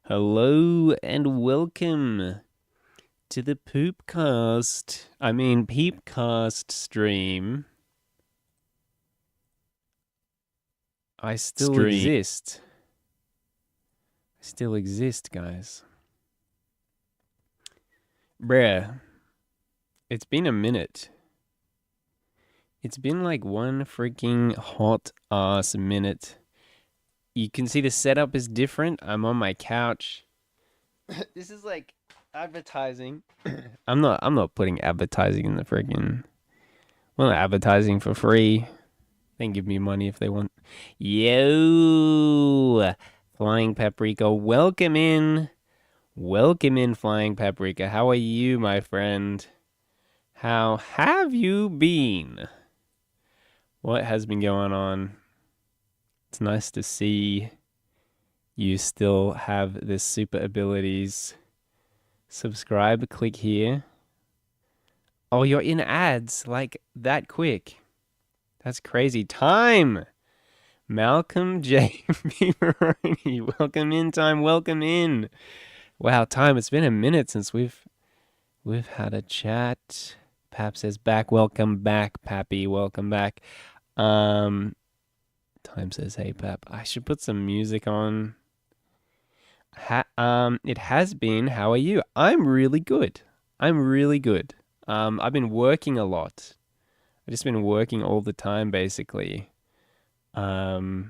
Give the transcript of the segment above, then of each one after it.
Hello and welcome to the Peepcast stream. I still exist. I still exist, guys. Bruh, it's been a minute. It's been like one freaking hot ass minute. You can see the setup is different. I'm on my couch. This is like advertising. I'm not putting advertising in the freaking. Well, not advertising for free. They can give me money if they want. Yo, Flying Paprika, welcome in. Welcome in, Flying Paprika. How are you, my friend? How have you been? What has been going on? It's nice to see you still have the super abilities. Subscribe, click here. Oh, you're in ads like that quick. That's crazy. Time! Malcolm J. Maroney. Welcome in, Time. Welcome in. Wow, Time. It's been a minute since we've had a chat. Pap says back. Welcome back, Pappy. Welcome back. Time says, hey, Pap. I should put some music on. It has been. How are you? I'm really good. I'm really good. I've been working a lot. I've just been working all the time, basically. Nomsky,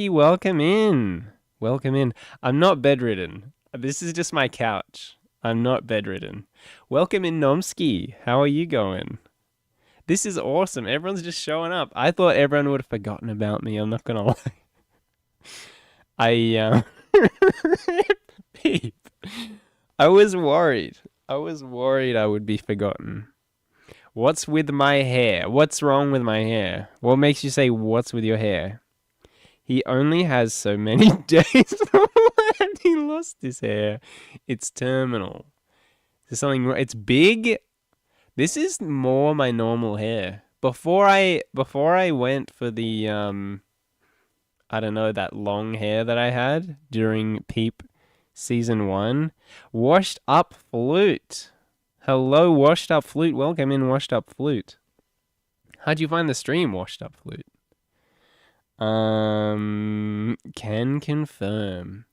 welcome in. Welcome in. I'm not bedridden. This is just my couch. I'm not bedridden. Welcome in, Nomsky. How are you going? This is awesome. Everyone's just showing up. I thought everyone would have forgotten about me. I'm not gonna lie. Peep. I was worried. I was worried I would be forgotten. What's with my hair? What's wrong with my hair? What makes you say what's with your hair? He only has so many days and he lost his hair. It's terminal. There's something. It's big. This is more my normal hair. Before I went for the I don't know, that long hair that I had during Peep season 1, Washed Up Flute. Hello, Washed Up Flute. Welcome in, Washed Up Flute. How'd you find the stream, Washed Up Flute? Can confirm.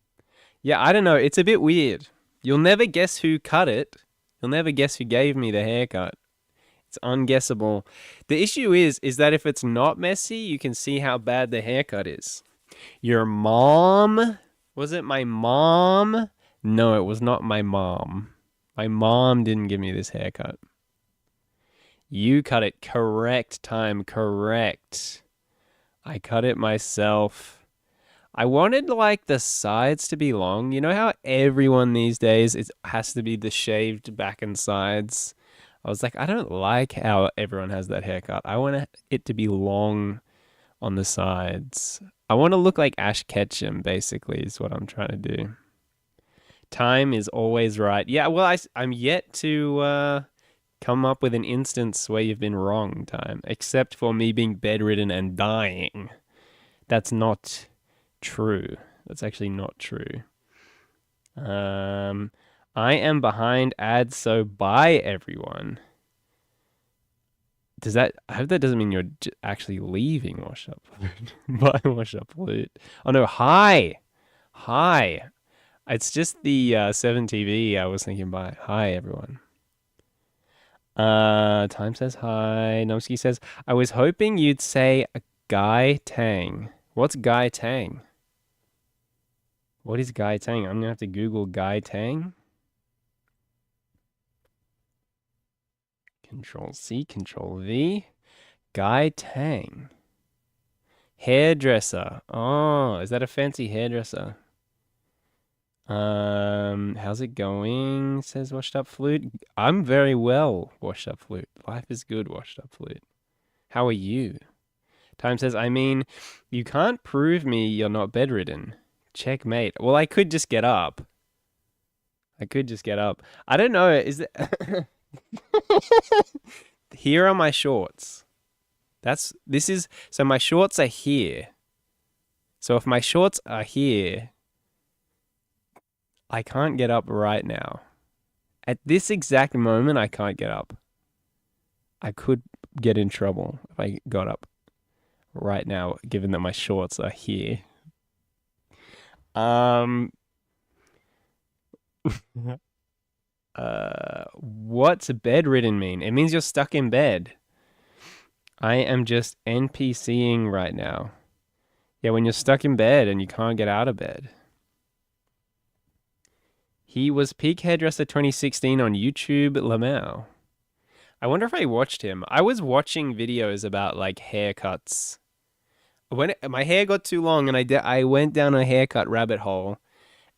Yeah, I don't know. It's a bit weird. You'll never guess who cut it. You'll never guess who gave me the haircut. It's unguessable. The issue is that if it's not messy, you can see how bad the haircut is. Your mom? Was it my mom? No, it was not my mom. My mom didn't give me this haircut. You cut it. Correct, Time. Correct. I cut it myself. I wanted like the sides to be long. You know how everyone these days it has to be the shaved back and sides. I was like, I don't like how everyone has that haircut. I want it to be long on the sides. I want to look like Ash Ketchum, basically, is what I'm trying to do. Time is always right. Yeah, well, I'm yet to come up with an instance where you've been wrong, Time, except for me being bedridden and dying. That's not true. That's actually not true. I am behind ads, so bye, everyone. I hope that doesn't mean you're actually leaving Wash Up Flute. Bye, Wash Up Flute. Oh no, hi. Hi. It's just the 7TV I was thinking bye. Hi, everyone. Time says hi. Nomsky says, I was hoping you'd say a Guy Tang. What's Guy Tang? What is Guy Tang? I'm gonna have to Google Guy Tang. Control C, Control V. Guy Tang. Hairdresser. Oh, is that a fancy hairdresser? How's it going? Says Washed Up Flute. I'm very well, Washed Up Flute. Life is good, Washed Up Flute. How are you? Time says, I mean, you can't prove me you're not bedridden. Checkmate. Well, I could just get up. I don't know. Is it? Here are my shorts. So my shorts are here. So if my shorts are here, I can't get up right now. At this exact moment, I can't get up. I could get in trouble if I got up right now, given that my shorts are here. What's bedridden mean? It means you're stuck in bed. I am just NPCing right now. Yeah, when you're stuck in bed and you can't get out of bed. He was Peak Hairdresser 2016 on YouTube, Lamau. I wonder if I watched him. I was watching videos about like haircuts. When my hair got too long and I went down a haircut rabbit hole,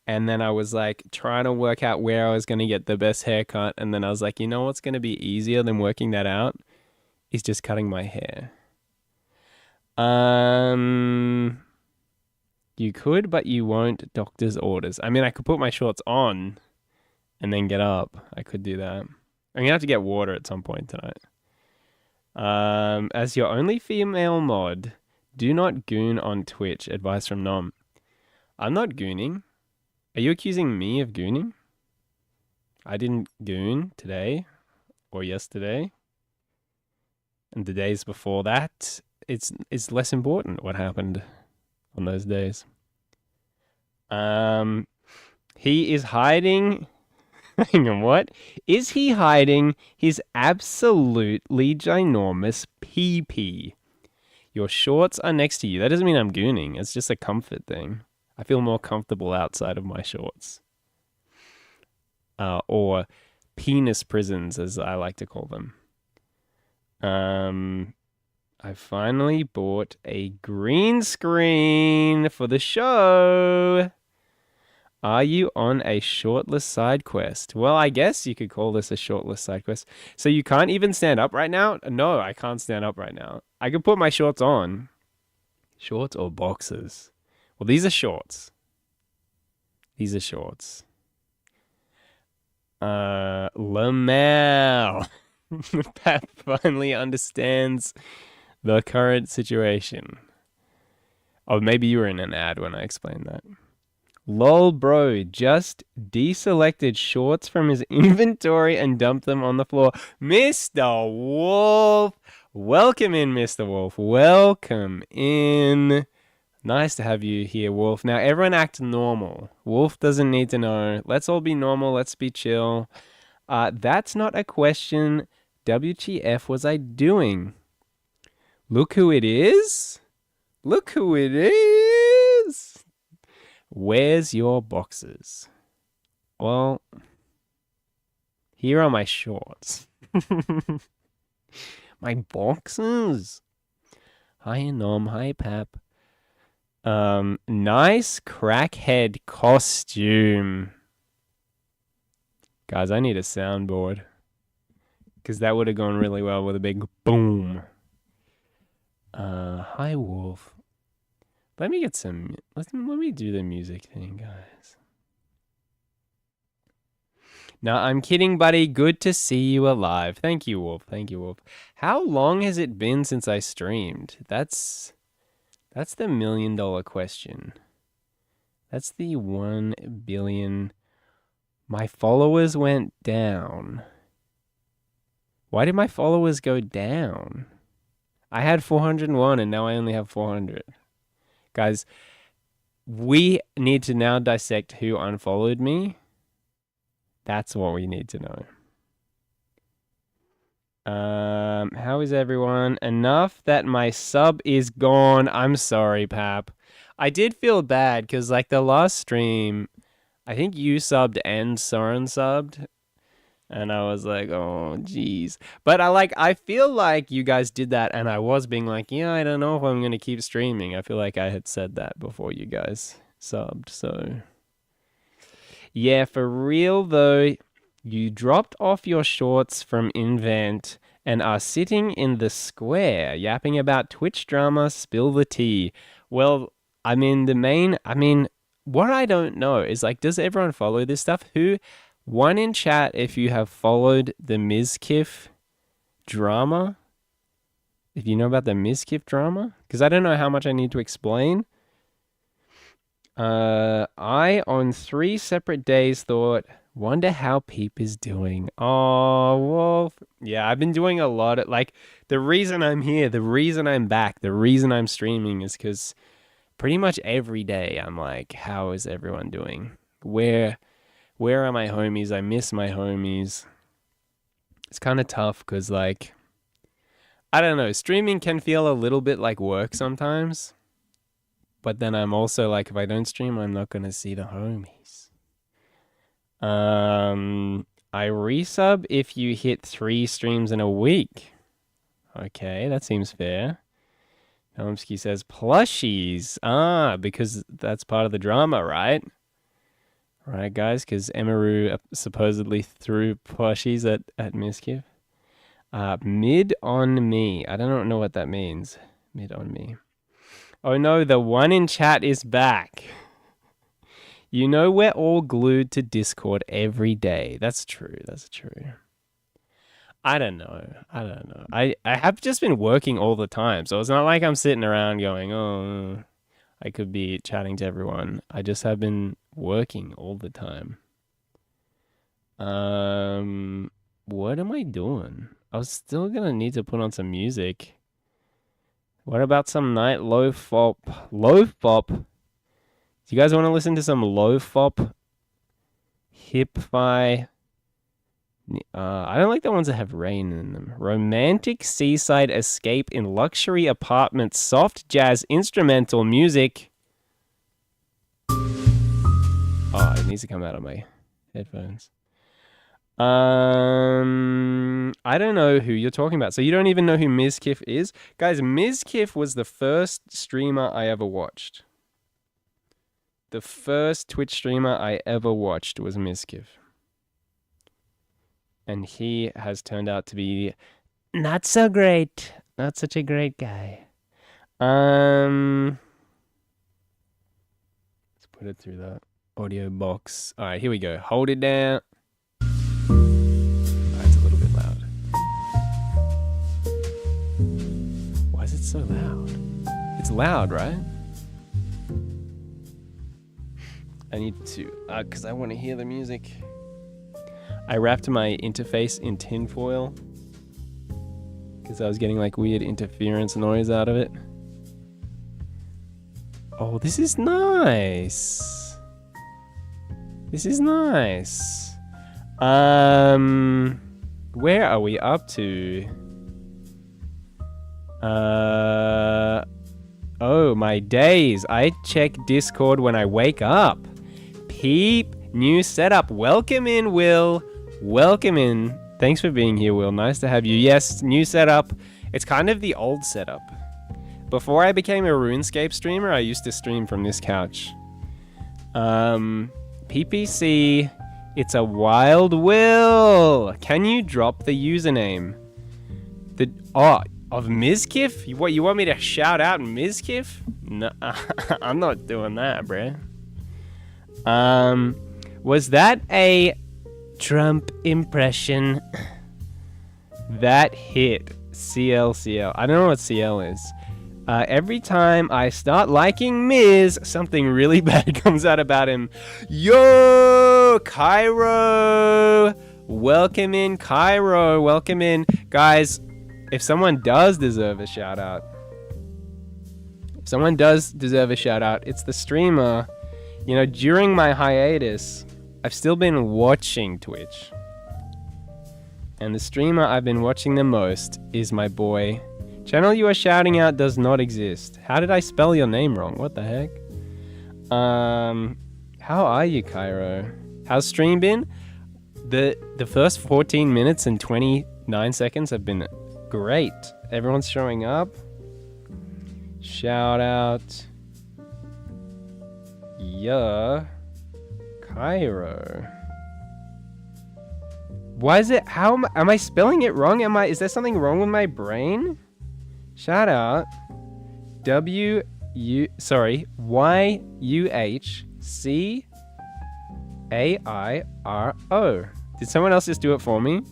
and then I was like trying to work out where I was going to get the best haircut, and then I was like, you know what's going to be easier than working that out? Is just cutting my hair. You could, but you won't. Doctor's orders. I mean, I could put my shorts on and then get up. I could do that. I'm gonna have to get water at some point tonight. As your only female mod, do not goon on Twitch. Advice from Nom. I'm not gooning. Are you accusing me of gooning? I didn't goon today or yesterday. And the days before that, it's less important what happened on those days. He is hiding. Hang on, what? Is he hiding his absolutely ginormous pee-pee? Your shorts are next to you. That doesn't mean I'm gooning. It's just a comfort thing. I feel more comfortable outside of my shorts. Or penis prisons, as I like to call them. I finally bought a green screen for the show. Are you on a shortlist side quest? Well, I guess you could call this a shortlist side quest. So you can't even stand up right now? No, I can't stand up right now. I could put my shorts on. Shorts or boxers? Well, these are shorts. These are shorts. Lamau. Pat finally understands the current situation. Oh, maybe you were in an ad when I explained that. Lol, bro, just deselected shorts from his inventory and dumped them on the floor. Mr. Wolf! Welcome in, Mr. Wolf. Welcome in. Nice to have you here, Wolf. Now, everyone act normal. Wolf doesn't need to know. Let's all be normal. Let's be chill. That's not a question. WTF was I doing? Look who it is. Look who it is. Where's your boxes? Well, here are my shorts. My boxes. Hi, Nom. Hi, Pap. Nice crackhead costume. Guys, I need a soundboard. Because that would have gone really well with a big boom. Hi, Wolf. Let me get some. Let me do the music thing, guys. No, I'm kidding, buddy. Good to see you alive. Thank you, Wolf. Thank you, Wolf. How long has it been since I streamed? That's the $1 million question. That's the 1 billion. My followers went down. Why did my followers go down? I had 401 and now I only have 400. Guys, we need to now dissect who unfollowed me. That's what we need to know. How is everyone? Enough that my sub is gone. I'm sorry, Pap. I did feel bad because like the last stream, I think you subbed and Soren subbed. And I was like, oh, geez. But I feel like you guys did that, and I was being like, yeah, I don't know if I'm going to keep streaming. I feel like I had said that before you guys subbed, so. Yeah, for real, though, you dropped off your shorts from Invent and are sitting in the square yapping about Twitch drama, spill the tea. Well, I mean, what I don't know is, like, does everyone follow this stuff? One in chat if you have followed the Mizkif drama. If you know about the Mizkif drama. Because I don't know how much I need to explain. I I, on 3 separate days, thought, wonder how Peep is doing. Oh, Wolf. Yeah, I've been doing a lot of, like, the reason I'm here, the reason I'm back, the reason I'm streaming is because pretty much every day I'm like, how is everyone doing? Where are my homies? I miss my homies. It's kind of tough because, like, I don't know, streaming can feel a little bit like work sometimes. But then I'm also like, if I don't stream, I'm not going to see the homies. I resub if you hit 3 streams in a week. Okay, that seems fair. Helmsky says plushies. Because that's part of the drama, right? Right, guys, because Emaru supposedly threw plushies at Miskiff. Mid on me. I don't know what that means. Mid on me. Oh no, the one in chat is back. You know we're all glued to Discord every day. That's true. I don't know. I have just been working all the time. So it's not like I'm sitting around going, oh, I could be chatting to everyone. I just have been working all the time. What am I doing? I was still going to need to put on some music. What about some night low-fop? Low-fop? Do you guys want to listen to some low-fop? Hip-fi? I don't like the ones that have rain in them. Romantic seaside escape in luxury apartment. Soft jazz instrumental music. Oh, it needs to come out of my headphones. I don't know who you're talking about. So you don't even know who Mizkif is? Guys, Mizkif was the first streamer I ever watched. The first Twitch streamer I ever watched was Mizkif. And he has turned out to be not so great. Not such a great guy. Let's put it through that audio box. All right, here we go. Hold it down. It's a little bit loud. Why is it so loud? It's loud, right? I need to, because I want to hear the music. I wrapped my interface in tinfoil because I was getting like weird interference noise out of it. Oh, this is nice. This is nice. Where are we up to? Oh, my days. I check Discord when I wake up. Peep, new setup. Welcome in, Will. Welcome in. Thanks for being here, Will. Nice to have you. Yes, new setup. It's kind of the old setup. Before I became a RuneScape streamer, I used to stream from this couch. PPC, it's a wild Will. Can you drop the username? Of Mizkif? What, you want me to shout out Mizkif? No, I'm not doing that, bruh. Was that a Trump impression? That hit. CL. I don't know what CL is. Every time I start liking Miz, something really bad comes out about him. Yo, Cairo. Welcome in, Cairo. Welcome in. Guys, if someone does deserve a shout out, it's the streamer. You know, during my hiatus, I've still been watching Twitch. And the streamer I've been watching the most is my boy. Channel you are shouting out does not exist. How did I spell your name wrong? What the heck? How are you, Cairo? How's stream been? The first 14 minutes and 29 seconds have been great. Everyone's showing up. Shout out. Yeah. Cairo. Why is it? How am I spelling it wrong? Is there something wrong with my brain? Shout out. YUHCAIRO. Did someone else just do it for me?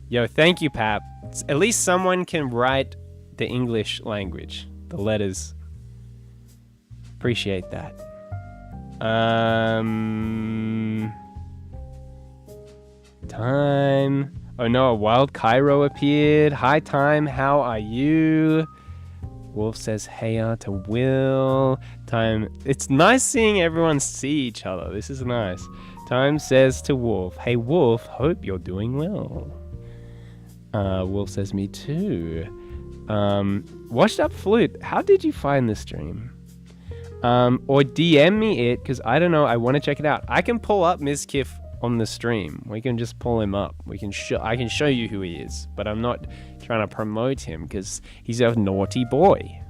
Yo, thank you, Pap. At least someone can write the English language, the letters. Appreciate that. Time. Oh no, a wild Cairo appeared. Hi, Time. How are you? Wolf says heya to Will. Time. It's nice seeing everyone see each other. This is nice. Time says to Wolf, hey Wolf, hope you're doing well. Wolf says, me too. Washed Up Flute, how did you find this stream? Or DM me it, because I don't know, I want to check it out. I can pull up Mizkif on the stream. We can just pull him up. I can show you who he is, but I'm not trying to promote him because he's a naughty boy.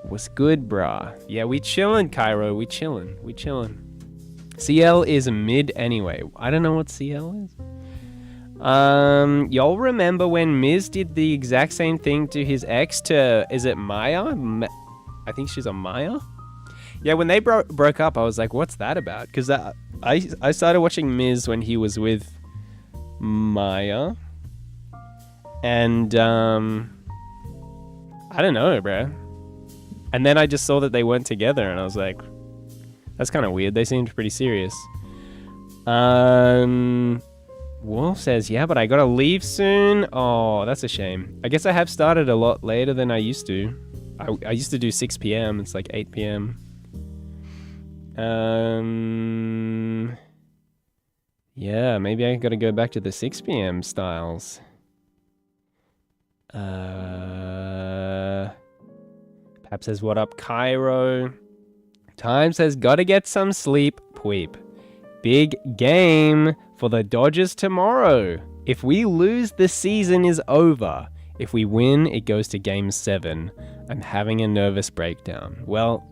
What's good, brah? Yeah, we chillin', Cairo. We chillin'. CL is mid anyway. I don't know what CL is. Y'all remember when Miz did the exact same thing to his ex to, is it Maya? I think she's a Maya? Yeah, when they broke up, I was like, what's that about? Because I started watching Miz when he was with Maya. And, I don't know, bro. And then I just saw that they weren't together, and I was like, that's kind of weird. They seemed pretty serious. Wolf says, yeah, but I gotta leave soon. Oh, that's a shame. I guess I have started a lot later than I used to. I used to do 6 p.m. It's like 8 p.m. Yeah, maybe I gotta go back to the 6 p.m. styles. Pap says, what up, Cairo? Time says, gotta get some sleep, Pweep. Big game for the Dodgers tomorrow. If we lose, the season is over. If we win, it goes to Game 7. I'm having a nervous breakdown. Well,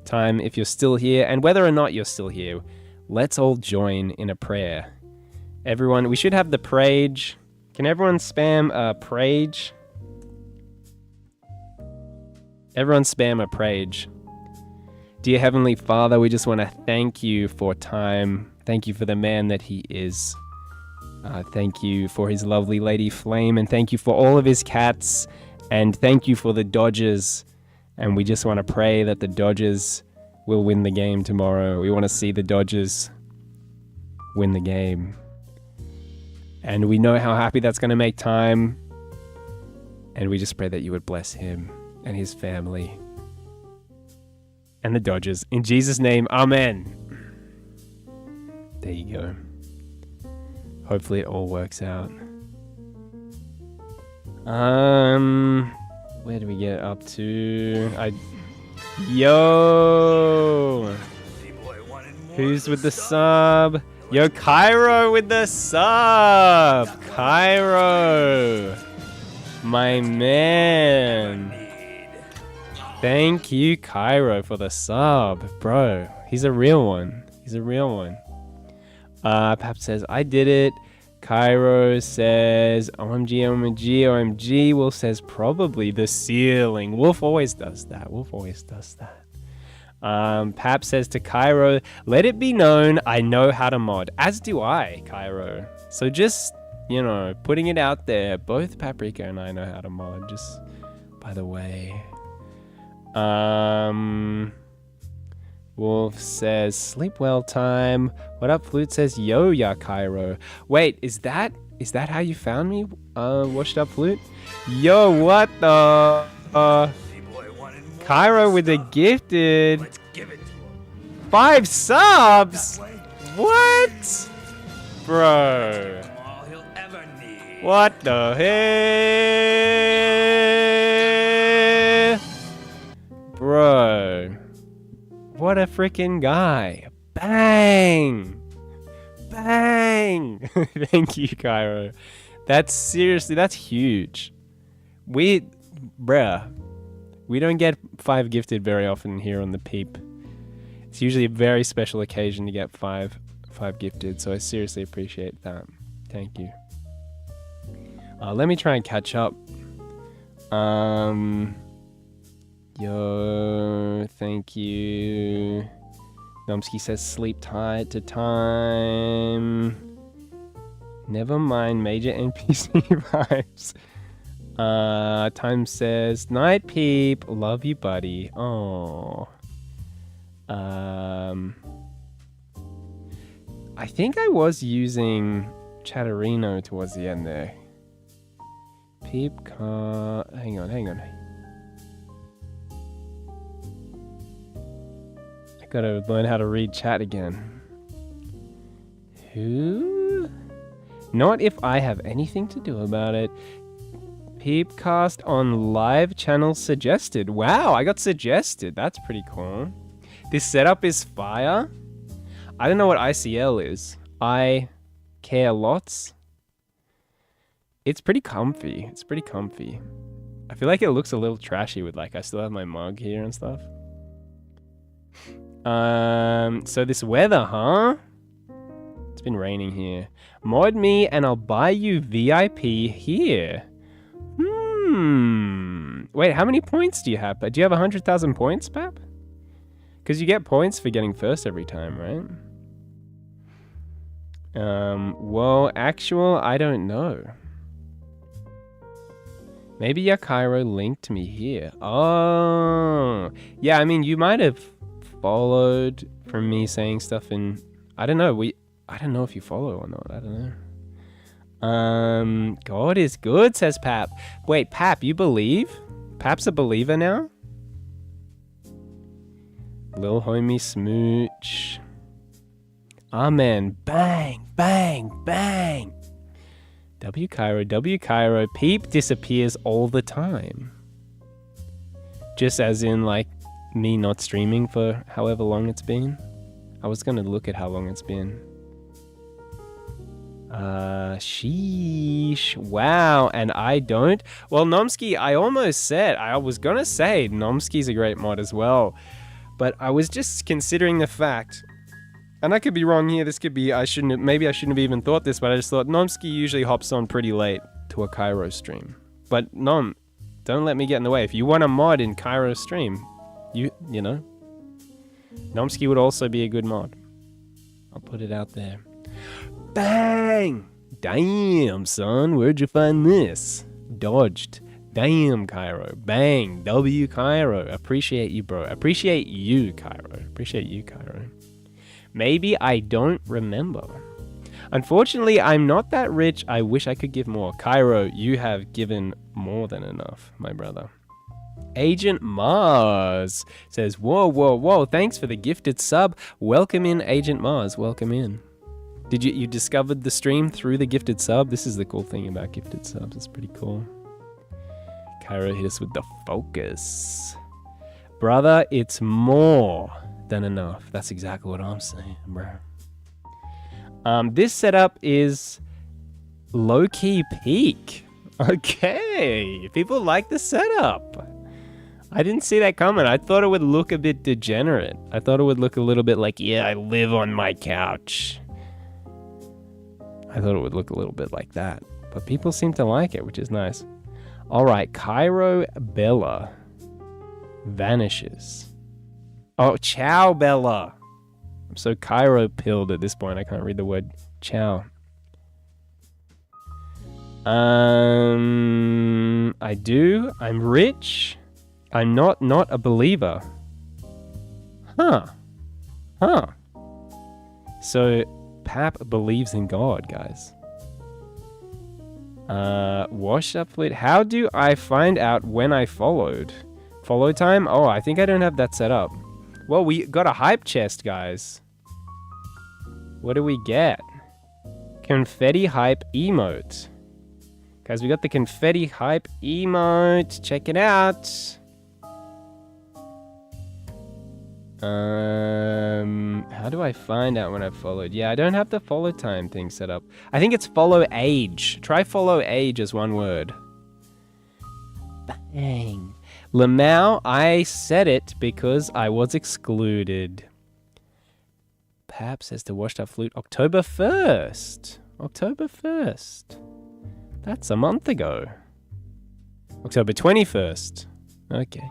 Time, if you're still here, and whether or not you're still here, let's all join in a prayer. Everyone, we should have the prage. Can everyone spam a prage? Everyone spam a prage. Dear Heavenly Father, we just want to thank you for Time. Thank you for the man that he is. Thank you for his lovely lady Flame, and thank you for all of his cats, and thank you for the Dodgers. And we just want to pray that the Dodgers will win the game tomorrow. We want to see the Dodgers win the game. And we know how happy that's going to make Time. And we just pray that you would bless him and his family and the Dodgers. In Jesus' name, amen. There you go. Hopefully it all works out. Where do we get up to? Yo! Who's with the sub? Yo, Cairo with the sub! Cairo! My man! Thank you, Cairo, for the sub. Bro, he's a real one. He's a real one. Pap says, I did it. Cairo says, OMG, OMG, OMG. Wolf says, probably the ceiling. Wolf always does that. Pap says to Cairo, let it be known I know how to mod. As do I, Cairo. So just, putting it out there. Both Paprika and I know how to mod, just by the way. Wolf says, sleep well, Time. What up, Flute says, yo, ya, Cairo. Wait, is that how you found me? Washed Up Flute? Yo, what the? Cairo with the gifted. Let's give it to him. 5 subs? What? Bro. All he'll ever need. What the hell? Bro. What a freaking guy. Bang! Bang! Thank you, Cairo. That's huge. We don't get 5 gifted very often here on the Peep. It's usually a very special occasion to get 5 gifted, so I seriously appreciate that. Thank you. Let me try and catch up. Yo, thank you. Nomsky says sleep tight to Time. Never mind major NPC vibes. Time says, night peep. Love you, buddy. Oh. I think I was using Chatterino towards the end there. Peep car. Hang on. I gotta learn how to read chat again. Who? Not if I have anything to do about it. Peepcast on live channel suggested. Wow, I got suggested. That's pretty cool. This setup is fire. I don't know what ICL is. I care lots. It's pretty comfy. I feel like it looks a little trashy with like I still have my mug here and stuff. So this weather, huh? It's been raining here. Mod me and I'll buy you VIP here. Wait, how many points do you have? Do you have 100,000 points, Pap? Because you get points for getting first every time, right? Well, actual, I don't know. Maybe Yakairo linked me here. Oh, yeah, I mean, you might have followed from me saying stuff in... I don't know, I don't know if you follow or not, I don't know. God is good, says Pap. Wait, Pap, you believe? Pap's a believer now? Lil homie smooch. Amen. Bang, bang, bang. W Cairo. Peep disappears all the time. Just as in, like, me not streaming for however long it's been. I was gonna look at how long it's been. Sheesh. Wow, and I don't? Well, Nomsky, I almost said, I was gonna say Nomsky's a great mod as well. But I was just considering the fact, and I could be wrong here, this could be, maybe I shouldn't have even thought this, but I just thought Nomsky usually hops on pretty late to a Cairo stream. But Nom, don't let me get in the way. If you want a mod in Cairo stream, you know, Nomsky would also be a good mod. I'll put it out there. Bang! Damn, son, where'd you find this? Dodged. Damn, Cairo. Bang. W, Cairo. Appreciate you, bro. Appreciate you, Cairo. Maybe I don't remember. Unfortunately, I'm not that rich. I wish I could give more. Cairo, you have given more than enough, my brother. Agent Mars says, whoa. Thanks for the gifted sub. Welcome in, Agent Mars. Welcome in. Did you discovered the stream through the gifted sub? This is the cool thing about gifted subs. It's pretty cool. Cairo hit us with the focus. Brother, it's more than enough. That's exactly what I'm saying, bro. This setup is low-key peak. Okay, people like the setup. I didn't see that coming. I thought it would look a bit degenerate. I thought it would look a little bit like, yeah, I live on my couch. I thought it would look a little bit like that. But people seem to like it, which is nice. All right, Cairo Bella vanishes. Oh, ciao, Bella. I'm so Cairo pilled at this point. I can't read the word ciao. I do. I'm rich. I'm not a believer. Huh. So, Pap believes in God, guys. Wash up fleet. How do I find out when I followed? Follow time? Oh, I think I don't have that set up. Well, we got a hype chest, guys. What do we get? Confetti hype emote. Guys, we got the confetti hype emote. Check it out. How do I find out when I've followed? Yeah, I don't have the follow time thing set up. I think it's follow age. Try follow age as one word. Bang. Lamau, I said it because I was excluded. Pap says to Washed Up Flute October 1st. October 1st. That's a month ago. October 21st. Okay.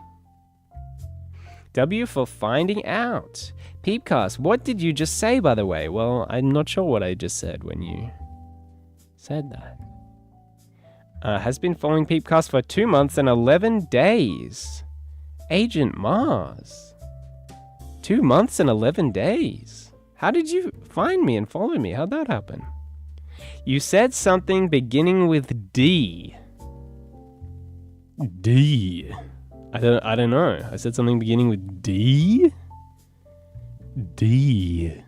W for finding out. Peepcast, what did you just say, by the way? Well, I'm not sure what I just said when you said that. Has been following Peepcast for 2 months and 11 days. Agent Mars. 2 months and 11 days. How did you find me and follow me? How'd that happen? You said something beginning with D. D. I don't know. I said something beginning with D? D.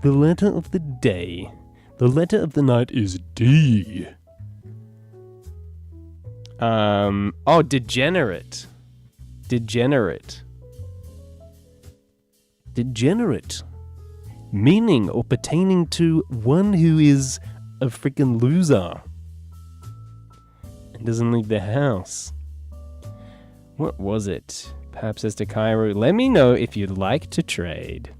The letter of the day. The letter of the night is D. Oh, degenerate. Degenerate. Degenerate. Meaning or pertaining to one who is a freaking loser and doesn't leave the house. What was it? Perhaps as to Cairo. Let me know if you'd like to trade.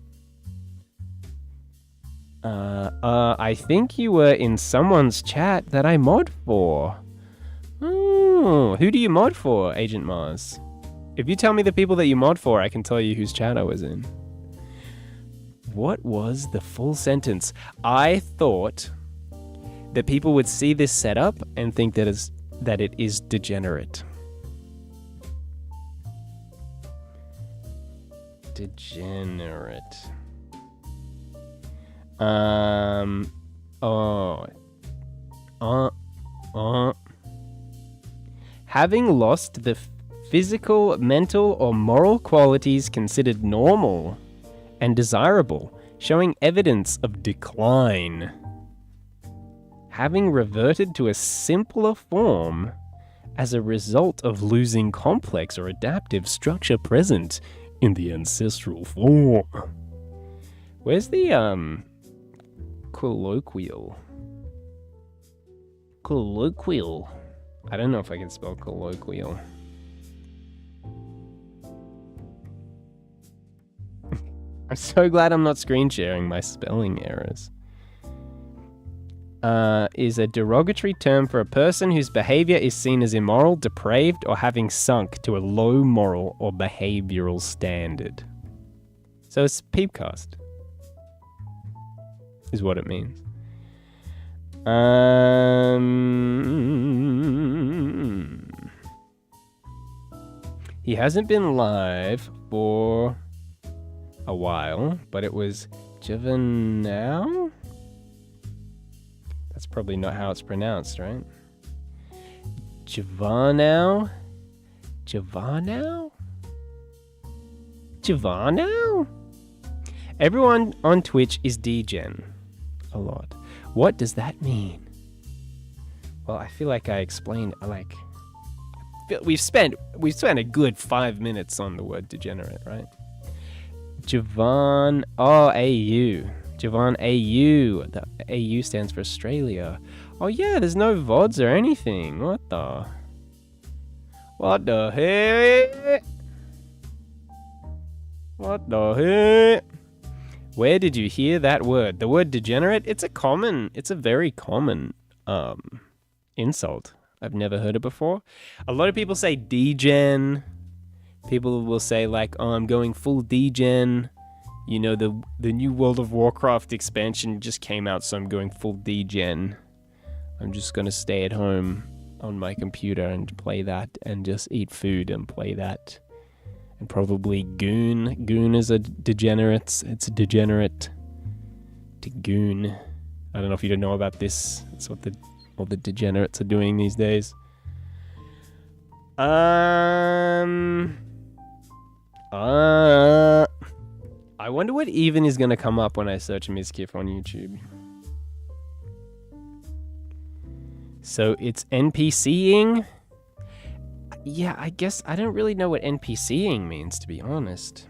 I think you were in someone's chat that I mod for. Oh, who do you mod for, Agent Mars? If you tell me the people that you mod for, I can tell you whose chat I was in. What was the full sentence? I thought that people would see this setup and think that it is degenerate. Degenerate. Having lost the physical, mental, or moral qualities considered normal and desirable, showing evidence of decline. Having reverted to a simpler form as a result of losing complex or adaptive structure present in the ancestral form. Where's the, colloquial? Colloquial. I don't know if I can spell colloquial. I'm so glad I'm not screen sharing my spelling errors. Is a derogatory term for a person whose behavior is seen as immoral, depraved, or having sunk to a low moral or behavioral standard. So it's Peepcast, is what it means. He hasn't been live for a while, but it was Juvenal? That's probably not how it's pronounced, right? Juvenal? Juvenal? Juvenal? Everyone on Twitch is degen. A lot. What does that mean? Well, I feel like I explained, we've spent a good 5 minutes on the word degenerate, right? Javan, AU. Javan AU. The AU stands for Australia. Oh yeah, there's no VODs or anything. What the heck? What the heck? Where did you hear that word? The word degenerate? It's a very common insult. I've never heard it before. A lot of people say degen. People will say like, oh, I'm going full degen. You know, the new World of Warcraft expansion just came out, so I'm going full degen. I'm just going to stay at home on my computer and play that and just eat food and play that. And probably Goon. Goon is a degenerate. It's a degenerate to Goon. I don't know if you don't know about this. It's what all the degenerates are doing these days. I wonder what even is going to come up when I search Mizkif on YouTube. So it's NPCing. Yeah, I guess I don't really know what NPCing means, to be honest.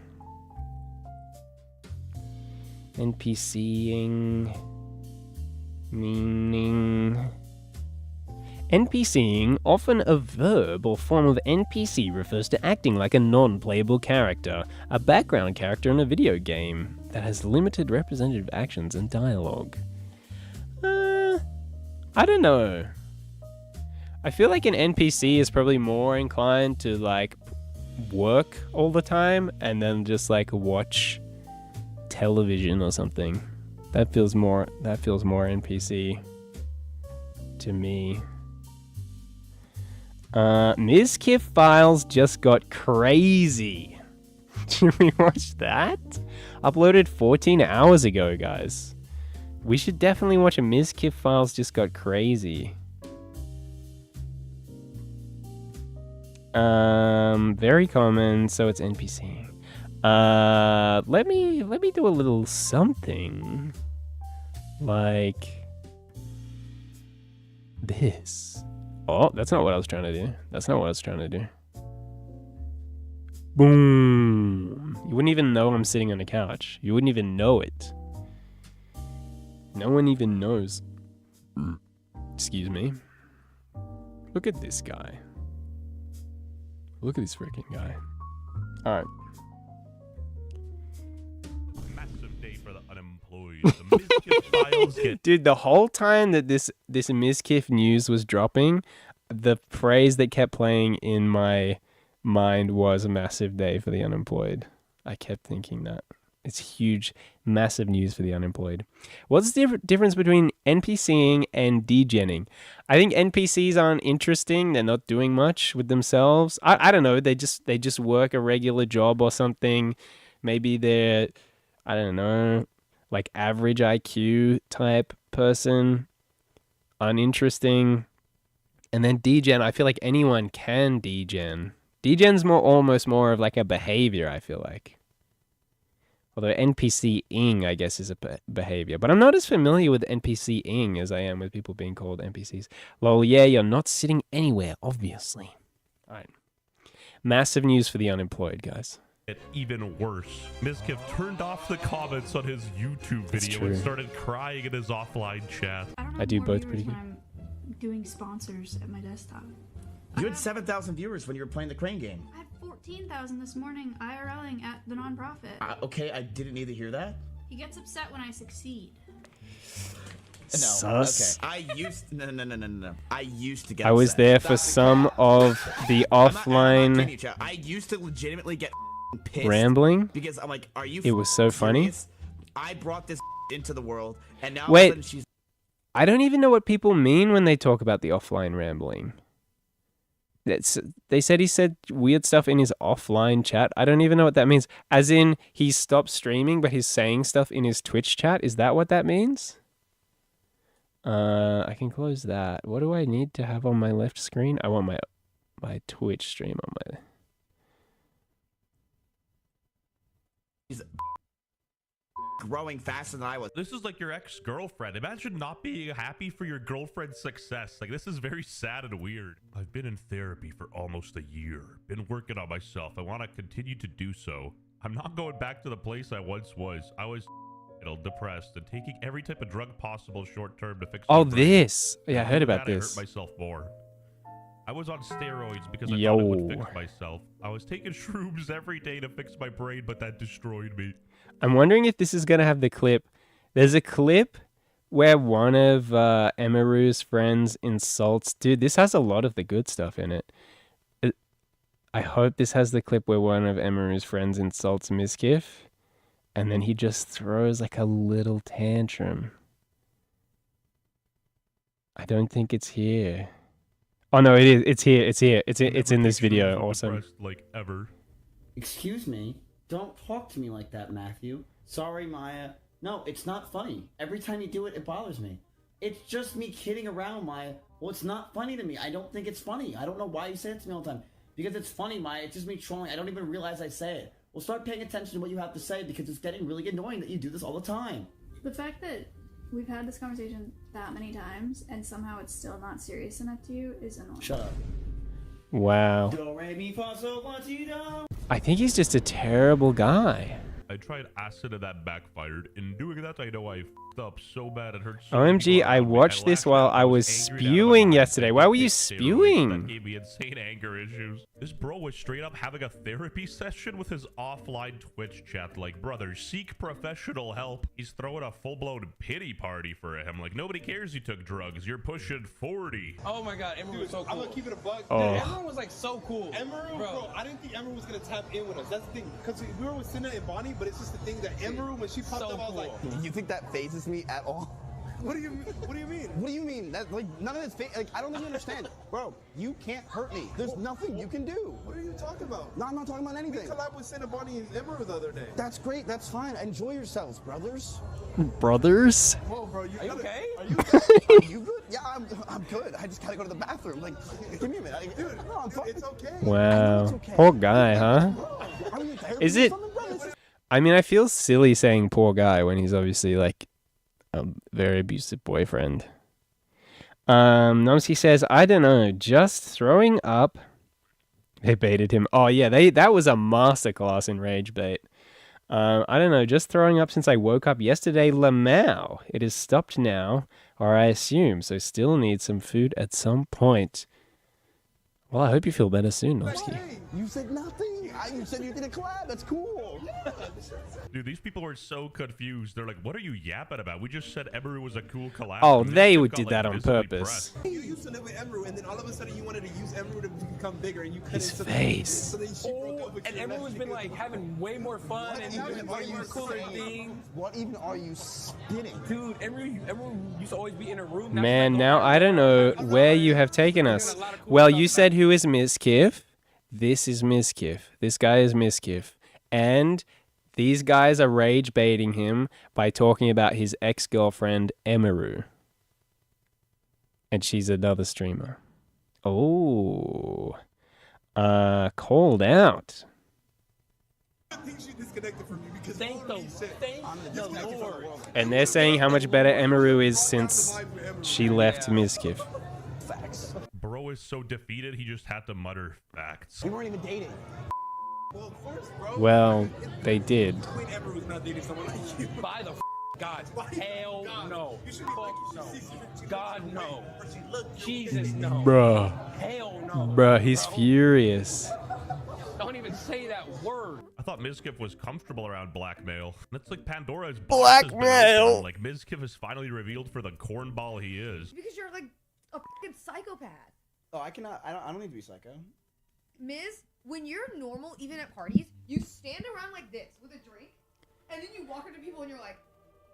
NPCing meaning... NPCing, often a verb or form of NPC, refers to acting like a non-playable character, a background character in a video game that has limited representative actions and dialogue. I don't know. I feel like an NPC is probably more inclined to like work all the time and then just like watch television or something. That feels more NPC to me. Mizkif Files just got crazy. Should we watch that? Uploaded 14 hours ago, guys. We should definitely watch a Mizkif Files just got crazy. Very common, so it's NPC. Let me do a little something like this. Oh, that's not what I was trying to do. That's not what I was trying to do. Boom. You wouldn't even know I'm sitting on a couch. You wouldn't even know it. No one even knows. Excuse me. Look at this guy. Look at this freaking guy. Alright. Massive day for the unemployed. The Mizkif Files get Dude, the whole time that this Mizkif news was dropping, the phrase that kept playing in my mind was a massive day for the unemployed. I kept thinking that. It's huge, massive news for the unemployed. What's the difference between NPCing and degenning? I think NPCs aren't interesting. They're not doing much with themselves. I don't know. They just work a regular job or something. Maybe they're, I don't know, like average IQ type person, uninteresting. And then degen, I feel like anyone can degen. Degen's almost more of like a behavior, I feel like. Although NPC-ing, I guess, is a behavior. But I'm not as familiar with NPC-ing as I am with people being called NPCs. Lol, yeah, you're not sitting anywhere, obviously. All right. Massive news for the unemployed, guys. even worse. Mizkif turned off the comments on his YouTube video and started crying in his offline chat. I do both pretty good. I'm doing sponsors at my desktop. You had 7,000 viewers when you were playing the Crane game. I had 14,000 this morning IRLing at the nonprofit. Okay, I didn't need to hear that. He gets upset when I succeed. No, Sus. okay. No. I used to get I was upset. there for some of the offline I used to legitimately get pissed. rambling. Because I'm like, are you It was so funny. serious? I brought this into the world, and now Wait. all of a sudden she's... I don't even know what people mean when they talk about the offline rambling. They said he said weird stuff in his offline chat. I don't even know what that means. As in, he stopped streaming, but he's saying stuff in his Twitch chat. Is that what that means? I can close that. What do I need to have on my left screen? I want my Twitch stream on my... She's growing faster than I was. This is like your ex-girlfriend. Imagine not being happy for your girlfriend's success. Like, this is very sad and weird. I've been in therapy for almost a year. Been working on myself. I want to continue to do so. I'm not going back to the place I once was. I was depressed and taking every type of drug possible short-term to fix my Oh, brain. this. Yeah, I heard about Glad this. I hurt myself more. I was on steroids because I Yo. thought it would fix myself. I was taking shrooms every day to fix my brain, but that destroyed me. I'm wondering if this is going to have the clip. There's a clip where one of Emaru's friends insults... Dude, this has a lot of the good stuff in it. I hope this has the clip where one of Emaru's friends insults Mizkif, and then he just throws like a little tantrum. I don't think it's here. Oh no, it is. It's here. It's here. It's in this video. Awesome. Like ever. Excuse me? Don't talk to me like that, Matthew. Sorry, Maya. No, it's not funny. Every time you do it, it bothers me. It's just me kidding around, Maya. Well, it's not funny to me. I don't think it's funny. I don't know why you say it to me all the time. Because it's funny, Maya. It's just me trolling. I don't even realize I say it. Well, start paying attention to what you have to say because it's getting really annoying that you do this all the time. The fact that we've had this conversation that many times and somehow it's still not serious enough to you is annoying. Shut up. Wow. Do, re, mi, fa, sol, la, ti, do. I think he's just a terrible guy. I tried acid and that backfired. In doing that, I know I f***ed up so bad it hurt so many OMG, people I around me. watched this lashed while out. I was angered out of my spewing mind. yesterday. Why were you Steroids. That spewing? gave me insane anger issues. This bro was straight up having a therapy session with his offline Twitch chat. Like, brother, seek professional help. He's throwing a full-blown pity party for him. Like, nobody cares you took drugs. You're pushing 40. Oh my god, Emery was so cool. I'm gonna keep it a buck. Oh. Emery was like so cool. Emery, bro, I didn't think Emery was gonna tap in with us. That's the thing, because we were with Cinna and Bonnie, but it's just the thing that Emery, when she popped So up, I was like, cool. You think that phases me at all? What do you mean? What do you mean? That like none of this fake. Like I don't think you understand, bro. You can't hurt me. There's nothing you can do. What are you talking about? No, I'm not talking about We anything. collabed with Cinnaboni and Emerald the other day. That's great. That's fine. Enjoy yourselves, brothers. Brothers? Whoa, bro, Are you okay? Are you are you good? Yeah, I'm good. I just gotta go to the bathroom. Like, give me a minute. Dude, no, I'm fine. it's okay. Wow. it's okay. Poor guy, huh? Are we in therapy Is or it- something, bro? This is- I mean, I feel silly saying poor guy when he's obviously like a very abusive boyfriend. Nomsky says, I don't know, just throwing up. They baited him. Oh yeah, that was a masterclass in rage bait. I don't know, just throwing up since I woke up yesterday. Lamau. It is stopped now, or I assume, so still need some food at some point. Well, I hope you feel better soon, Nomsky. Hey, You said nothing. You said you did a collab. That's cool. Dude, these people are so confused. They're like, what are you yapping about? We just said Emeru was a cool collab. Oh, And they Mischief would got, did like, that on visibly purpose. pressed. you used to live with Emerald, and then all of a sudden you wanted to use Emerald to become bigger, and you couldn't. His so face. So then she broke up with And you, everyone's been like having way more fun and What doing even are way you more cooler saying? things. What even are you spitting? Dude, everyone used to always be in a room. Now Man, she's like, now oh, I don't know where you have taken us. Well, you said who is Miskiff? This is Miskiff. This guy is Miskiff. And these guys are rage baiting him by talking about his ex-girlfriend, Emeru. And she's another streamer. Oh. Called out. I think she disconnected from you because Thank all the, of you said. thank the Lord. And they're saying how much better Emeru is since she left Miskiff. Facts. Bro is so defeated, he just had to mutter facts. We weren't even dating. Well, of course, bro. Well, they did. Queen Emerald's not dating someone like you. By the God, hell no. You should be Fuck like, no. you see, God no. she looked. Jesus no. Bruh. Hell no. Bruh, he's bro. furious. Don't even say that word. I thought Mizkif was comfortable around blackmail. That's like Pandora's box Blackmail. has been opened. Like Mizkif is finally revealed for the cornball he is. Because you're like a fucking psychopath. Oh, I cannot. I don't need to be psycho. Miz, when you're normal, even at parties, you stand around like this with a drink, and then you walk up to people and you're like,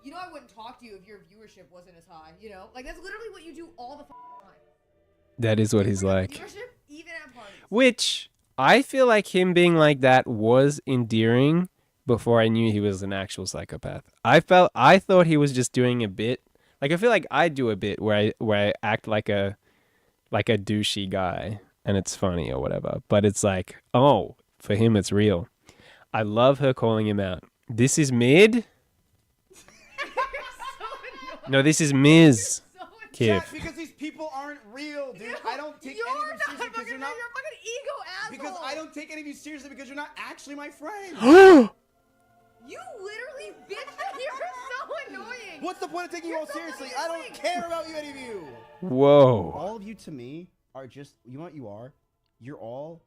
you know, I wouldn't talk to you if your viewership wasn't as high, you know? Like, that's literally what you do all the time. That is what he's like. Viewership, even at parties. Which I feel like him being like that was endearing before I knew he was an actual psychopath. I thought he was just doing a bit. Like I feel like I do a bit where I act like a douchey guy and it's funny or whatever. But it's like, oh, for him it's real. I love her calling him out. This is mid? No, this is Ms. Kif. Because these people aren't real, dude. I don't take You're any of you not seriously fucking, because you're you're not. a fucking ego asshole. Because I don't take any of you seriously because you're not actually my friend. You literally bitch that you're so annoying. What's the point of taking you all so seriously? fucking I don't annoying. care about you, any of you. Whoa. All of you to me are just, you know what you are? You're all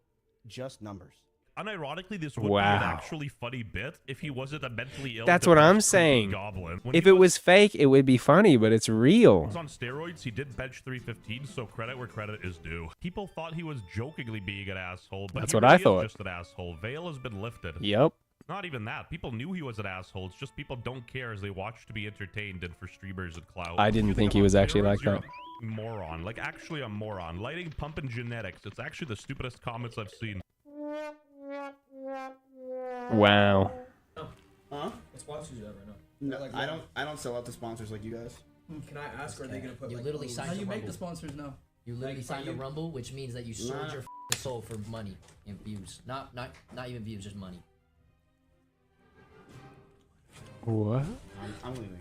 just numbers. Unironically, this would be Wow. an actually funny bit if he wasn't a mentally ill. That's what I'm depressed, creepy saying. Goblin. When If he it was fake, it would be funny, but it's real. was on steroids, he did bench 315, so credit where credit is due. People thought he was jokingly being an asshole, but That's he what really I is thought. just an asshole. Veil has been lifted. Yep. Not even that. People knew he was an asshole. It's just people don't care as they watch to be entertained and for streamers and clout. I didn't You think I'm he was on actually like steroids, you're that. a moron. Like, actually a moron. Lighting, pumping genetics. It's actually the stupidest comments I've seen. Wow. Huh? What sponsors you have right now? No, Like, I don't sell out to sponsors like you guys. Can I ask, are they gonna put You like literally clothes- signed How to you make Rumble. the sponsors now? You literally Like, signed are a you- Rumble, which means that you sold Nah. your soul for money and views. Not even views, just money. What? I'm leaving.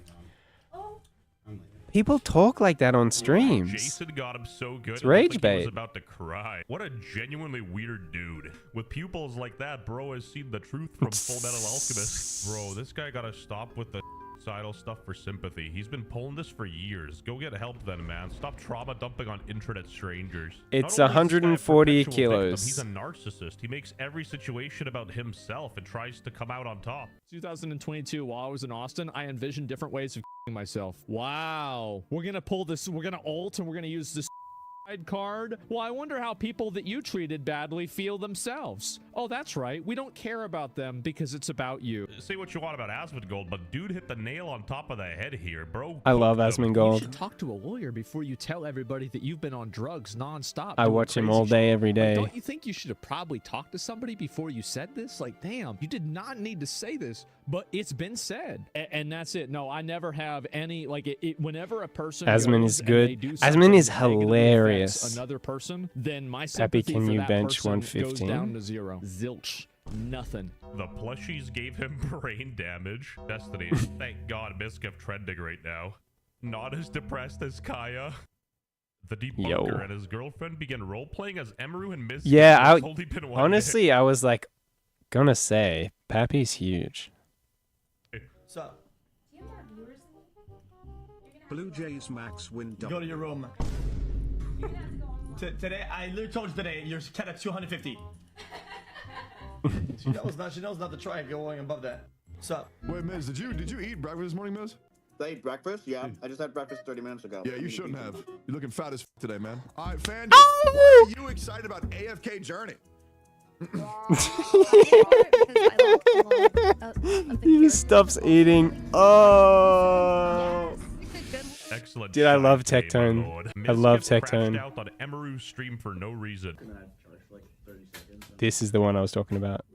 Oh. I'm leaving. People talk like that on streams. Jason got him so good. It's it looked rage like He bait. was about to cry. What a genuinely weird dude. With pupils like that, bro has seen the truth from Full Metal Alchemist. Bro, this guy gotta stop with the suicidal stuff for sympathy. He's been pulling this for years. Go get help then, man. Stop trauma dumping on internet strangers. It's Not only is this guy a 140 perpetual kilos. Victim, he's a narcissist. He makes every situation about himself and tries to come out on top. 2022, while I was in Austin, I envisioned different ways of myself. Wow. We're going to pull this. We're going to ult and we're going to use this card. Well, I wonder how people that you treated badly feel themselves. Oh, that's right. We don't care about them because it's about you. Say what you want about Asmongold, but dude hit the nail on top of the head here, bro. I love You Asmongold. should talk to a lawyer before you tell everybody that you've been on drugs nonstop. I doing watch him crazy all day, shit. every Like, day. don't you think you should have probably talked to somebody before you said this? Like, damn, you did not need to say this, but it's been said. And that's it. No, I never have any, like, whenever a person Asmon goes is and good. they do Asmon something is that negatively hilarious. affects another person, then my Pappy, sympathy can for you that bench person goes 115? down to zero. Zilch. Nothing. The plushies gave him brain damage. Destiny. Thank God Miskiff trending right now. Not as depressed as Kaya. The debunker Yo. and his girlfriend began role-playing as Emeru and Miskiff. Yeah, It's only been one honestly, I was like, gonna say, Pappy's huge. What's up? Blue Jays Max win Go to your room. Today, I literally told you today, you're set at 250. She knows not to try going above that. What's up? Wait, Miz, did you eat breakfast this morning, Miz? Did I eat breakfast? Yeah, I just had breakfast 30 minutes ago. Yeah, you shouldn't have. You're looking fat as today, man. All right, Fandy, Oh! why are you excited about AFK Journey? He just stops eating. Oh. Excellent. Dude, I shot, love Jay, my Tectone. lord. I love Miskiff crashed Tectone. out on Emeru's stream for no reason. This is the one I was talking about.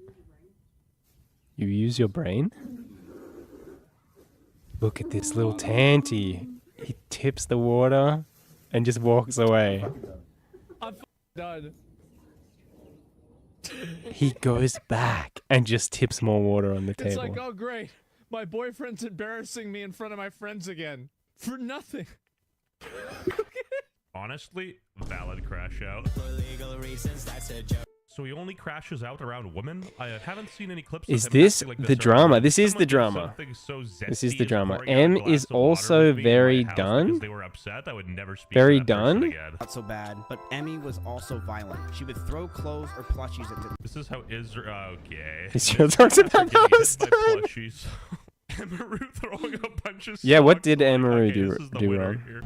You use your brain? Look at this little tanty. He tips the water and just walks away. I'm done. He goes back and just tips more water on the It's table. like, oh, great. My boyfriend's embarrassing me in front of my friends again. For nothing. Honestly, valid crash out. So he only crashes out around women? I haven't seen any clips Is of him this acting like the this or drama? anything. This is Someone the did drama. something so This is zesty the as drama. pouring out a M glass is of water also with me in my very house done. because they were upset. I would never speak Very to that person done. again. Not so bad, but Emmy was also violent. She would throw clothes or plushies at This is how Israel. Okay. Israel talks about Getting those hit by times. plushies. Emeru throwing a bunch of Yeah, what socks. did Emeru Okay, do this is the do winner wrong? here.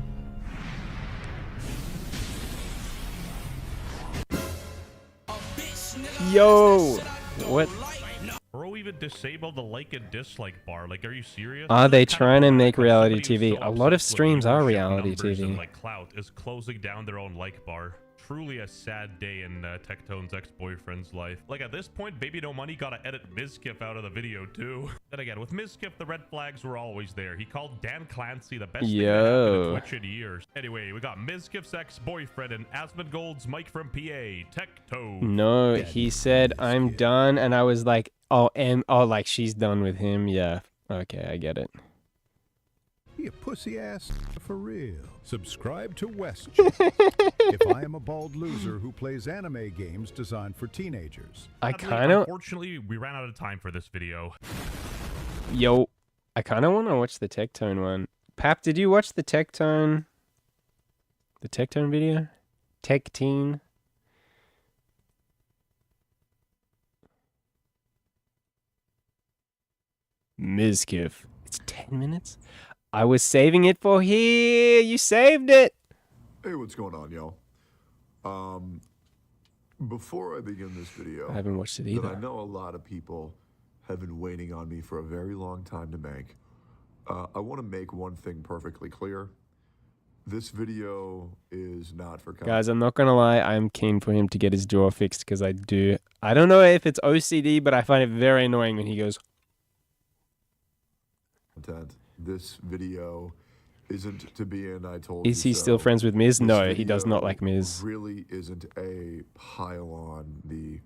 Yo, what? Bro even disabled the like and dislike bar. Like, are you serious? Are they This is trying to make like reality somebody who's TV? so A lot of obsessed with streams are viewership reality numbers and, TV. like clout is closing down their own like bar. Truly a sad day in Tectone's ex-boyfriend's life. Like, at this point, Baby No Money gotta edit Miskiff out of the video too. Then again, with Miskiff, the red flags were always there. He called Dan Clancy the best thing that happened Yo. to Twitch in years. Anyway, we got Miskiff's ex-boyfriend and Asmongold's Mike from PA, Tectone. No, he said I'm done, and I was like, oh, like she's done with him. Yeah, okay, I get it. You pussy ass for real. Subscribe to WestJet. If I am a bald loser who plays anime games designed for teenagers. I Sadly, kind of, Unfortunately, we ran out of time for this video. yo, I kind of want to watch the Tectone one. Pap, did you watch the Tectone video? Tectine. Miskiff. It's 10 minutes? I was saving it for here. You saved it. Hey, what's going on, y'all? Before I begin this video, I haven't watched it that either. I know a lot of people have been waiting on me for a very long time to make. I want to make one thing perfectly clear. This video is not for Guys, I'm not going to lie. I'm keen for him to get his jaw fixed because I don't know if it's OCD, but I find it very annoying when he goes. content. This video isn't to be in I told Is you he so. still friends with Miz? This No, he does video not like Miz. Really isn't a pile on the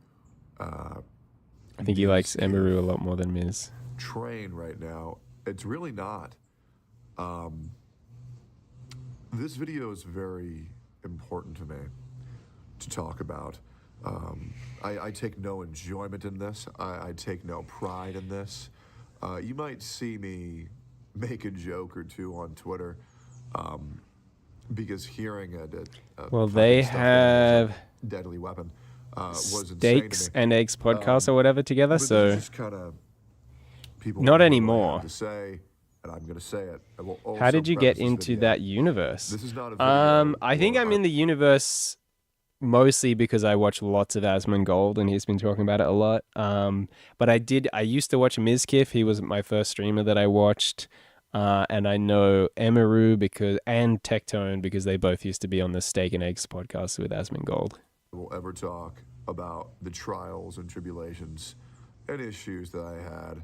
I think he likes Emeru a lot more than Miz. train right now. It's really not. This video is very important to me to talk about. I take no enjoyment in this. I take no pride in this. You might see me make a joke or two on Twitter because hearing Well, they have deadly weapon was insane to Steaks me. and Eggs podcast or whatever together, But this so is just kind of people not what I anymore. have to say, and I'm going to say it. I will also How did you get preface this into video. that universe? This is not a video I think where I'm in the universe mostly because I watch lots of Asmongold and he's been talking about it a lot. But I used to watch Mizkif. He was my first streamer that I watched. And I know Emaru and Tectone because they both used to be on the Steak and Eggs podcast with Asmongold. will ever talk about the trials and tribulations and issues that I had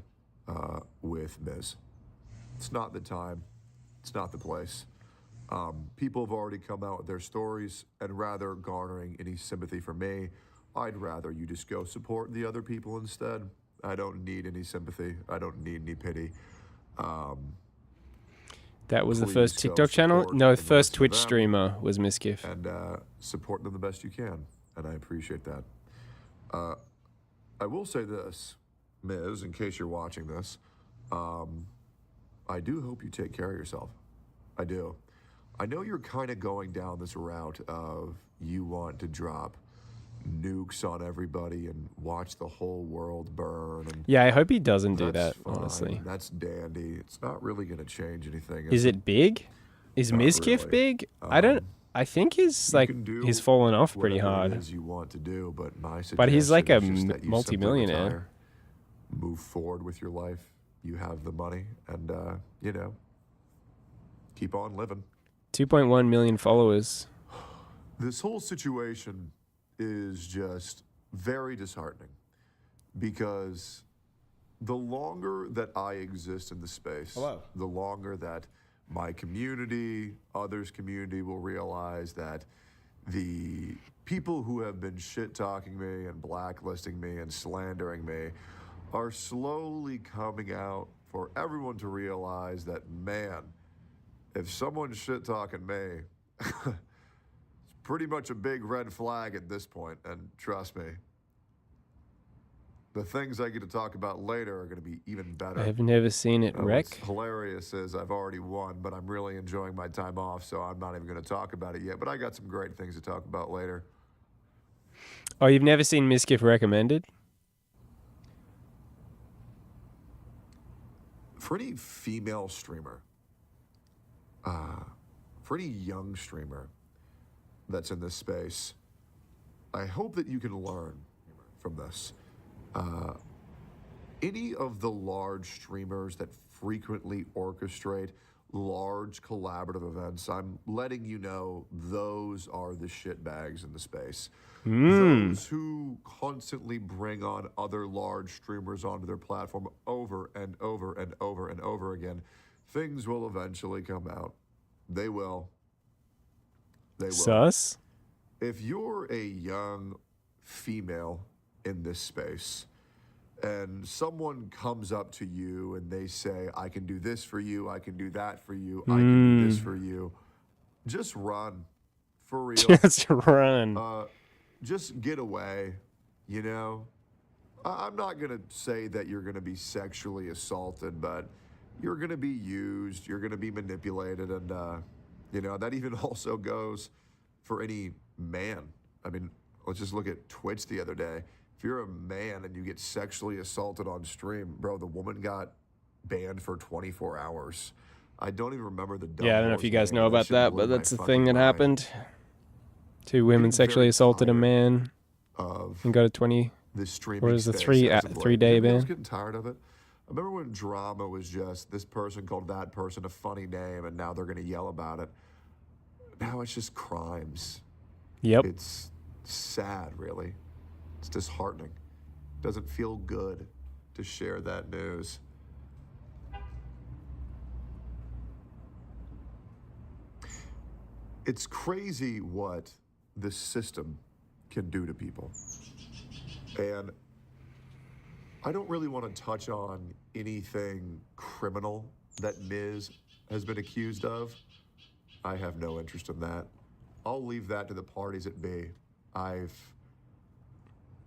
with Miz. It's not the time. It's not the place. People have already come out with their stories, and rather garnering any sympathy from me, I'd rather you just go support the other people instead. I don't need any sympathy. I don't need any pity. That was the Please first go TikTok channel? support No, and first listen to Twitch them streamer was Mizkif. And support them the best you can, and I appreciate that. I will say this, Miz, in case you're watching this, I do hope you take care of yourself. I do. I know you're kind of going down this route of you want to drop nukes on everybody and watch the whole world burn. And Yeah, I hope he doesn't do that, that's fine. honestly. That's dandy. It's not really going to change anything. Is it big? Is Not Mizkif really. big? I think he's You like can do he's fallen off pretty whatever it hard. is you want to do, but my But he's like a suggestion is just that you multi-millionaire. simply retire, move forward with your life. You have the money, and keep on living. 2.1 million followers. This whole situation is just very disheartening because the longer that I exist in the space, the longer that my community, others' community will realize that the people who have been shit-talking me and blacklisting me and slandering me are slowly coming out for everyone to realize that, man, if someone's shit-talking me, it's pretty much a big red flag at this point, and trust me, the things I get to talk about later are going to be even better. I've never seen it wreck. What's hilarious is I've already won, but I'm really enjoying my time off, so I'm not even going to talk about it yet, but I got some great things to talk about later. Oh, you've never seen Mizkif recommended? For any female streamer, for any young streamer that's in this space, I hope that you can learn from this. Any of the large streamers that frequently orchestrate large collaborative events, I'm letting you know those are the shitbags in the space. Those who constantly bring on other large streamers onto their platform over and over and over and over again, things will eventually come out. They will. They will. Sus? If you're a young female in this space and someone comes up to you and they say, I can do this for you, I can do that for you, I can do this for you, just run. For real. Just run. Just get away, you know? I'm not going to say that you're going to be sexually assaulted, but you're going to be used, you're going to be manipulated, and, that even also goes for any man. I mean, let's just look at Twitch the other day. If you're a man and you get sexually assaulted on stream, bro, the woman got banned for 24 hours. I don't even remember the Yeah, I don't know if you guys know about that, but that's the the thing that happened. 2 women sexually assaulted a man and got a 20. This streaming What is the space 3 as of late. 3 day I was ban? getting tired of it. I remember when drama was just this person called that person a funny name, and now they're going to yell about it. Now it's just crimes. Yep. It's sad, really. It's disheartening. It doesn't feel good to share that news. It's crazy what this system can do to people. And I don't really want to touch on anything criminal that Miz has been accused of. I have no interest in that. I'll leave that to the parties at be. I've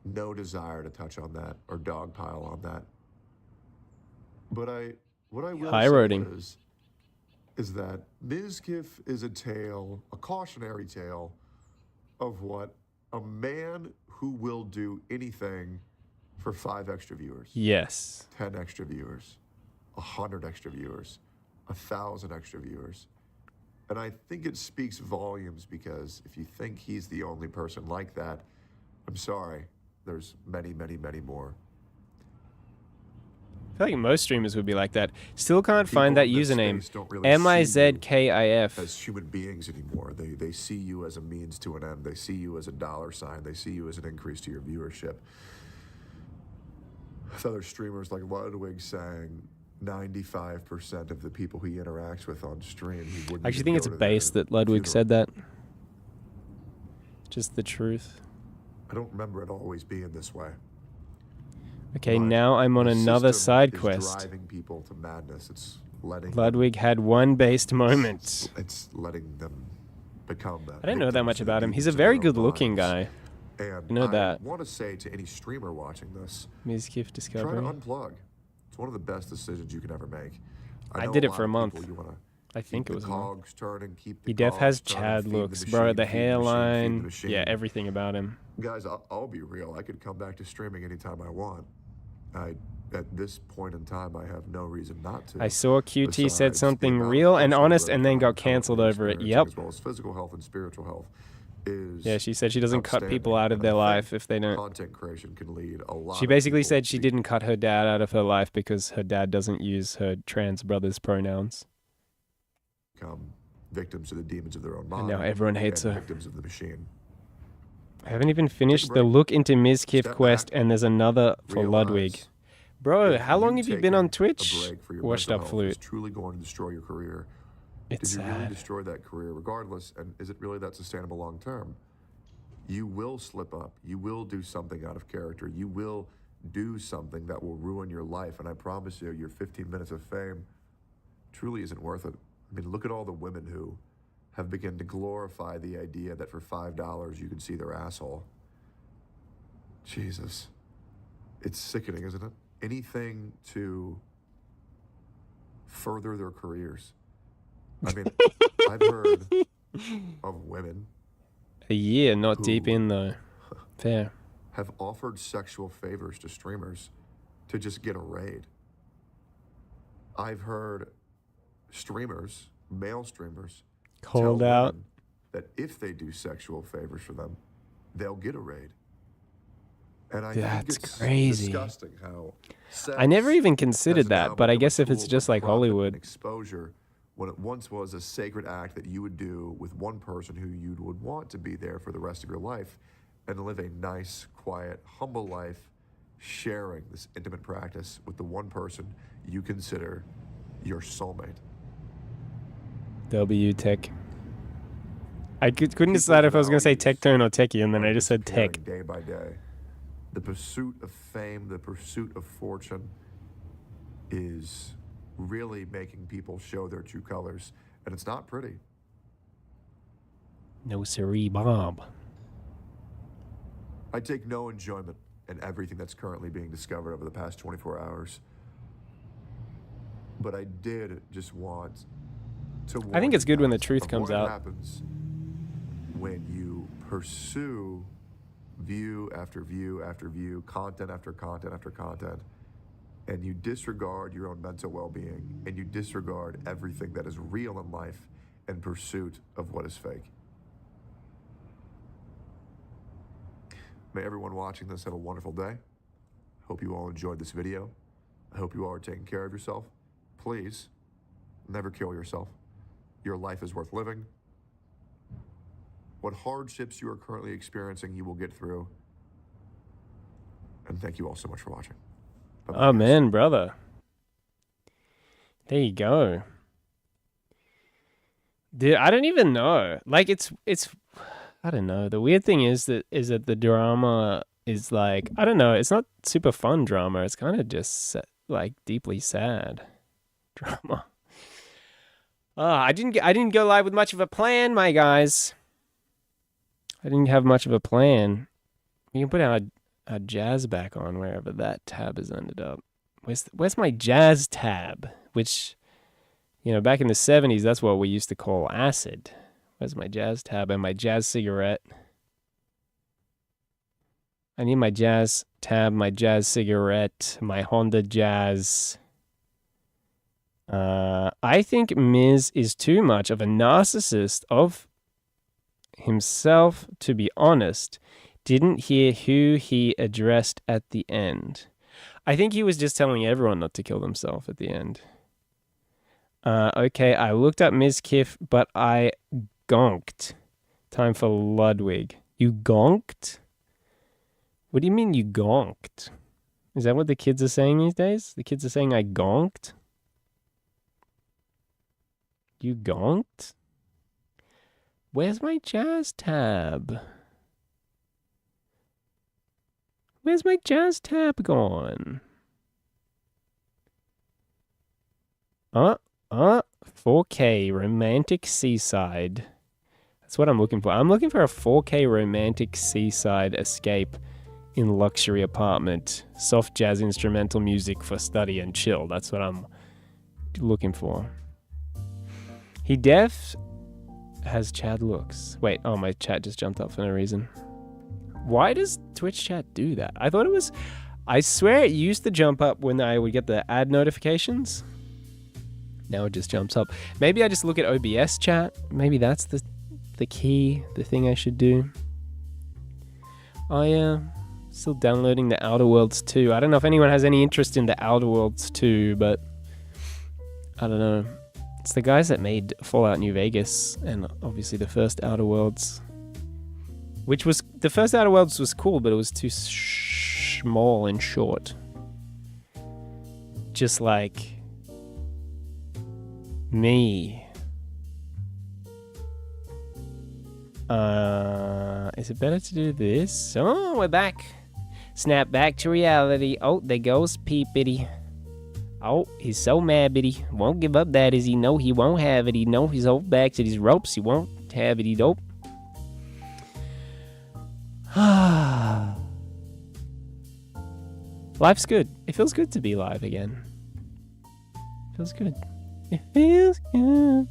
no desire to touch on that or dogpile on that. But what I will High-roading. say is that Mizkif is a tale, a cautionary tale, of what a man who will do anything for 5 extra viewers. Yes. 10 extra viewers. 100 extra viewers. 1,000 extra viewers. And I think it speaks volumes because if you think he's the only person like that, I'm sorry, there's many, many, many more. I feel like most streamers would be like that. Still can't find People that in this username. space don't really see you MIZKIF. as human beings anymore. They see you as a means to an end. They see you as a dollar sign. They see you as an increase to your viewership. With other streamers like Ludwig saying 95% of the people he interacts with on stream, he wouldn't I actually even think go it's to base their that Ludwig funeral. said that. Just the truth. I don't remember it always being this way. Okay, now I'm on The another system side is quest. driving people to madness. It's letting Ludwig had one based moment. It's letting them become that. I don't know that much about him. He's a victims of very their own good looking lives. guy. And I know that. I want to say to any streamer watching this, Mizkif try Discovery. to unplug. It's one of the best decisions you can ever make. I know did a it lot for a of month. people, you wanna I think keep it was the a month. cogs turning, keep the He def has cogs turning, Chad feed the looks, bro. machine, The feed the machine, feed the hairline. machine. Yeah, everything about him. Guys, I'll be real. I could come back to streaming anytime I want. At this point in time, I have no reason not to. I saw QT said Besides something the amount real of and personal honest growth and then I'm got cancelled currently over it. experiencing, Yep. As well as physical health and spiritual health is Yeah, she said she doesn't cut people out of their life if they don't. Content creation can lead a lot. She of basically people said she didn't cut her dad out of her life because her dad doesn't use her trans brother's pronouns. become victims of the demons of their own And mind. now everyone hates and her. Victims of the machine. I haven't even finished the break. look into Mizkif Step quest, back. and there's another for Ludwig. Realize Bro, if how long have you been on taking a Twitch? break for your Washed mental up health is flute. truly going to destroy your career. It's Did you really sad. destroy that career regardless? And is it really that sustainable long term? You will slip up. You will do something out of character. You will do something that will ruin your life. And I promise you, your 15 minutes of fame truly isn't worth it. I mean, look at all the women who have begun to glorify the idea that for $5 you can see their asshole. Jesus. It's sickening, isn't it? Anything to further their careers. I mean, I've heard of women A year, not who deep in though. Fair. have offered sexual favors to streamers to just get a raid. I've heard streamers, male streamers, Called tell out. women that if they do sexual favors for them, they'll get a raid. And I think That's it's crazy. disgusting how I never sex even has considered now that, but I become a guess if it's tool just for like profit and Hollywood. exposure, when it once was a sacred act that you would do with one person who you would want to be there for the rest of your life and live a nice, quiet, humble life, sharing this intimate practice with the one person you consider your soulmate. W Tech. I couldn't decide if I was going to say Tectone or Techie, and then I just said Tech. Day by day. The pursuit of fame, the pursuit of fortune is really making people show their true colors, and it's not pretty. No siree, Bob. I take no enjoyment in everything that's currently being discovered over the past 24 hours. But I did just want to I think warn it's you good when the guys truth of comes what out. happens when you pursue view after view after view, content after content after content, and you disregard your own mental well-being, and you disregard everything that is real in life in pursuit of what is fake. May everyone watching this have a wonderful day. Hope you all enjoyed this video. I hope you all are taking care of yourself. Please, never kill yourself. Your life is worth living. What hardships you are currently experiencing, you will get through. And thank you all so much for watching. Oh man, brother. There you go. Dude, I don't even know. Like it's I don't know. The weird thing is that the drama is like, I don't know, it's not super fun drama. It's kind of just like deeply sad drama. I didn't go live with much of a plan, my guys. I didn't have much of a plan. We can put our jazz back on wherever that tab has ended up. Where's my jazz tab? Which, you know, back in the 70s, that's what we used to call acid. Where's my jazz tab and my jazz cigarette? I need my jazz tab, my jazz cigarette, my Honda Jazz. I think Miz is too much of a narcissist of himself, to be honest. Didn't hear who he addressed at the end. I think he was just telling everyone not to kill themselves at the end. Okay, I looked up Ms. Kiff, but I gonked. Time for Ludwig. You gonked? What do you mean you gonked? Is that what the kids are saying these days? The kids are saying I gonked? You gonked? Where's my jazz tab? Where's my jazz tab gone? 4K romantic seaside. That's what I'm looking for. I'm looking for a 4K romantic seaside escape in luxury apartment. Soft jazz instrumental music for study and chill. That's what I'm looking for. He def has Chad looks. Wait, oh, my chat just jumped up for no reason. Why does Twitch chat do that? I thought it was... I swear it used to jump up when I would get the ad notifications. Now it just jumps up. Maybe I just look at OBS chat. Maybe that's the key, the thing I should do. Oh yeah, still downloading the Outer Worlds 2. I don't know if anyone has any interest in the Outer Worlds 2, but I don't know. It's the guys that made Fallout New Vegas and obviously the first Outer Worlds. Which was, the first Outer Worlds was cool, but it was too small and short. Just like me. Is it better to do this? Oh, we're back. Snap back to reality. Oh, there goes Peepity. Oh, he's so mad, but he won't give up that as he know he won't have it. He know he's hold back to these ropes. He won't have it. He dope. Life's good. It feels good to be live again. Feels good. It feels good.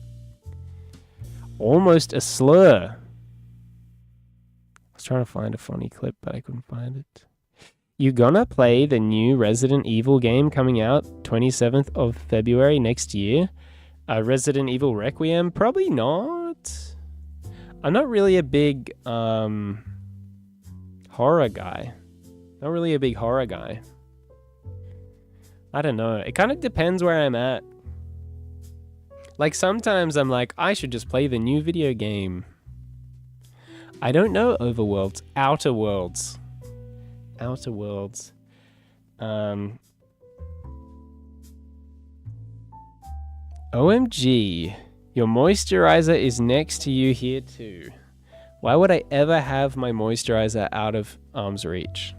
Almost a slur. I was trying to find a funny clip, but I couldn't find it. You gonna play the new Resident Evil game coming out 27th of February next year? Resident Evil Requiem? Probably not. I'm not really a big horror guy. Not really a big horror guy. I don't know. It kind of depends where I'm at. Like sometimes I'm like, I should just play the new video game. I don't know Overworlds. Outer Worlds. Outer Worlds. OMG. Your moisturizer is next to you here too. Why would I ever have my moisturizer out of arm's reach?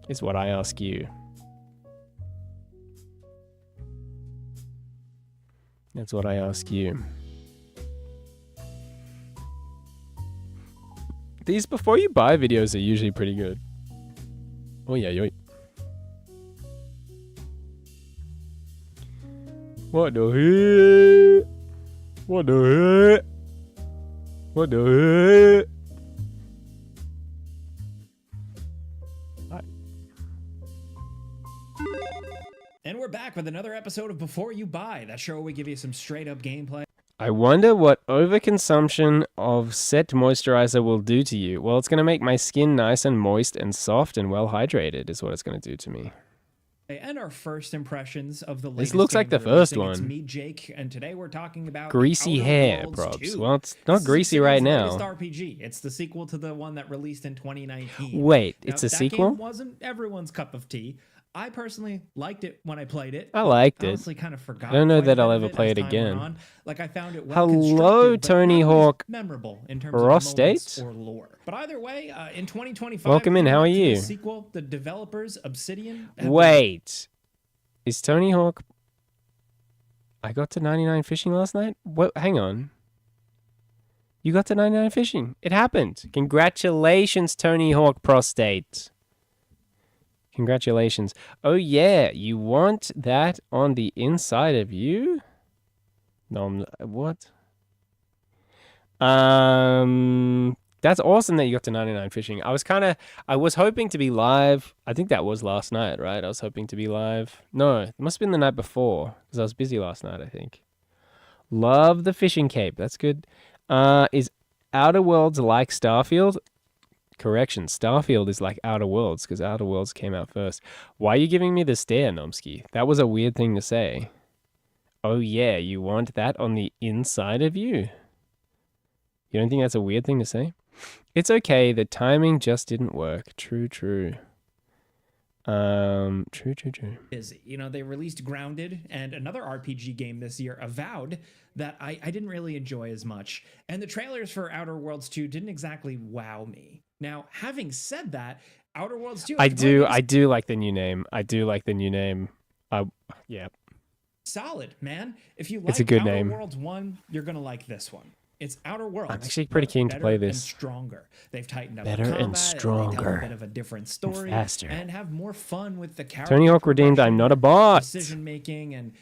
Is what I ask you. That's what I ask you. These before you buy videos are usually pretty good. Oh yeah, yo. What the heck? What the heck? What the heck? And we're back with another episode of Before You Buy. That show where we give you some straight up gameplay. I wonder what overconsumption of set moisturizer will do to you. Well, it's going to make my skin nice and moist and soft and well hydrated is what it's going to do to me. And our first impressions of the This latest looks game like the we're releasing. first It's one. me, Jake, and today we're talking about Greasy Outer hair, Worlds probs. 2. Well, it's not greasy right now. Latest RPG. It's the sequel to the one that released in 2019. Wait, Now, it's a that sequel? Game wasn't everyone's cup of tea. I personally liked it when I played it. I liked I it. honestly kind of forgot. I don't know quite a that bit I'll of ever play as it time went again. on. Like I found it well Hello, constructed, but Tony not always Hawk memorable in terms Prostate? of moments or lore. But either way, in 2025, Welcome in, we how are went to the you? Sequel, the developers Obsidian. have Wait. Is Tony Hawk... I got to 99 fishing last night? What? Hang on. You got to 99 fishing. It happened. Congratulations, Tony Hawk Prostate. Congratulations. Oh yeah, you want that on the inside of you? No, what? That's awesome that you got to 99 fishing. I was hoping to be live. I think that was last night, right? I was hoping to be live. No, it must have been the night before because I was busy last night, I think. Love the fishing cape. That's good. Is Outer Worlds like Starfield? Correction, Starfield is like Outer Worlds because Outer Worlds came out first. Why are you giving me the stare, Nomsky? That was a weird thing to say. Oh yeah, you want that on the inside of you? You don't think that's a weird thing to say? It's okay, the timing just didn't work. True. True. Busy. You know, they released Grounded and another RPG game this year, Avowed, that I didn't really enjoy as much. And the trailers for Outer Worlds 2 didn't exactly wow me. Now, having said that, Outer Worlds 2... I do like the new name. Yeah. Solid, man. If you like It's a good Outer name. Worlds 1, you're going to like this one. It's Outer Worlds. I'm actually pretty keen to better play and this. stronger. They've tightened up Better the and combat, They stronger. tell a bit of a different story, faster. and have more fun with the character. Tony Hawk Redeemed, I'm not a bot. Decision making and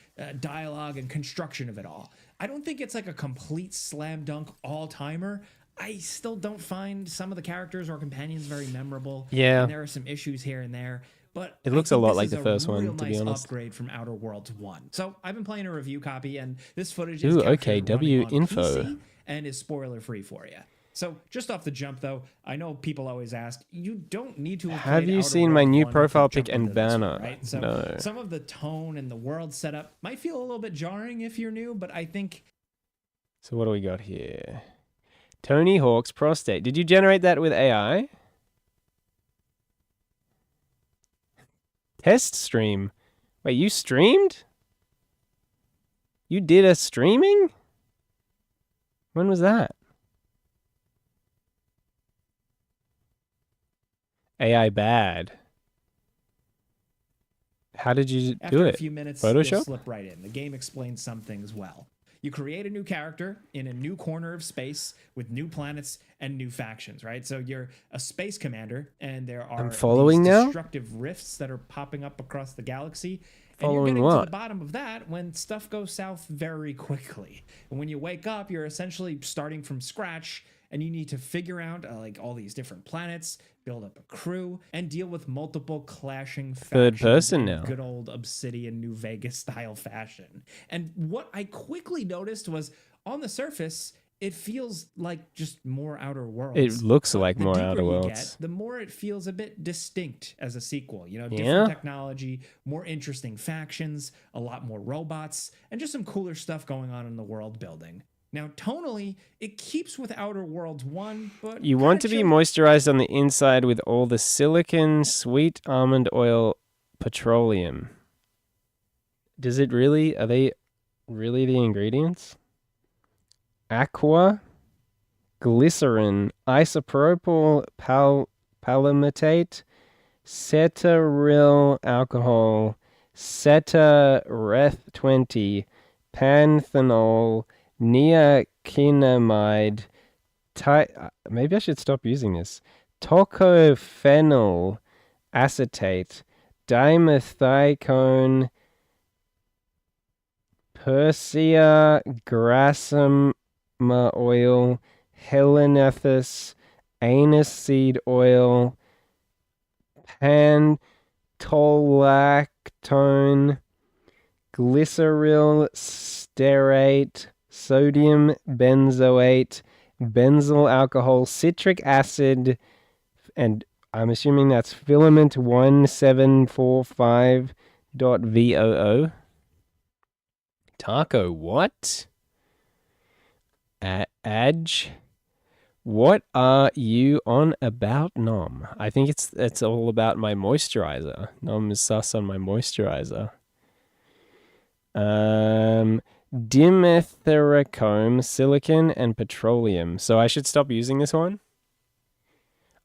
dialogue and construction of it all. I don't think it's like a complete slam dunk all timer. I still don't find some of the characters or companions very memorable. Yeah. And there are some issues here and there. But It I looks a think lot this like is the a first one, real to be nice honest. upgrade from Outer Worlds 1. So I've been playing a review copy, and this footage Ooh, is captured okay, W running on info. PC and is spoiler free for you. So just off the jump, though, I know people always ask, you don't need to Have played you Outer seen my Worlds new 1 to profile jump pic and into this one, banner? right? So No. some of the tone and the world setup might feel a little bit jarring if you're new, but I think So what do we got here? Tony Hawk's prostate. Did you generate that with AI? Test stream. Wait, you streamed? You did a streaming? When was that? AI bad. How did you do after it? a few minutes, you'll Photoshop? slip right in. The game explains some things well. You create a new character in a new corner of space with new planets and new factions, right? So you're a space commander, and there are I'm following these now? destructive rifts that are popping up across the galaxy. And Following you're getting to what? the bottom of that when stuff goes south very quickly. And when you wake up, you're essentially starting from scratch, and you need to figure out like all these different planets, build up a crew, and deal with multiple clashing Third factions person in now. good old Obsidian New Vegas style fashion. And what I quickly noticed was on the surface, it feels like just more Outer Worlds. It looks like The more deeper Outer you Worlds. get, the more it feels a bit distinct as a sequel. You know, different Yeah? technology, more interesting factions, a lot more robots, and just some cooler stuff going on in the world building. Now, tonally, it keeps with Outer Worlds 1, but You want to be moisturized on the inside with all the silicon, sweet almond oil, petroleum. Does it really? Are they really the ingredients? Aqua, glycerin, isopropyl palmitate, cetiryl alcohol, cetareth 20, panthenol, niacinamide, maybe I should stop using this. Tocophenol acetate, dimethicone, Persea grassum oil, Helenithus, anise seed oil, pantolactone, glyceryl stearate, sodium benzoate, benzyl alcohol, citric acid, and I'm assuming that's filament 1745.VOO. Taco, what? Adge? What are you on about, Nom? I think it's all about my moisturizer. Nom is sus on my moisturizer. Dimethericome, silicon, and petroleum. So I should stop using this one?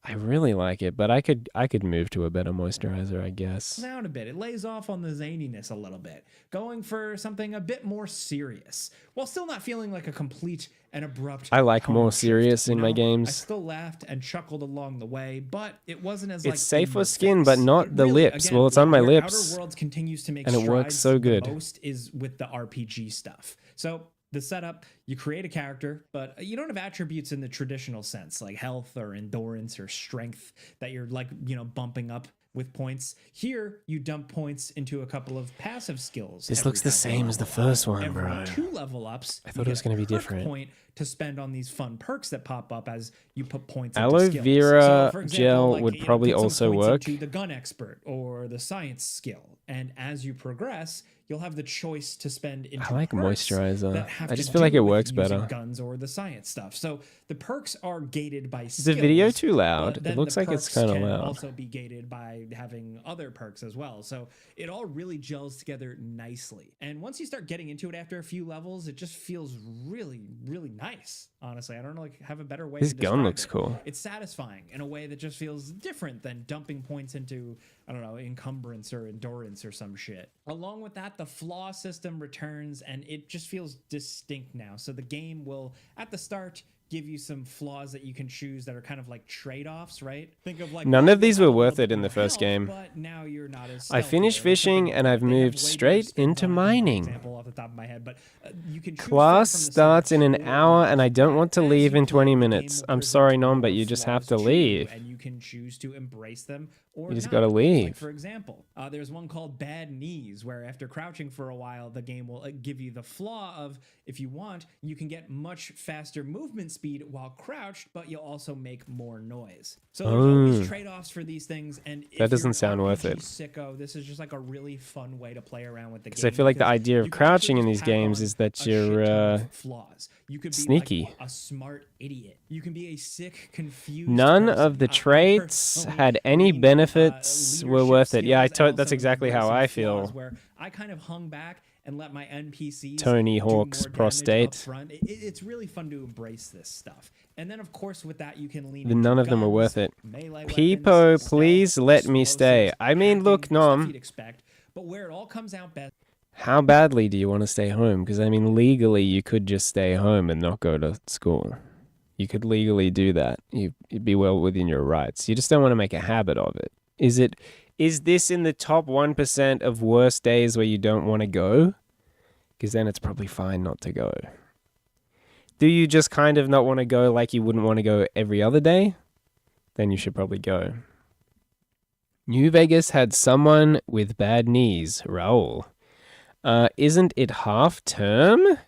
I really like it, but I could move to a better moisturizer, I guess. down a bit. It lays off on the zaniness a little bit, going for something a bit more serious, while still not feeling like a complete and abrupt. I like tone more shift. serious in You my know, I games. still laughed and chuckled along the way, but it wasn't as It's like safe in for your skin, face. but not It the really, lips. again, Well, it's on my where lips. Outer Worlds continues to make and it works strides so good. The most is with the RPG stuff. So The setup, you create a character, but you don't have attributes in the traditional sense, like health or endurance or strength that you're like, bumping up with points. Here, you dump points into a couple of passive skills. This every looks the time you same as the level up. first one, Every bro. 2 level ups, I thought it was going to be different. point to spend on these fun perks that pop up as you put points Aloe into skills. vera For example, gel would probably put some also points work. into the gun expert or the science skill, and as you progress, you'll have the choice to spend into I like perks moisturizer. that have I to just feel like do it with works using better. guns or the science stuff. So the perks are gated by Is the video skills, too loud? but then It looks the like it's perks kind of can loud. also be gated by having other perks as well. So it all really gels together nicely. And once you start getting into it after a few levels, it just feels really, really nice. Honestly, I don't know, like have a better way. This to gun describe looks it. cool. It's satisfying in a way that just feels different than dumping points into, I don't know, encumbrance or endurance or some shit. Along with that, the flaw system returns and it just feels distinct now. So the game will, at the start, give you some flaws that you can choose that are kind of like trade-offs, right? Think of like None of these were worth it in the first game. but now you're not as I stealthy finished or like something fishing and I've they have moved way better straight spins into on it. mining. Example off the top of my head, but you can choose Class from the starts in start an or hour and I don't want to as leave you in play, 20 the game minutes. will I'm present sorry, Nom, but more you just have to flaws you, leave. and you can choose to embrace them or You just not. gotta leave. Like for example, there's one called Bad Knees, where after crouching for a while, the game will give you the flaw of, if you want, you can get much faster movement speed while crouched, but you'll also make more noise. So there's always trade-offs for these things, and if That doesn't you're an sound worth RPG it. Sicko, this is just like a really fun way to play around with the game. Because I feel like the because idea of you can actually crouching in just these tack games on is that a shit you're ton of flaws. You could be sneaky. like a smart idiot. You can be a sick, confused. None person, of the a traits person had any leaning, benefits were leadership worth it. Yeah, skills, and that's also exactly how embracing I flaws feel. Where I kind of hung back and let my NPCs Tony do more Hawk's damage prostate. up front. It's really fun to embrace this stuff. And then, of course, with that, you can lean Then into none of them are guns, worth it. melee Peepo, weapons, please stealth, let me stay. explosives, I mean, look, hacking, the stuff Nom, you'd expect, but where it all comes out best. how badly do you want to stay home? Because, I mean, legally, you could just stay home and not go to school. You could legally do that. You'd be well within your rights. You just don't want to make a habit of it. Is this in the top 1% of worst days where you don't want to go? Because then it's probably fine not to go. Do you just kind of not want to go like you wouldn't want to go every other day? Then you should probably go. New Vegas had someone with bad knees, Raul. Isn't it half term?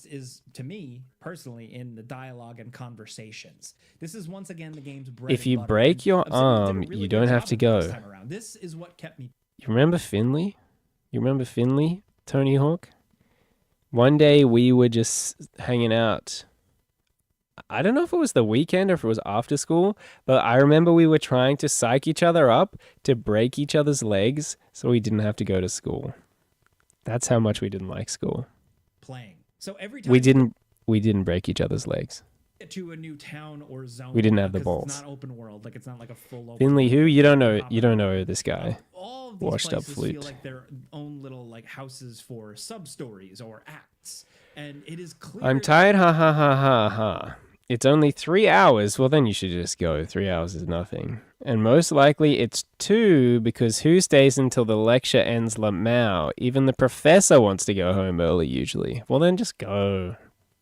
Is, to me personally, in the dialogue and conversations. This is once again the game's bread If and you butter, break and your Obsidian did a arm, really you good don't have job to of it this go. time around. This is what kept me. You remember Finley? You remember Finley, Tony Hawk? One day we were just hanging out. I don't know if it was the weekend or if it was after school, but I remember we were trying to psych each other up to break each other's legs so we didn't have to go to school. That's how much we didn't like school. Playing. So every time We didn't break each other's legs. you get to a new town or zone, We didn't have the because balls. It's not open world. Like it's not like a full open Finley, world. who? You don't know this guy. All of these Washed up places flute. feel like their own little like houses for sub stories or acts, and it is clear. I'm tired, ha ha ha ha ha. It's only 3 hours. Well, then you should just go. 3 hours is nothing. And most likely it's 2 because who stays until the lecture ends lamau? Even the professor wants to go home early usually. Well, then just go.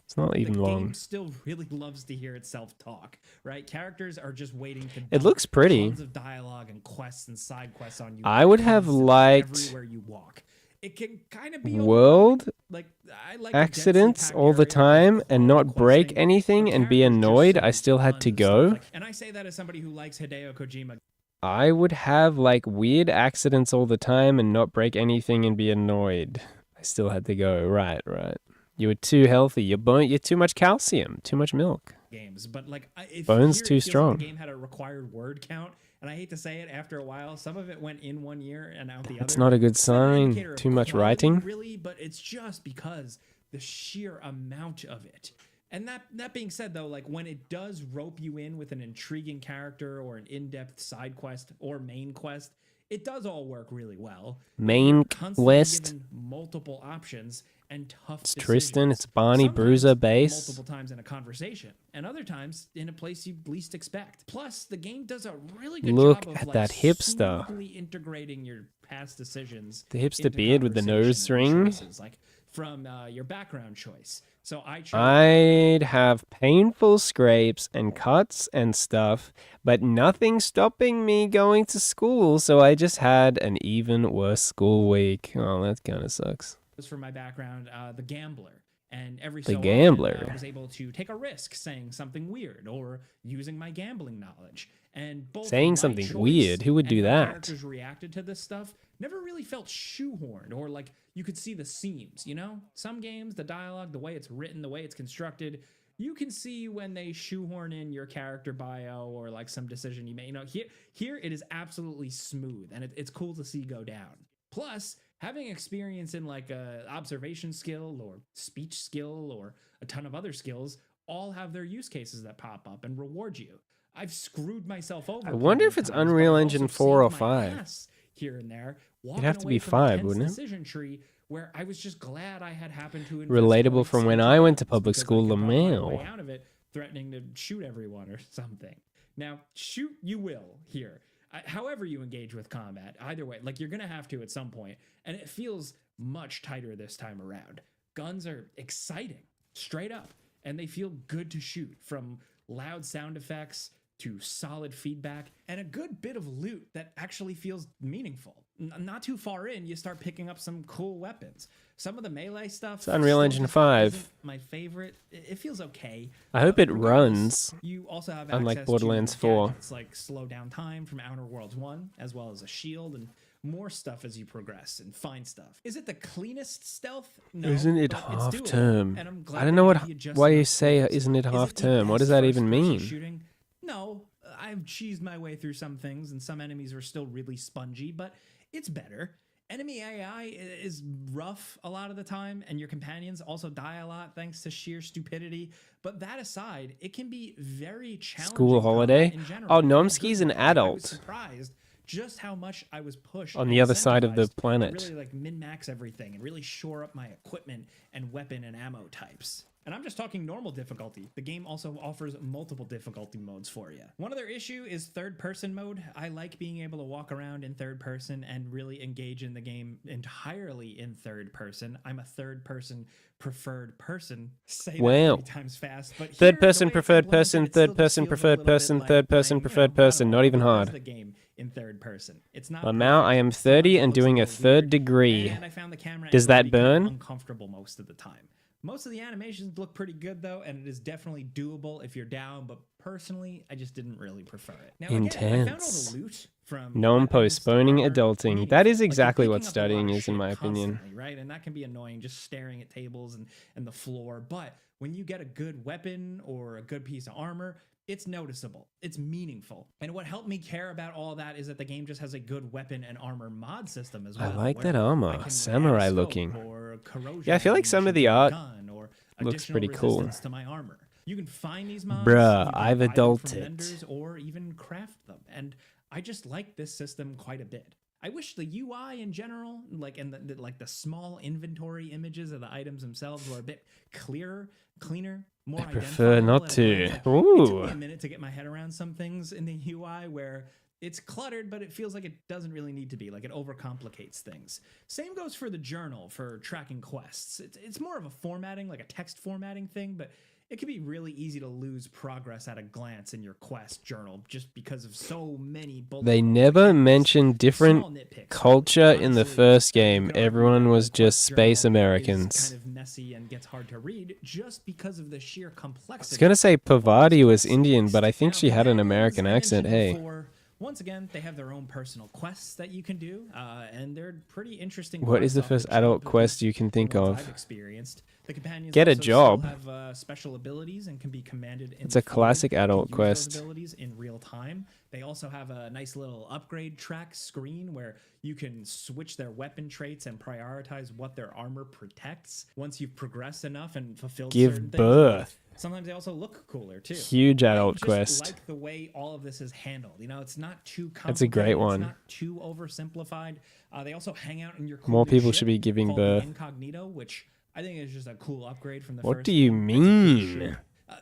It's not even the long. game still really loves to hear itself talk, right? Characters are just waiting to. It dump looks pretty. Tons of dialogue and quests and side quests on you. I would have constantly liked everywhere you walk. It can kind of be world like I like the accidents densely all the packed area time with and all not the break questing. anything and be annoyed I still had to go. And I say that as somebody who likes Hideo Kojima. I would have like weird accidents all the time and not break anything and be annoyed. I still had to go. Right. You were too healthy. You're too much calcium, too much milk. Games, but like if Bones here it too feels like strong. the game had a required word count, and I hate to say it, after a while, some of it went in one ear and out the other. That's not a good It's not an sign. indicator of Too much quality, writing. really, but it's just because the sheer amount of it. And that being said, though, like when it does rope you in with an intriguing character or an in-depth side quest or main quest, it does all work really well. Main You're constantly quest. given multiple options and tough It's decisions. Tristan. It's Barney Sometimes Bruiser base. multiple times in a conversation, and other times in a place you least expect. Plus, the game does a really good Look job of at like, that hipster. smoothly integrating your past decisions. The hipster into beard with the nose conversation and ring. choices. Like from your background choice. So I'd have painful scrapes and cuts and stuff, but nothing stopping me going to school, so I just had an even worse school week. Oh, that kind of sucks. for my background, the gambler. And every The so gambler. often, I was able to take a risk saying something weird or using my gambling knowledge. And both Saying my something choice weird? Who would and do how that? Characters reacted to this stuff never really felt shoehorned or like you could see the seams, you know? Some games, the dialogue, the way it's written, the way it's constructed, you can see when they shoehorn in your character bio or like some decision you made. You know, here it is absolutely smooth and it's cool to see go down. Plus, having experience in like a observation skill or speech skill or a ton of other skills all have their use cases that pop up and reward you. I've screwed myself over. I wonder if it's Unreal Engine 4 or 5. Here and there, It'd have to be 5, wouldn't it? Decision tree where I was just glad I had happened to invest Relatable points from when into I went to things public because I school, could buy my LaMail. way out of it, threatening to shoot everyone or something. Now, shoot you will here. However you engage with combat, either way, like you're gonna have to at some point, and it feels much tighter this time around. Guns are exciting, straight up, and they feel good to shoot, from loud sound effects to solid feedback and a good bit of loot that actually feels meaningful. Not too far in, you start picking up some cool weapons. Some of the melee stuff. It's Unreal still Engine just 5. isn't my favorite. It feels okay. I hope But it regardless, runs, You also have unlike access Borderlands to 4. gadgets like slow down time from Outer Worlds 1, as well as a shield and more stuff as you progress and find stuff. Is it the cleanest stealth? No. Isn't it but it's half doable, term? and I'm glad I don't they know give you just why you enough say tools. isn't it Is half the term? What does best that even first-person mean? Shooting? No, I've cheesed my way through some things, and some enemies are still really spongy, but it's better. Enemy AI is rough a lot of the time, and your companions also die a lot thanks to sheer stupidity. But that aside, it can be very challenging. School holiday? combat in general. Oh, In a Nomsky's good an way. I was adult. surprised just how much I was pushed On and the other side of the incentivized to planet. really like min-max everything and really shore up my equipment and weapon and ammo types. And I'm just talking normal difficulty. The game also offers multiple difficulty modes for you. One other issue is third-person mode. I like being able to walk around in third person and really engage in the game entirely in third person. I'm a third-person preferred person. Say that Wow. 3 times fast. But here, Third the person, way it's preferred implemented, person, it still third just person, feels a preferred little bit person, like third person, playing, preferred person. Not even hard. the game in third person. It's not Now I am 30 and doing a third degree. and I found the camera Does angle to that be kind of burn? uncomfortable most of the time. Most of the animations look pretty good though, and it is definitely doable if you're down, but personally, I just didn't really prefer it. Now, again, I found all Intense. the loot from Gnome postponing armor, adulting. meaningful. That is Like, you're exactly what picking up a lot studying of is, in shit my opinion. constantly, right? And that can be annoying just staring at tables and the floor, but when you get a good weapon or a good piece of armor, it's noticeable. It's meaningful. And what helped me care about all that is that the game just has a good weapon and armor mod system as I well. like where that armor. I can add Samurai a scope looking. or corrosion Yeah, I feel like some of the ammunition art to a gun or looks additional pretty cool. resistance to my armor. You can find these mods. Bruh, you can I've buy them from adulted. vendors or even craft them. And I just like this system quite a bit. I wish the UI in general, like and the small inventory images of the items themselves were a bit clearer, cleaner, more. I prefer identifiable not at a to. glance. It took Ooh. me a minute to get my head around some things in the UI where it's cluttered, but it feels like it doesn't really need to be. Like it overcomplicates things. Same goes for the journal for tracking quests. It's more of a formatting, like a text formatting thing, but it can be really easy to lose progress at a glance in your quest journal just because of so many bullet They points. never mentioned different Small nitpicks. culture in the Honestly, first game. go Everyone was just journal space is Americans. kind of messy and gets hard to read just because of the sheer I complexity. was gonna say Pavati was Now, Indian, but I think she had an as American I accent. mentioned Hey, before, once again, they have their own personal quests that you can do, and they're pretty interesting. what is parts the off first chain adult because quest you can the think ones of? I've experienced. The companions Get a also still job. have special abilities and can be commanded. In It's the a field classic to adult use quest. Those abilities in real time. They also have a nice little upgrade track screen where you can switch their weapon traits and prioritize what their armor protects once you've progressed enough and fulfilled Give certain things. birth. Sometimes they also look cooler too. Huge adult I just quest. like the way all of this is handled. You know, it's not too complicated. That's a great one. It's not too oversimplified. They also hang out in your More cool new people ship should be giving called the birth. Incognito, which I think is just a cool upgrade from the What first do you one. It's a good mean? ship.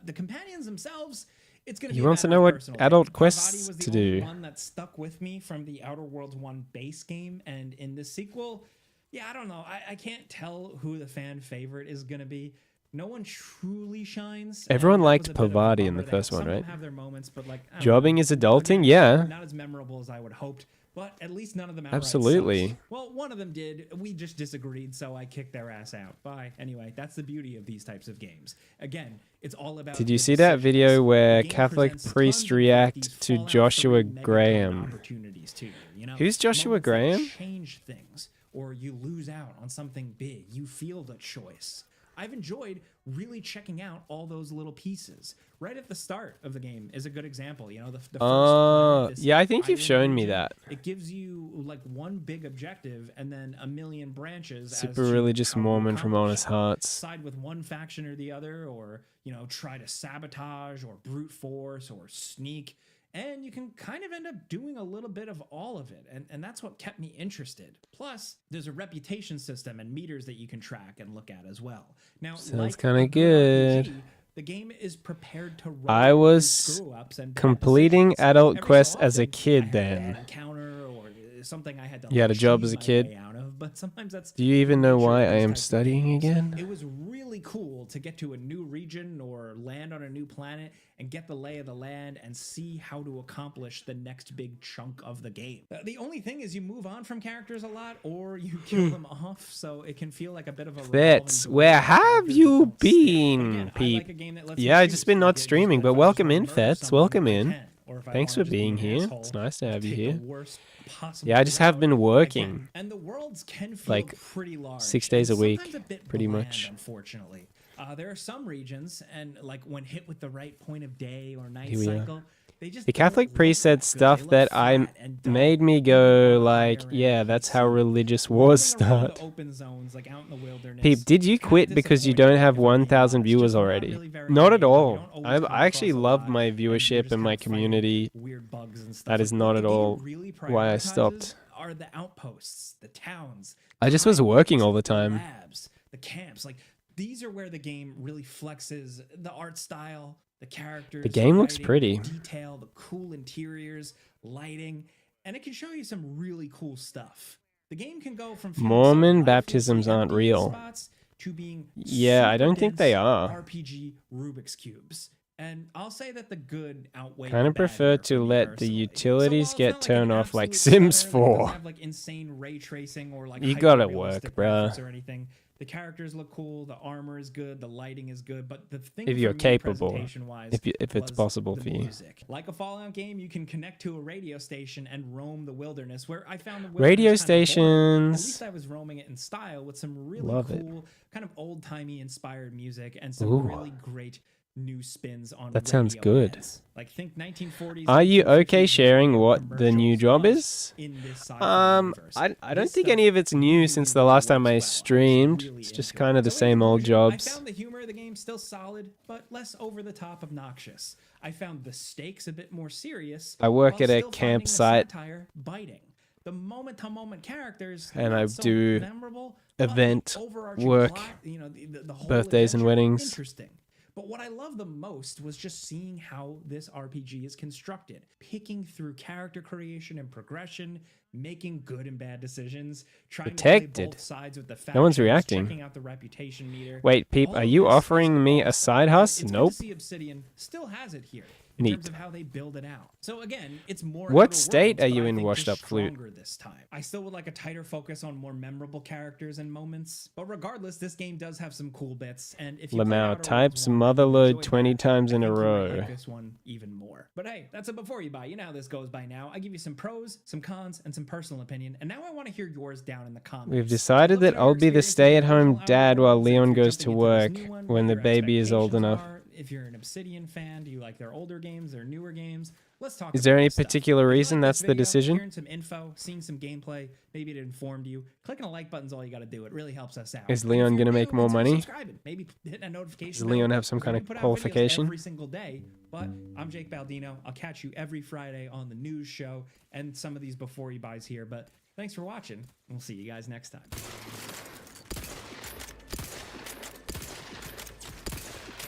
The companions themselves, it's going to He be wants about to know my what personal adult pick. quests Parvati was to the only do. one that stuck with me from the Outer Worlds 1 base game, and in this sequel, Yeah, I don't know. I can't tell who the fan favorite is gonna be. No one truly shines. and Everyone that liked was a bit of a Pavati in bummer the that first some one, of them right? have their moments, but like, I don't Jobbing know. is adulting, Again, yeah. Not as memorable as I would hoped, but at least none of them outright Absolutely. sucked. Well, one of them did. We just disagreed, so I kicked their ass out. Bye. Anyway, that's the beauty of these types of games. Again, it's all about. Did you the see that decisions. video where The game Catholic presents priest tons of these react to Fallout Joshua 3 megaton Graham? opportunities to you, you know? Who's Joshua Moments that Graham? Change things, or you lose out on something big. You feel the choice. I've enjoyed really checking out all those little pieces. Right at the start of the game is a good example. You know, the first planet, this Yeah, I think you've island shown me region, that. It gives you like one big objective and then a million branches. as Super to religious how to Mormon from accomplish Honest it. Hearts. Side with one faction or the other, or you know, try to sabotage or brute force or sneak. And you can kind of end up doing a little bit of all of it. And that's what kept me interested. Plus, there's a reputation system and meters that you can track and look at as well. Now, Sounds like kinda a good. RPG, the game is prepared to roll I with was screw-ups and bad completing decisions. adult Every so quests as a often, kid I had then. bad encounter or something I had to You had a like, job cheese as a my kid? way out of, but sometimes that's Do you even know nature why of I these am types of studying games. again? It was really cool to get to a new region or land on a new planet and get the lay of the land and see how to accomplish the next big chunk of the game. The only thing is you move on from characters a lot or you kill them off, so it can feel like a bit of a Fitz, revolving door where of have characters you that don't stick. But been, again, I peep? like a game that lets me Yeah, I choose. just been Like, not it streaming, just but if I just welcome wanna in, murder Fitz. someone, Welcome I in. can. Or if I Thanks wanna for just be being an here. asshole, It's nice to have you take the here. worst possible Yeah, I just have route been I can. working. And the worlds can feel Like pretty large. 6 days a and week, sometimes a bit pretty bland, much. Unfortunately, there are some regions, and like when hit with the right point of day or night Here we are. cycle, they just The don't Catholic look priest that said good. stuff They look that I flat and dull. made me go like, yeah, that's how religious wars Roaming around start. the open zones, like out in the wilderness, Peep, did you kinda quit because you don't disappointing have if I'm being 1,000 honest. viewers Just not already? really very Not at engaging. You all. don't always I come actually across a love lot, my and you're viewership just and my kinda fighting community. weird bugs and stuff That like is not the at game all really why I prioritizes stopped. Are the outposts, the towns, I just was the working all the highways, time. labs, the camps. Like these are where the game really flexes the art style, the characters. The game looks writing, pretty. the detail, the cool interiors, lighting, and it can show you some really cool stuff. The game can go from feeling so Mormon lifeless baptisms and aren't empty in real. spots to being Yeah, I super don't think they dense are. RPG Rubik's cubes. And I'll say that the good outweigh Kind the of bad prefer here to for me let the personally. utilities So while get it's not like an turned off like absolute Sims clutter, like, it doesn't 4. have like insane ray tracing or like You gotta hyper-realistic work, bruh. graphics or anything. The characters look cool, the armor is good, the lighting is good, but the thing If for you're me, capable, presentation-wise, if it's was possible the for you. music. Like a Fallout game, you can connect to a radio station and roam the wilderness, where I found the Radio wilderness kind of boring. At stations. least I was roaming it in style with some really Love it. cool, kind of old-timey inspired music and some Ooh. really great new spins on That sounds radio good. events. Like think 1940s. Are you 1950s okay sharing what the new commercials job was is? in this sci-fi universe. I don't This think stuff any of it's new since the last time I streamed. really It's just into kind of the So in same old conclusion, jobs. I found the humor of the game still solid, but less over the top obnoxious. I found the stakes a bit more serious. I work while at a still finding the campsite. satire biting. The moment-to-moment characters, And not I so do memorable, but the event overarching work, plot, you know, the whole birthdays and adventure, weddings. Interesting. But what I love the most was just seeing how this RPG is constructed, picking through character creation and progression, making good and bad decisions, trying to play Protected. both sides with the No one's factions, reacting. checking out the reputation meter. Wait, Peep, All are of you this is offering me a awesome, side and hustle? it's Nope. good to see Obsidian still has it here. In Neat. terms of how they build it out. So again, it's more What Outer state Worlds, are but you I in, think Washed just Up Flute? stronger this time. I still would like a tighter focus on more memorable characters and moments, but regardless, this game does have some cool bits. And if you play Lamau Outer types Worlds 1 and you motherload enjoyed 20 that, times in I a think you might row. like this one even more. But hey, that's it before you buy. You know how this goes by now. I give you some pros, some cons, and some personal opinion. And now I want to hear yours down in the comments. We've decided that I'll be the stay-at-home dad while Leon goes to work when the baby is old enough. If you're an Obsidian fan, do you like their older games, their newer games? Let's talk. Is there about any this stuff. particular If you reason like that's this the video, decision? Hearing some info, seeing some gameplay, maybe it informed you. Clicking a like button's all you got to do. It really helps us out. Is And if Leon you're gonna new, make more consider money? subscribing. Maybe hitting a notification. Does Leon bell, have some because kind we of put out videos qualification? every single day. But I'm Jake Baldino. I'll catch you every Friday on the news show and some of these before you buys here. But thanks for watching. We'll see you guys next time.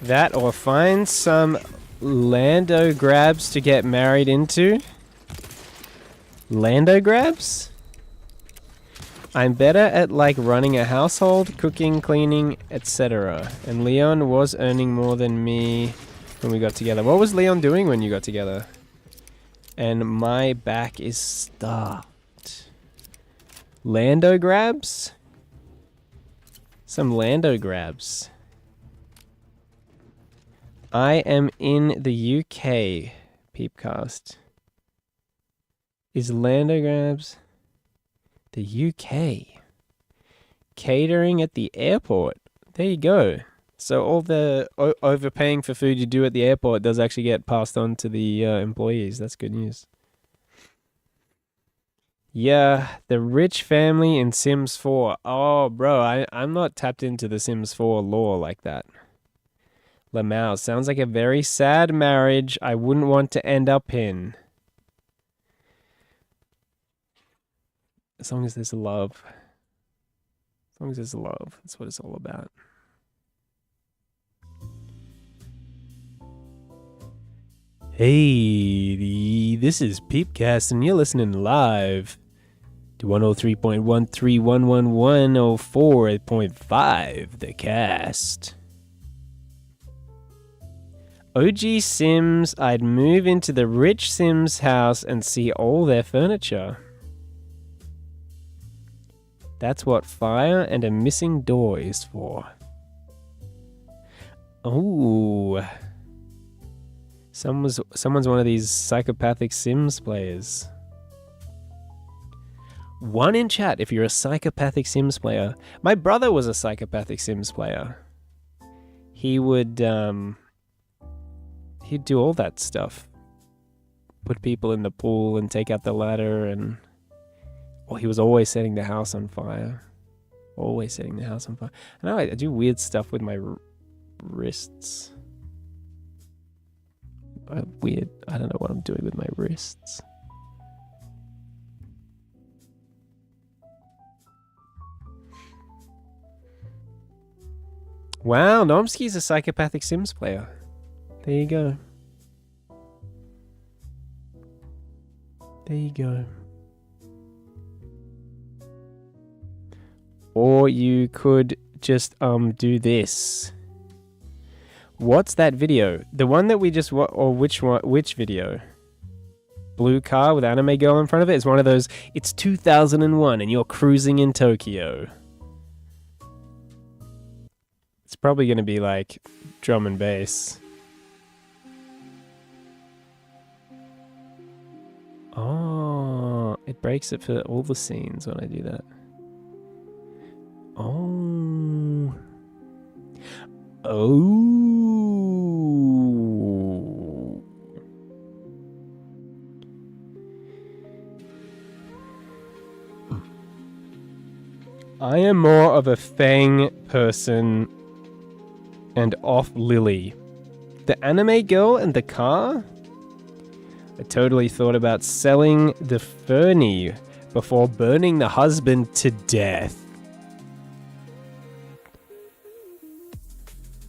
That or find some Lando grabs to get married into. Lando grabs? I'm better at like running a household, cooking, cleaning, etc. And Leon was earning more than me when we got together. What was Leon doing when you got together? And my back is stuffed. Lando grabs? Some Lando grabs. I am in the UK, Peepcast. Is Lando grabs the UK? Catering at the airport. There you go. So all the overpaying for food you do at the airport does actually get passed on to the employees. That's good news. Yeah, the rich family in Sims 4. Oh, bro, I'm not tapped into the Sims 4 lore like that. Lamau, sounds like a very sad marriage I wouldn't want to end up in. As long as there's love. As long as there's love. That's what it's all about. Hey, this is Peepcast and you're listening live to 103.1311104.5 The Cast. OG Sims, I'd move into the rich Sims house and see all their furniture. That's what fire and a missing door is for. Oh. Someone's one of these psychopathic Sims players. One in chat if you're a psychopathic Sims player. My brother was a psychopathic Sims player. He would, he'd do all that stuff. Put people in the pool and take out the ladder and... Well, he was always setting the house on fire. Always setting the house on fire. I know I do weird stuff with my wrists. I don't know what I'm doing with my wrists. Wow, Nomsky's a psychopathic Sims player. There you go. There you go. Or you could just do this. What's that video? The one that we just or which one? Which video? Blue car with anime girl in front of it is one of those. It's 2001 and you're cruising in Tokyo. It's probably going to be like drum and bass. Oh, it breaks it for all the scenes when I do that. Oh. Oh. I am more of a Fang person and off Lily. The anime girl and the car? I totally thought about selling the Fernie before burning the husband to death.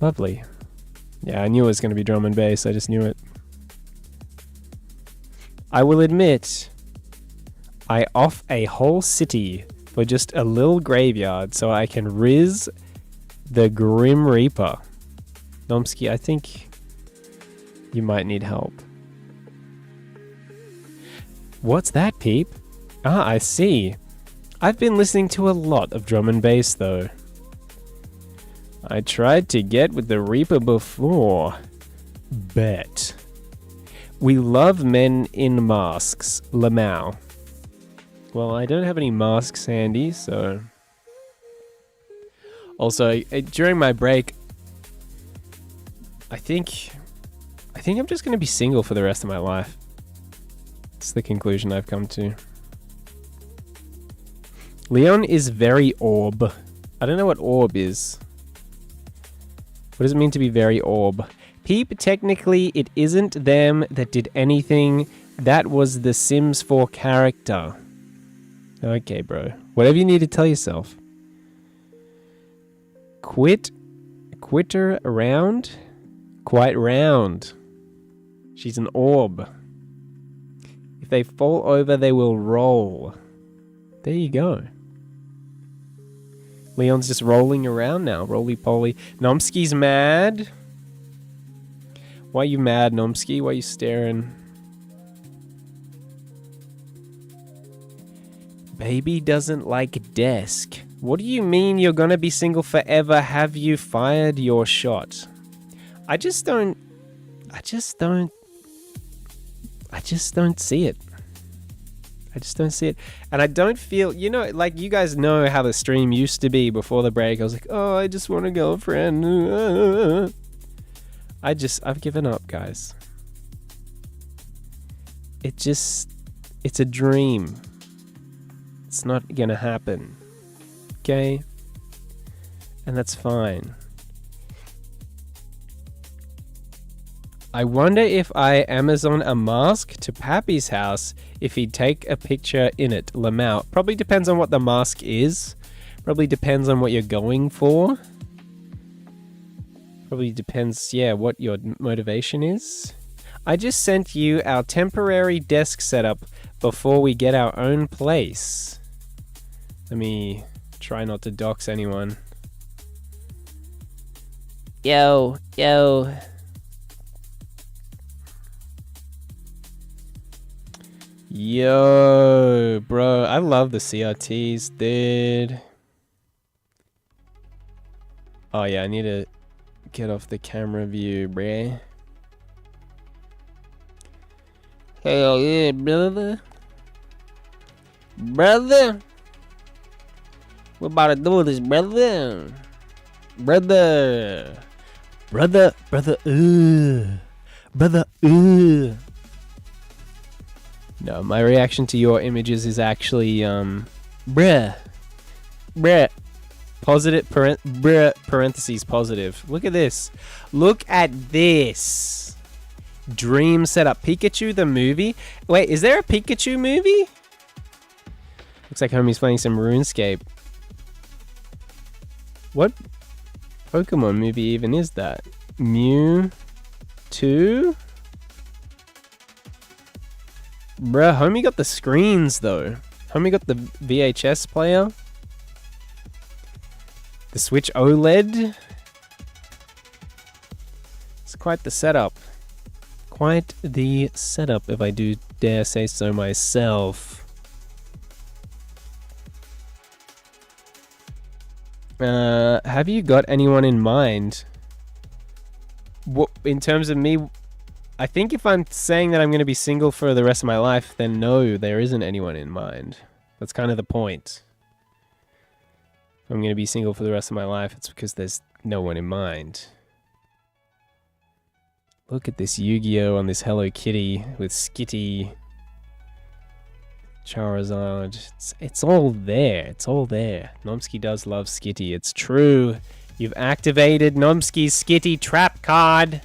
Lovely. Yeah, I knew it was going to be drum and bass. I just knew it. I will admit, I off a whole city for just a little graveyard so I can riz the Grim Reaper. Nomsky, I think you might need help. What's that, Peep? Ah, I see. I've been listening to a lot of drum and bass, though. I tried to get with the Reaper before. Bet. We love men in masks. Lamau. Well, I don't have any masks handy, so... Also, during my break, I think I'm just going to be single for the rest of my life. It's the conclusion I've come to. Leon is very orb. I don't know what orb is. What does it mean to be very orb? Peep, technically, it isn't them that did anything. That was the Sims 4 character. Okay, bro. Whatever you need to tell yourself. Quitter around? Quite round. She's an orb. If they fall over, they will roll. There you go. Leon's just rolling around now. Roly-poly. Nomsky's mad. Why are you mad, Nomsky? Why are you staring? Baby doesn't like desk. What do you mean you're gonna be single forever? Have you fired your shot? I just don't see it. I just don't see it. And I don't feel, you know, like you guys know how the stream used to be before the break. I was like, oh, I just want a girlfriend. I've given up, guys. It's a dream. It's not gonna happen. Okay? And that's fine. I wonder if I Amazon a mask to Pappy's house if he'd take a picture in it. Lamau. Probably depends on what the mask is. Probably depends on what you're going for. Probably depends, yeah, what your motivation is. I just sent you our temporary desk setup before we get our own place. Let me try not to dox anyone. Yo. Yo, bro, I love the CRTs, dude. Oh yeah, I need to get off the camera view, bruh. Hell yeah, brother. Brother. What about to do this, brother? Brother. No, my reaction to your images is actually, bruh. Positive, parentheses positive. Look at this. Look at this. Dream setup. Pikachu the movie? Wait, is there a Pikachu movie? Looks like homie's playing some RuneScape. What Pokemon movie even is that? Mew 2? Bruh, homie got the screens though. Homie got the VHS player. The Switch OLED. It's quite the setup. Quite the setup, if I do dare say so myself. Have you got anyone in mind? What, in terms of me, I think if I'm saying that I'm going to be single for the rest of my life, then no, there isn't anyone in mind. That's kind of the point. If I'm going to be single for the rest of my life, it's because there's no one in mind. Look at this Yu-Gi-Oh! On this Hello Kitty with Skitty, Charizard. It's all there. It's all there. Nomsky does love Skitty. It's true. You've activated Nomsky's Skitty trap card.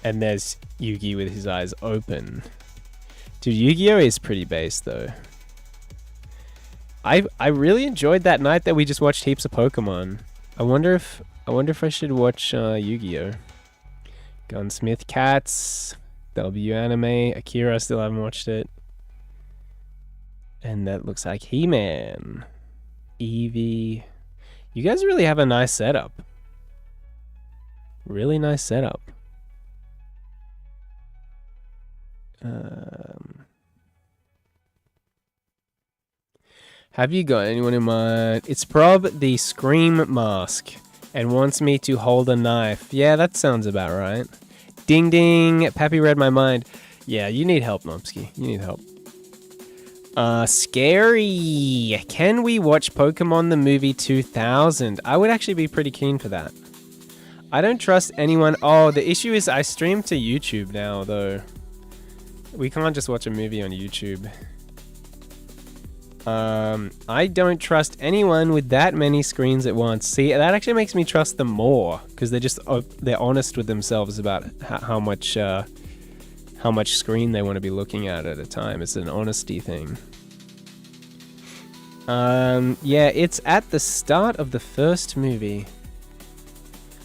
And there's Yugi with his eyes open. Dude, Yu-Gi-Oh! Is pretty base though. I really enjoyed that night that we just watched heaps of Pokemon. I wonder if I should watch Yu-Gi-Oh! Gunsmith Cats, W Anime, Akira, still haven't watched it. And that looks like He-Man. Eevee. You guys really have a nice setup. Really nice setup. Have you got anyone in mind? It's Prob the Scream Mask and wants me to hold a knife. Yeah, that sounds about right. Ding ding, Pappy read my mind. Yeah, you need help, Nomsky. You need help. Scary. Can we watch Pokemon the movie 2000? I would actually be pretty keen for that. I don't trust anyone. Oh, the issue is I stream to YouTube now, though. We can't just watch a movie on YouTube. I don't trust anyone with that many screens at once. See, that actually makes me trust them more because they're honest with themselves about how much screen they want to be looking at a time. It's an honesty thing. Yeah, it's at the start of the first movie.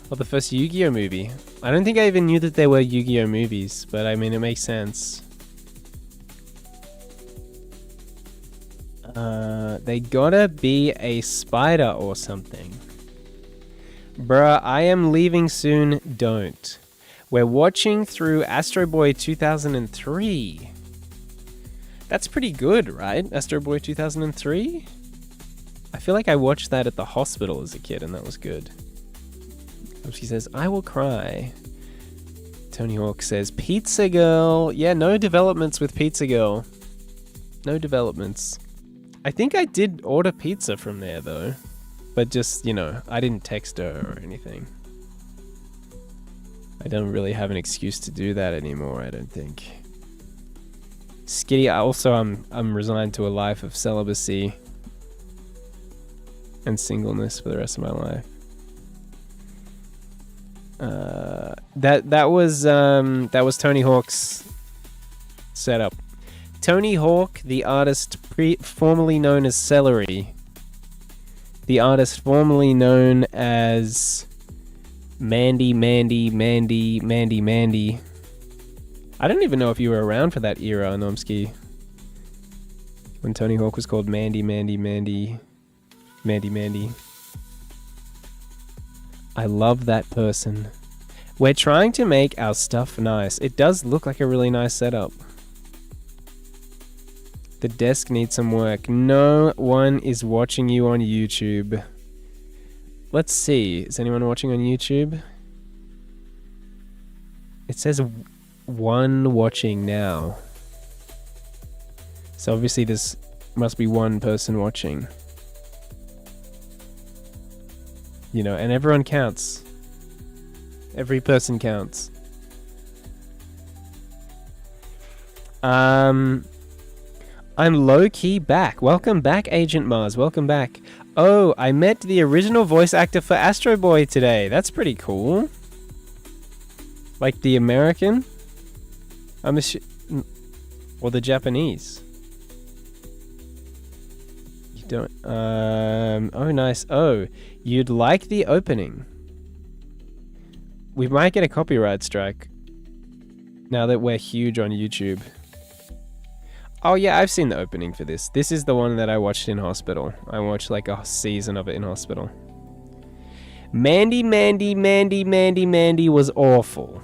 Or the first Yu-Gi-Oh! Movie. I don't think I even knew that there were Yu-Gi-Oh! Movies, but I mean, it makes sense. They gotta be a spider or something. Bruh, I am leaving soon. Don't. We're watching through Astro Boy 2003. That's pretty good, right? Astro Boy 2003? I feel like I watched that at the hospital as a kid, and that was good. She says, I will cry. Tony Hawk says, Pizza Girl. Yeah, no developments with Pizza Girl. No developments. I think I did order pizza from there, though. But just, you know, I didn't text her or anything. I don't really have an excuse to do that anymore, I don't think. Skitty, I'm resigned to a life of celibacy and singleness for the rest of my life. That was Tony Hawk's setup. Tony Hawk, the artist formerly known as Celery. The artist formerly known as Mandy. I don't even know if you were around for that era, Nomsky. When Tony Hawk was called Mandy. I love that person. We're trying to make our stuff nice. It does look like a really nice setup. The desk needs some work. No one is watching you on YouTube. Let's see. Is anyone watching on YouTube? It says one watching now. So obviously this must be one person watching. You know, and everyone counts. Every person counts. I'm low-key back. Welcome back, Agent Mars. Welcome back. Oh, I met the original voice actor for Astro Boy today. That's pretty cool. Like the American? Or the Japanese? You don't... Oh, nice. Oh, you'd like the opening. We might get a copyright strike. Now that we're huge on YouTube. Oh yeah, I've seen the opening for this. This is the one that I watched in hospital. I watched like a season of it in hospital. Mandy was awful.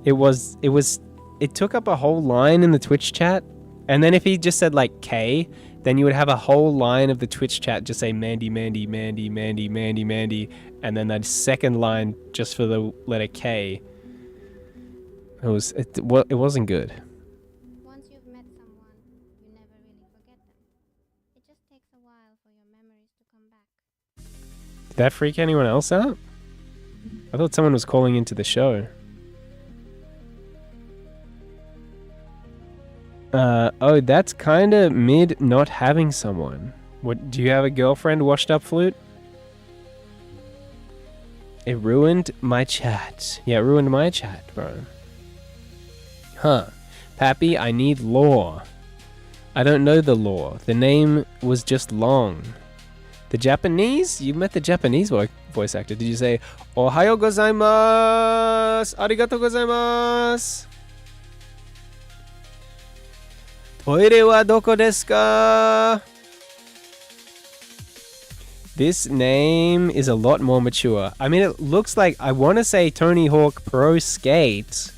It took up a whole line in the Twitch chat. And then if he just said like K, then you would have a whole line of the Twitch chat just say Mandy. And then that second line just for the letter K. It wasn't good. Once you've met someone, you never really forget them. It just takes a while for your memories to come back. Did that freak anyone else out? I thought someone was calling into the show. Oh, that's kinda mid not having someone. What, do you have a girlfriend, washed up flute? It ruined my chat. Yeah, it ruined my chat, bro. Huh. Pappy, I need lore. I don't know the lore. The name was just long. The Japanese? You met the Japanese voice actor. Did you say, Ohayo gozaimasu! Arigatou gozaimasu! Toire wa doko desu ka? This name is a lot more mature. I mean, it looks like, I want to say Tony Hawk Pro Skate,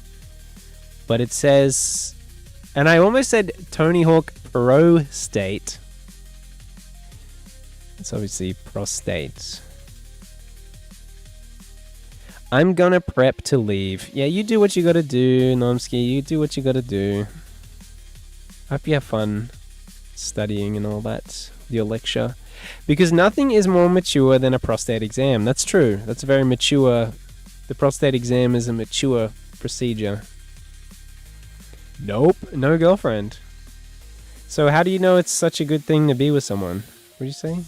but it says, and I almost said Tony Hawk Pro State. It's obviously prostate. I'm gonna prep to leave. Yeah, you do what you gotta do, Nomsky. You do what you gotta do. Hope you have fun studying and all that, your lecture. Because nothing is more mature than a prostate exam. That's true. That's a very mature... The prostate exam is a mature procedure. Nope, no girlfriend. So how do you know it's such a good thing to be with someone? What did you say?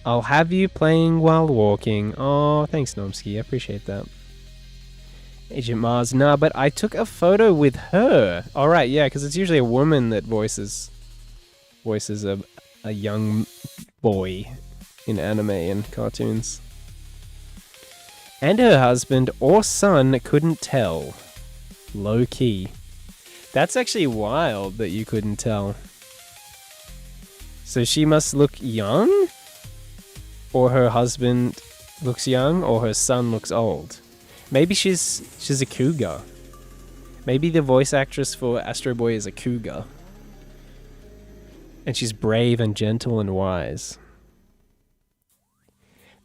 I'll have you playing while walking. Oh, thanks, Nomsky. I appreciate that. Agent Mars, nah, but I took a photo with her. Alright, yeah, because it's usually a woman that voices a young boy in anime and cartoons. And her husband or son couldn't tell. Low key. That's actually wild that you couldn't tell. So she must look young? Or her husband looks young, or her son looks old. Maybe she's a cougar. Maybe the voice actress for Astro Boy is a cougar. And she's brave and gentle and wise.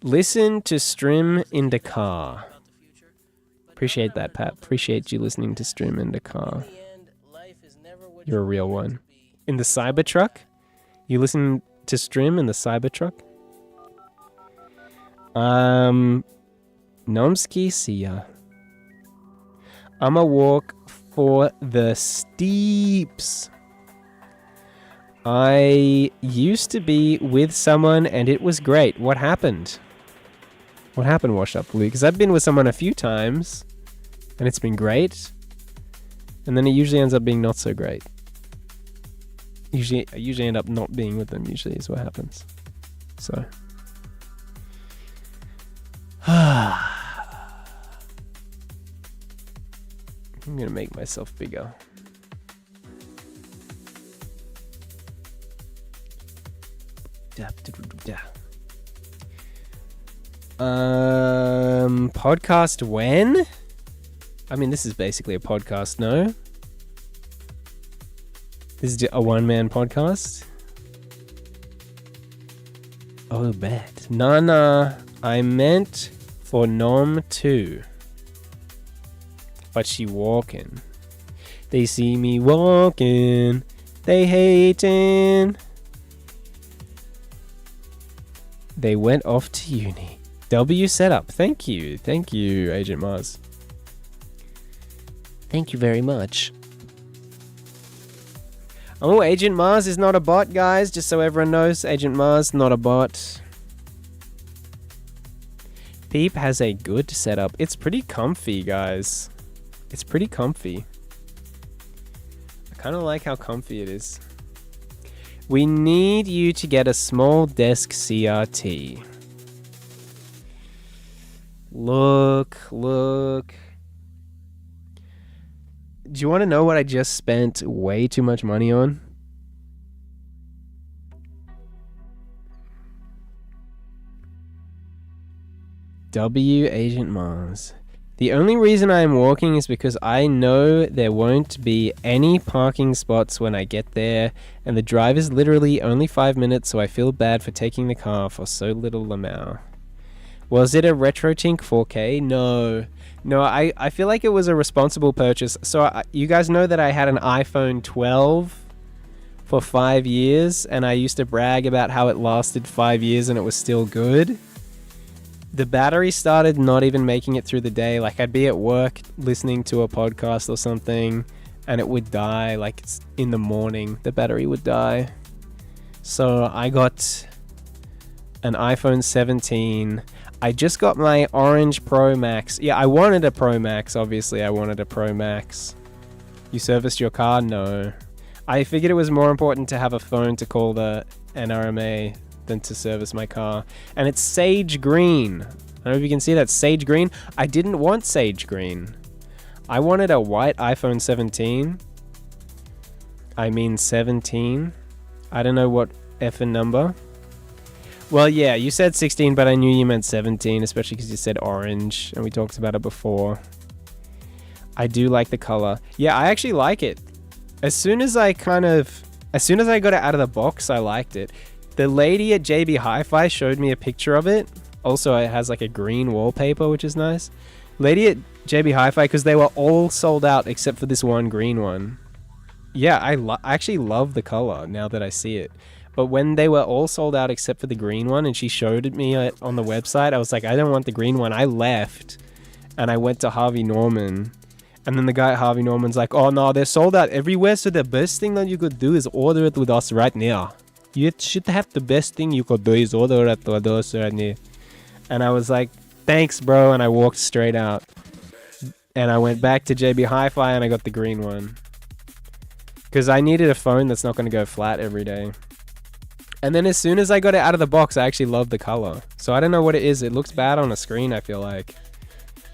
Listen to Strim in the car. Appreciate that, Pat. Appreciate you listening to Strim in the car. You're a real one. In the Cybertruck? You listen to Strim in the Cybertruck? Nomski Sia. I'ma walk for the steeps. I used to be with someone and it was great. What happened? What happened, Washed Up Blue? Because I've been with someone a few times and it's been great. And then it usually ends up being not so great. I usually end up not being with them, usually is what happens. So. I'm going to make myself bigger. Podcast when? I mean, this is basically a podcast, no? This is a one-man podcast? Oh, bet. Nah, I meant for Nom too. But she walking. They see me walking. They hating. They went off to uni. W setup. Thank you. Thank you, Agent Mars. Thank you very much. Oh, Agent Mars is not a bot, guys. Just so everyone knows, Agent Mars, not a bot. Peep has a good setup. It's pretty comfy, guys. It's pretty comfy. I kind of like how comfy it is. We need you to get a small desk CRT. Look. Do you want to know what I just spent way too much money on? W Agent Mars. The only reason I am walking is because I know there won't be any parking spots when I get there, and the drive is literally only 5 minutes, so I feel bad for taking the car for so little amount. Was it a RetroTink 4K? No, I feel like it was a responsible purchase. So you guys know that I had an iPhone 12 for 5 years, and I used to brag about how it lasted 5 years and it was still good. The battery started not even making it through the day. Like, I'd be at work listening to a podcast or something, and it would die. Like, in the morning, the battery would die. So I got an iPhone 17. I just got my Orange Pro Max. Yeah, I wanted a Pro Max. Obviously, I wanted a Pro Max. You serviced your car? No. I figured it was more important to have a phone to call the NRMA than to service my car. And it's sage green. I don't know if you can see that. Sage green. I didn't want sage green. I wanted a white iPhone 17. I mean 17. I don't know what effing number. Well, yeah, you said 16, but I knew you meant 17, especially because you said orange, and we talked about it before. I do like the color. Yeah, I actually like it. As soon as I got it out of the box, I liked it. The lady at JB Hi-Fi showed me a picture of it. Also, it has like a green wallpaper, which is nice. Lady at JB Hi-Fi, because they were all sold out except for this one green one. Yeah, I actually love the color now that I see it. But when they were all sold out except for the green one, and she showed it me on the website, I was like, I don't want the green one. I left, and I went to Harvey Norman. And then the guy at Harvey Norman's like, oh no, they're sold out everywhere, so the best thing that you could do is order it with us right now. You should have the best thing you could do is order it with us right now. And I was like, thanks, bro, and I walked straight out. And I went back to JB Hi-Fi, and I got the green one. Because I needed a phone that's not going to go flat every day. And then as soon as I got it out of the box, I actually loved the color. So I don't know what it is. It looks bad on a screen, I feel like.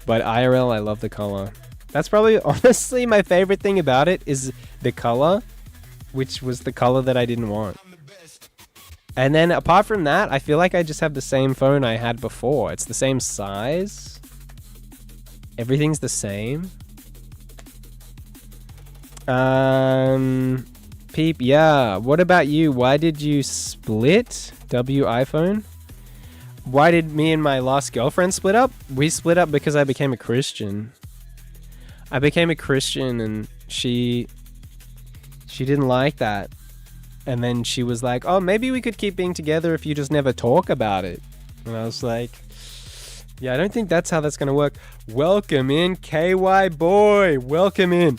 But IRL, I love the color. That's probably, honestly, my favorite thing about it is the color, which was the color that I didn't want. And then apart from that, I feel like I just have the same phone I had before. It's the same size. Everything's the same. Peep, yeah. What about you? Why did you split? W iPhone? Why did me and my last girlfriend split up? We split up because I became a Christian. I became a Christian and she didn't like that. And then she was like, oh, maybe we could keep being together if you just never talk about it. And I was like, yeah, I don't think that's how that's going to work. Welcome in, KY Boy. Welcome in.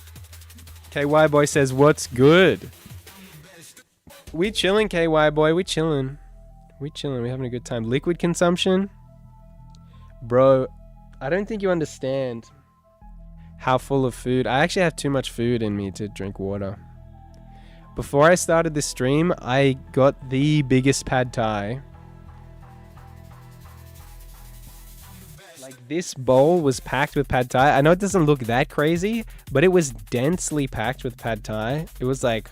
KY Boy says, what's good? We chilling, KY Boy. We chilling. We chilling. We having a good time. Liquid consumption? Bro, I don't think you understand how full of food. I actually have too much food in me to drink water. Before I started this stream, I got the biggest pad thai. Like, this bowl was packed with pad thai. I know it doesn't look that crazy, but it was densely packed with pad thai. It was like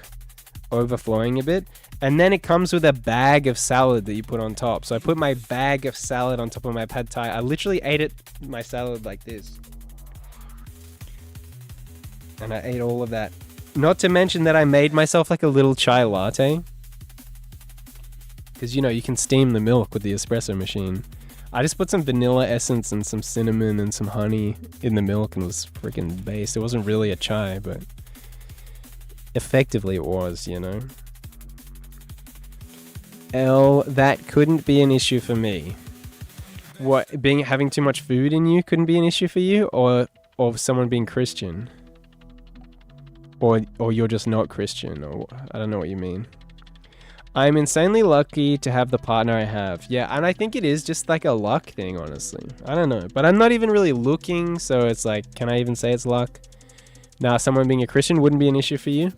overflowing a bit. And then it comes with a bag of salad that you put on top. So I put my bag of salad on top of my pad thai. I literally ate my salad like this. And I ate all of that. Not to mention that I made myself like a little chai latte. Because, you know, you can steam the milk with the espresso machine. I just put some vanilla essence and some cinnamon and some honey in the milk and it was freaking based. It wasn't really a chai, but effectively it was, you know. That couldn't be an issue for me. What, having too much food in you couldn't be an issue for you? Or someone being Christian? Or you're just not Christian, or I don't know what you mean. I'm insanely lucky to have the partner I have. Yeah, and I think it is just like a luck thing, honestly. I don't know, but I'm not even really looking, so it's like, can I even say it's luck? Nah, someone being a Christian wouldn't be an issue for you?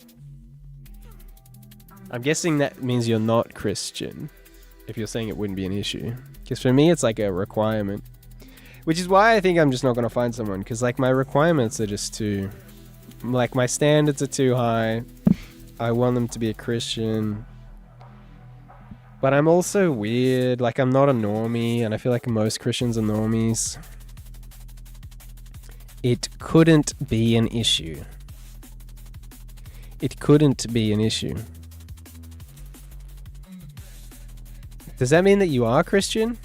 I'm guessing that means you're not Christian, if you're saying it wouldn't be an issue. Because for me, it's like a requirement. Which is why I think I'm just not going to find someone, because like my requirements are just too... Like, my standards are too high. I want them to be a Christian. But I'm also weird. Like, I'm not a normie, and I feel like most Christians are normies. It couldn't be an issue. It couldn't be an issue. Does that mean that you are Christian?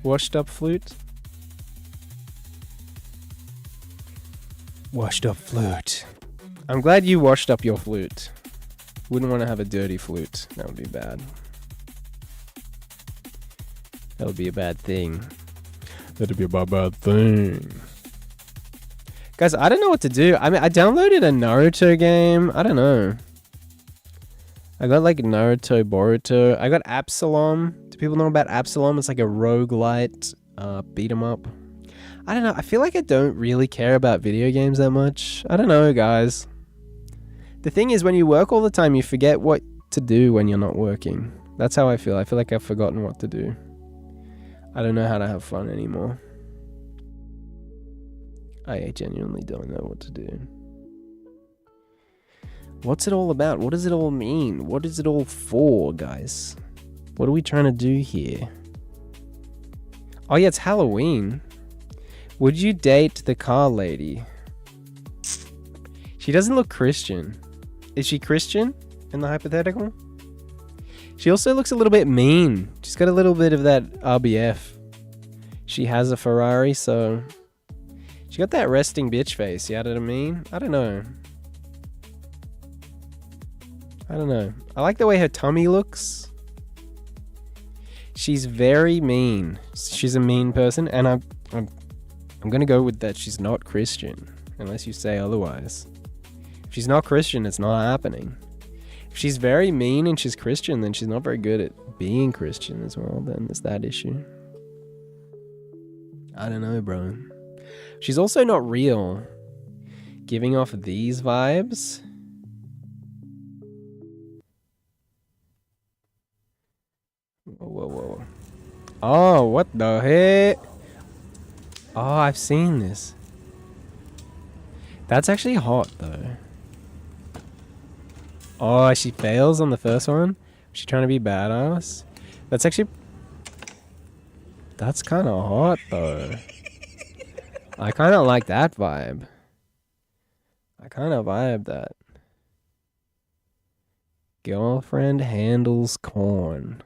Washed up flute? Washed up flute. I'm glad you washed up your flute. Wouldn't want to have a dirty flute. That would be bad. That would be a bad thing. That'd be a bad thing. Guys, I don't know what to do. I mean, I downloaded a Naruto game. I don't know. I got like Naruto, Boruto. I got Absalom. Do people know about Absalom? It's like a roguelite beat 'em up. I don't know. I feel like I don't really care about video games that much. I don't know, guys. The thing is, when you work all the time, you forget what to do when you're not working. That's how I feel. I feel like I've forgotten what to do. I don't know how to have fun anymore. I genuinely don't know what to do. What's it all about? What does it all mean? What is it all for, guys? What are we trying to do here? Oh yeah, it's Halloween. Would you date the car lady? She doesn't look Christian. Is she Christian in the hypothetical? She also looks a little bit mean. She's got a little bit of that RBF. She has a Ferrari, so... She got that resting bitch face, you know what I mean? I don't know. I don't know. I like the way her tummy looks. She's very mean. She's a mean person, and I'm gonna go with that she's not Christian, unless you say otherwise. If she's not Christian, it's not happening. If she's very mean and she's Christian, then she's not very good at being Christian as well, then there's that issue. I don't know, bro. She's also not real. Giving off these vibes. Whoa, whoa, whoa. Oh, what the heck? Oh, I've seen this. That's actually hot, though. Oh, she fails on the first one? She trying to be badass? That's actually... That's kind of hot, though. I kind of like that vibe. I kind of vibe that. Girlfriend handles corn.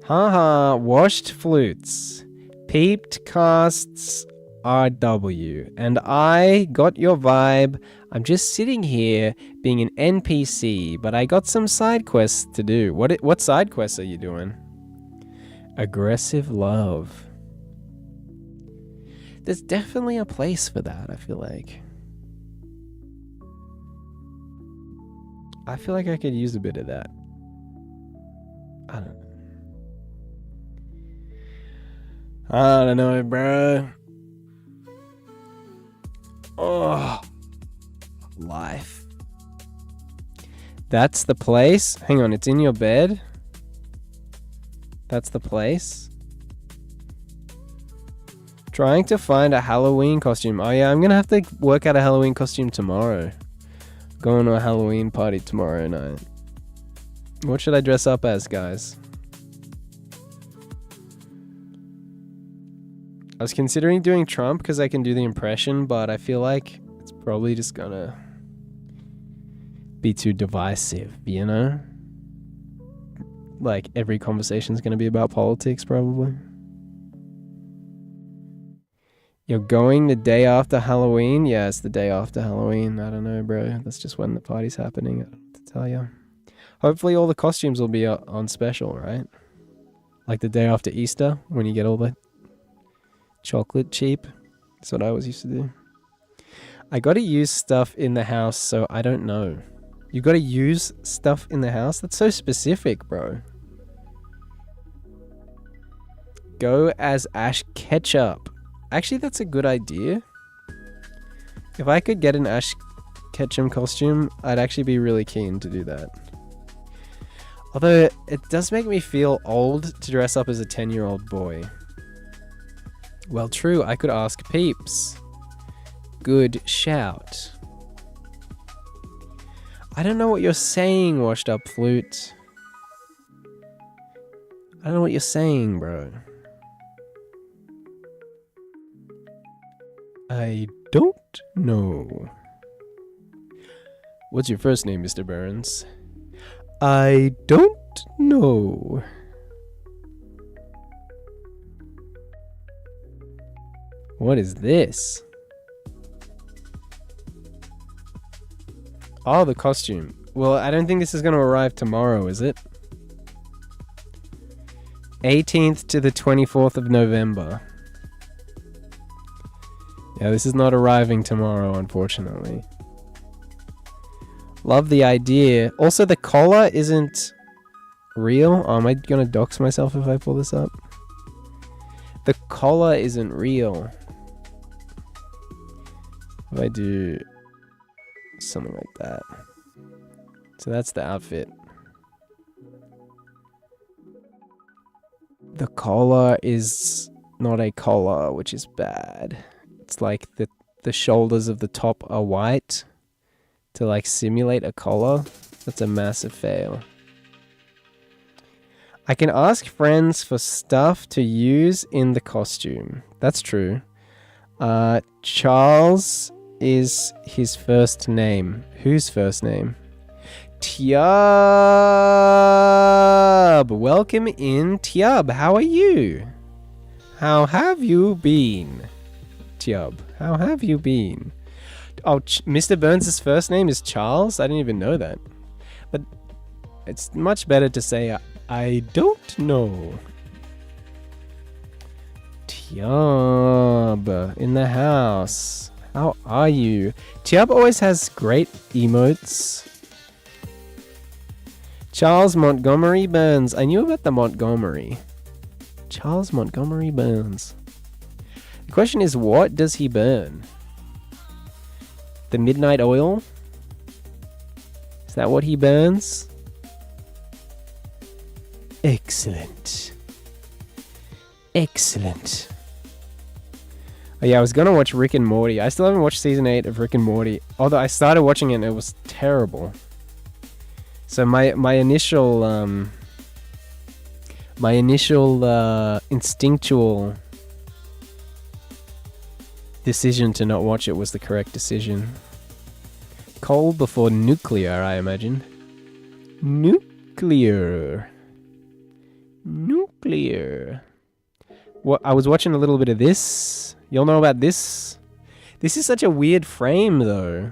Haha, washed flutes. Peeped casts RW. And I got your vibe. I'm just sitting here being an NPC, but I got some side quests to do. What side quests are you doing? Aggressive love. There's definitely a place for that, I feel like. I feel like I could use a bit of that. I don't know, bro. Oh, life. That's the place. Hang on, it's in your bed. That's the place. Trying to find a Halloween costume. Oh yeah, I'm gonna have to work out a Halloween costume tomorrow. Going to a Halloween party tomorrow night. What should I dress up as, guys? I was considering doing Trump because I can do the impression, but I feel like it's probably just gonna be too divisive, you know? Like, every conversation is gonna be about politics, probably. You're going the day after Halloween? Yeah, it's the day after Halloween. I don't know, bro. That's just when the party's happening, I don't have to tell you. Hopefully all the costumes will be on special, right? Like the day after Easter, when you get all the chocolate cheap. That's what I always used to do. I gotta use stuff in the house, so I don't know. You gotta use stuff in the house? That's so specific, bro. Go as Ash Ketchum. Actually, that's a good idea. If I could get an Ash Ketchum costume, I'd actually be really keen to do that. Although, it does make me feel old to dress up as a 10-year-old boy. Well, true, I could ask Peeps. Good shout. I don't know what you're saying, Washed Up Flute. I don't know what you're saying, bro. I don't know. What's your first name, Mr. Burns? I don't know. What is this? Oh, the costume. Well, I don't think this is going to arrive tomorrow, is it? 18th to the 24th of November. Yeah, this is not arriving tomorrow, unfortunately. Love the idea. Also, the collar isn't real. Oh, am I going to dox myself if I pull this up? The collar isn't real. If I do something like that. So that's the outfit. The collar is not a collar, which is bad. It's like the shoulders of the top are white to like simulate a collar. That's a massive fail. I can ask friends for stuff to use in the costume. That's true. Charles is his first name. Whose first name? Tiab! Welcome in, Tiab. How are you? How have you been? Tiab, how have you been? Oh, Mr. Burns' first name is Charles? I didn't even know that. But it's much better to say, I don't know. Tiab, in the house. How are you? Tiab always has great emotes. Charles Montgomery Burns. I knew about the Montgomery. Charles Montgomery Burns. The question is, what does he burn? The midnight oil? Is that what he burns? Excellent. Excellent. Oh yeah, I was gonna watch Rick and Morty. I still haven't watched season 8 of Rick and Morty. Although I started watching it and it was terrible. So my initial instinctual decision to not watch it was the correct decision. Coal before nuclear, I imagine. Nuclear. What? I was watching a little bit of this. Y'all know about this? This is such a weird frame, though.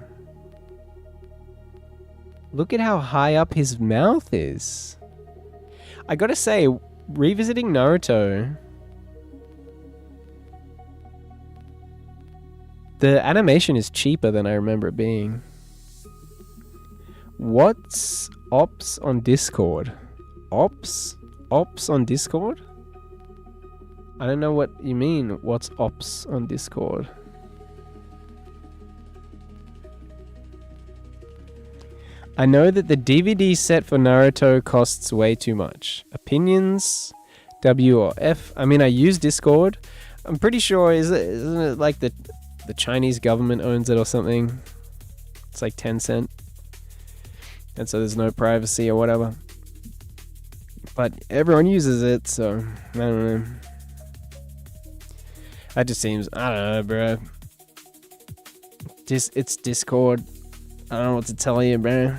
Look at how high up his mouth is. I gotta say, revisiting Naruto, the animation is cheaper than I remember it being. What's ops on Discord? Ops? Ops on Discord? I don't know what you mean, what's ops on Discord. I know that the DVD set for Naruto costs way too much. Opinions? W or F? I mean, I use Discord. I'm pretty sure, isn't it like the Chinese government owns it or something? It's like Tencent. And so there's no privacy or whatever. But everyone uses it, so I don't know. That just seems, I don't know, bro. It's Discord. I don't know what to tell you, bro.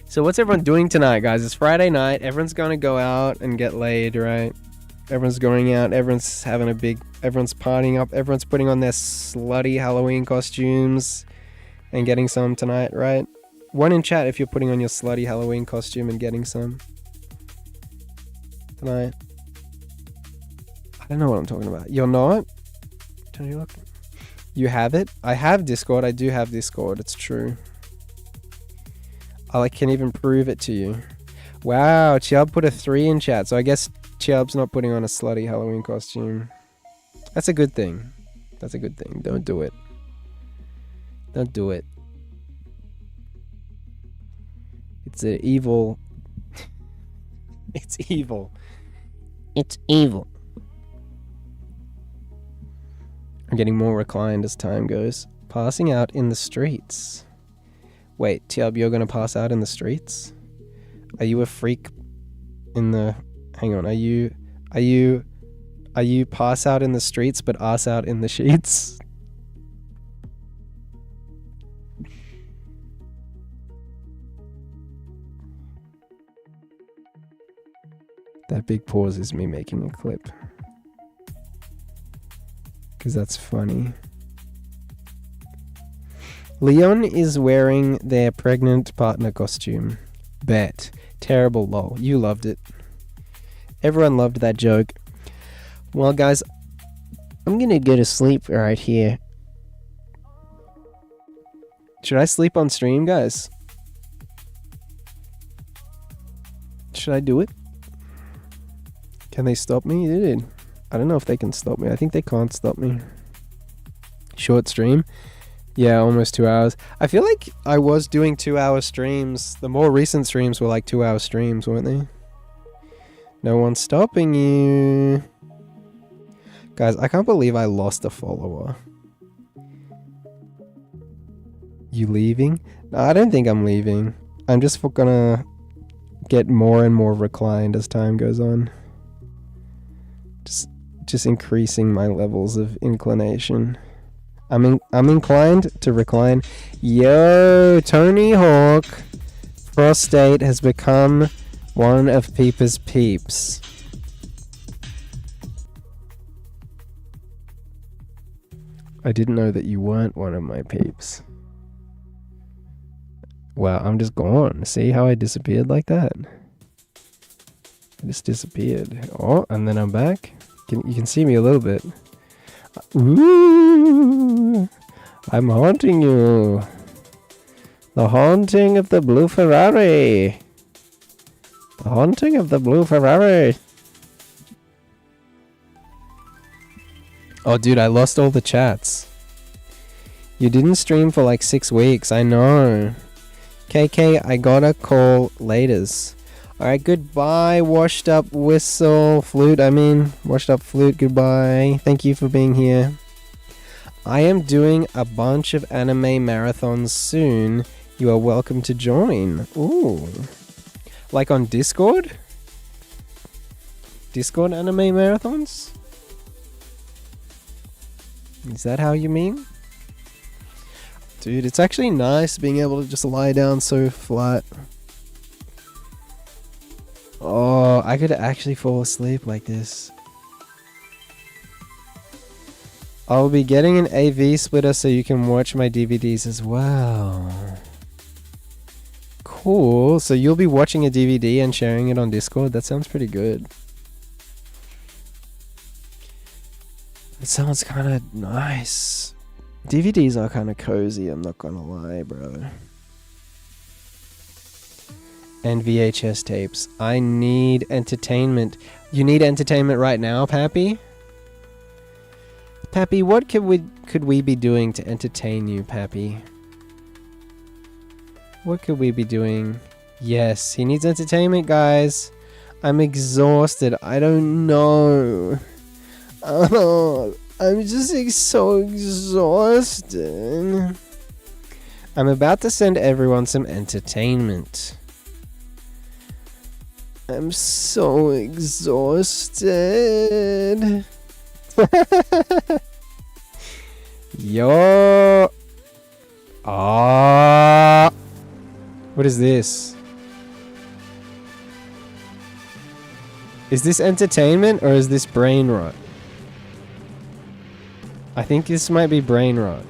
So what's everyone doing tonight, guys? It's Friday night. Everyone's gonna go out and get laid, right? Everyone's going out. Everyone's having everyone's partying up. Everyone's putting on their slutty Halloween costumes and getting some tonight, right? One in chat if you're putting on your slutty Halloween costume and getting some tonight. I don't know what I'm talking about. You're not? Tell you look. You have it? I have Discord. I do have Discord. It's true. I can even prove it to you. Wow, Chiab put a 3 in chat. So I guess Chiab's not putting on a slutty Halloween costume. That's a good thing. That's a good thing. Don't do it. Don't do it. It's an evil. It's evil. It's evil. I'm getting more reclined as time goes. Passing out in the streets. Wait, Tiab, you're gonna pass out in the streets? Are you a freak in the... Hang on, are you pass out in the streets but ass out in the sheets? That big pause is me making a clip. Because that's funny. Leon is wearing their pregnant partner costume. Bet. Terrible lol. You loved it. Everyone loved that joke. Well, guys, I'm gonna go to sleep right here. Should I sleep on stream, guys? Should I do it? Can they stop me? Dude, I don't know if they can stop me. I think they can't stop me. Short stream? Yeah, almost 2 hours. I feel like I was doing 2-hour streams. The more recent streams were like 2-hour streams, weren't they? No one's stopping you. Guys, I can't believe I lost a follower. You leaving? No, I don't think I'm leaving. I'm just gonna get more and more reclined as time goes on. Just increasing my levels of inclination. I'm inclined to recline. Yo, Tony Hawk. Prostate has become one of Peeper's peeps. I didn't know that you weren't one of my peeps. Wow, I'm just gone. See how I disappeared like that? I just disappeared. Oh, and then I'm back. You can see me a little bit. Ooh, I'm haunting you. The haunting of the blue Ferrari. The haunting of the blue Ferrari. Oh, dude, I lost all the chats. You didn't stream for like 6 weeks. I know. KK, I gotta call laters. Alright, goodbye, washed up flute, goodbye. Thank you for being here. I am doing a bunch of anime marathons soon. You are welcome to join. Ooh. Like on Discord? Discord anime marathons? Is that how you mean? Dude, it's actually nice being able to just lie down so flat. Oh, I could actually fall asleep like this. I'll be getting an AV splitter so you can watch my DVDs as well. Cool. So you'll be watching a DVD and sharing it on Discord? That sounds pretty good. It sounds kind of nice. DVDs are kind of cozy, I'm not gonna lie, bro. And VHS tapes. I need entertainment. You need entertainment right now, Pappy? Pappy, what could we be doing to entertain you, Pappy? What could we be doing? Yes, he needs entertainment, guys. I'm exhausted. I don't know. Oh, I'm just so exhausted. I'm about to send everyone some entertainment. I'm so exhausted. Yo. Ah. What is this? Is this entertainment or is this brain rot? I think this might be brain rot.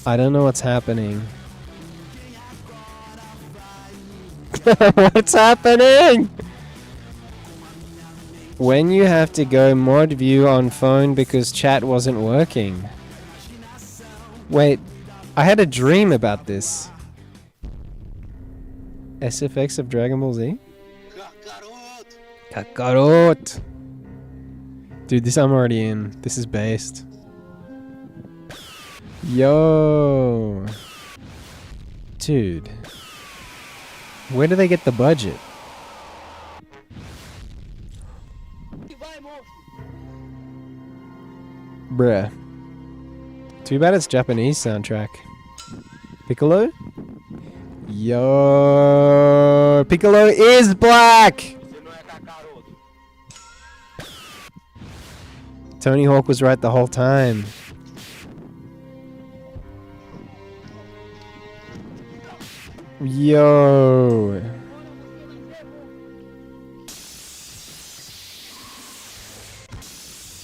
I don't know what's happening. What's happening? When you have to go mod view on phone because chat wasn't working. Wait, I had a dream about this. SFX of Dragon Ball Z? Kakarot! Dude, this I'm already in. This is based. Yo! Dude. Where do they get the budget? Bruh. Too bad it's Japanese soundtrack. Piccolo? Yo! Piccolo is black! Tony Hawk was right the whole time. Yo!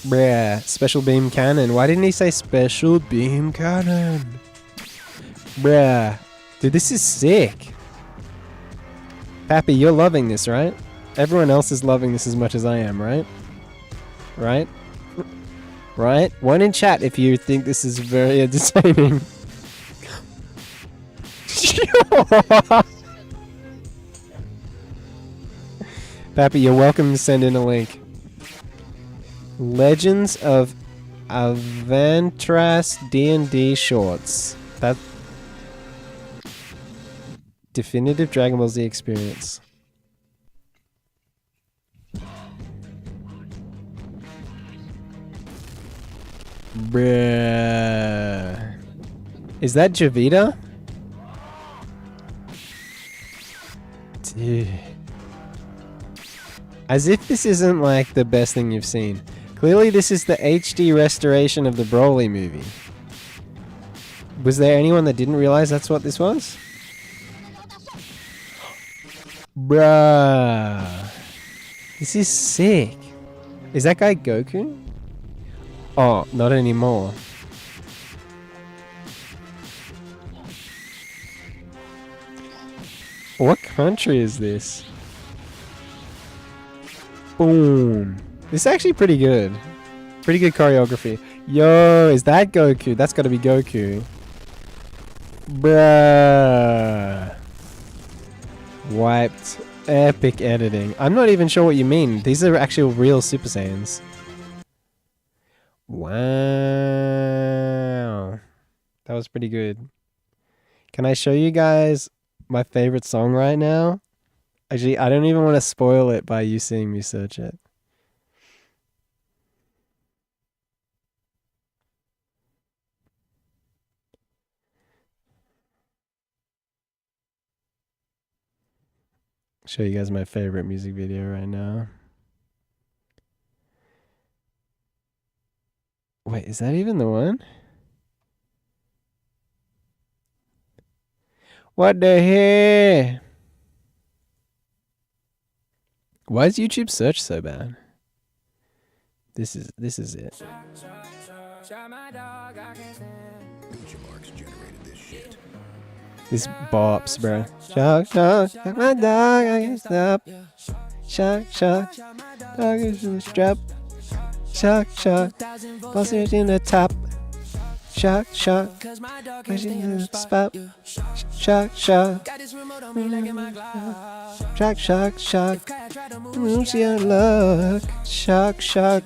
Bruh, special beam cannon. Why didn't he say special beam cannon? Bruh. Dude, this is sick. Pappy, you're loving this, right? Everyone else is loving this as much as I am, right? Right? Right? One in chat if you think this is very entertaining. Pappy, you're welcome to send in a link. Legends of Avantras D&D shorts. That definitive Dragon Ball Z experience. Bruh. Is that Javita? Dude. As if this isn't like the best thing you've seen. Clearly this is the HD restoration of the Broly movie. Was there anyone that didn't realize that's what this was? Bruh. This is sick. Is that guy Goku? Oh, not anymore. What country is this? Boom. This is actually pretty good. Pretty good choreography. Yo, is that Goku? That's gotta be Goku. Bruh. Wiped Epic editing. I'm not even sure what you mean. These are actual real Super Saiyans. Wow. That was pretty good. Can I show you guys my favorite song right now? Actually, I don't even want to spoil it by you seeing me search it. Show you guys my favorite music video right now. Wait, is that even the one? What the heck? Why is YouTube search so bad? This is it. This bops, bro. Shark, shark, shark, my dog, I can't stop. Shark, shark, dog is in the strap. Shark, shark, buzzers in the top. Shark, shark, pushing in the spot. Shark, shark, shark, shark, shark. Lose your luck. Shark, shark,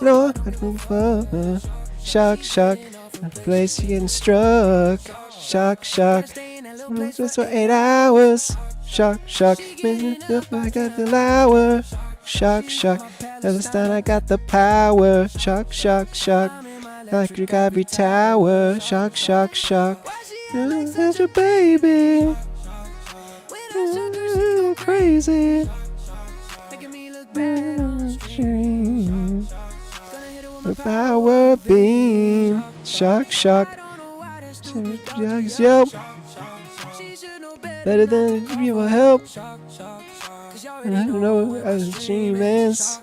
no, I don't fuck. Shark, shark, place you getting struck. Shark, shark. Just for 8 hours. Shark, shark. I got the hour. Shark, shark. This time I got the power. Shark, shark, shark. Like you got every tower. Shark, shark, shark. That's your baby. Crazy. The power beam. Shark, shark. Yo. Better than you will help. And I don't know how to dream is.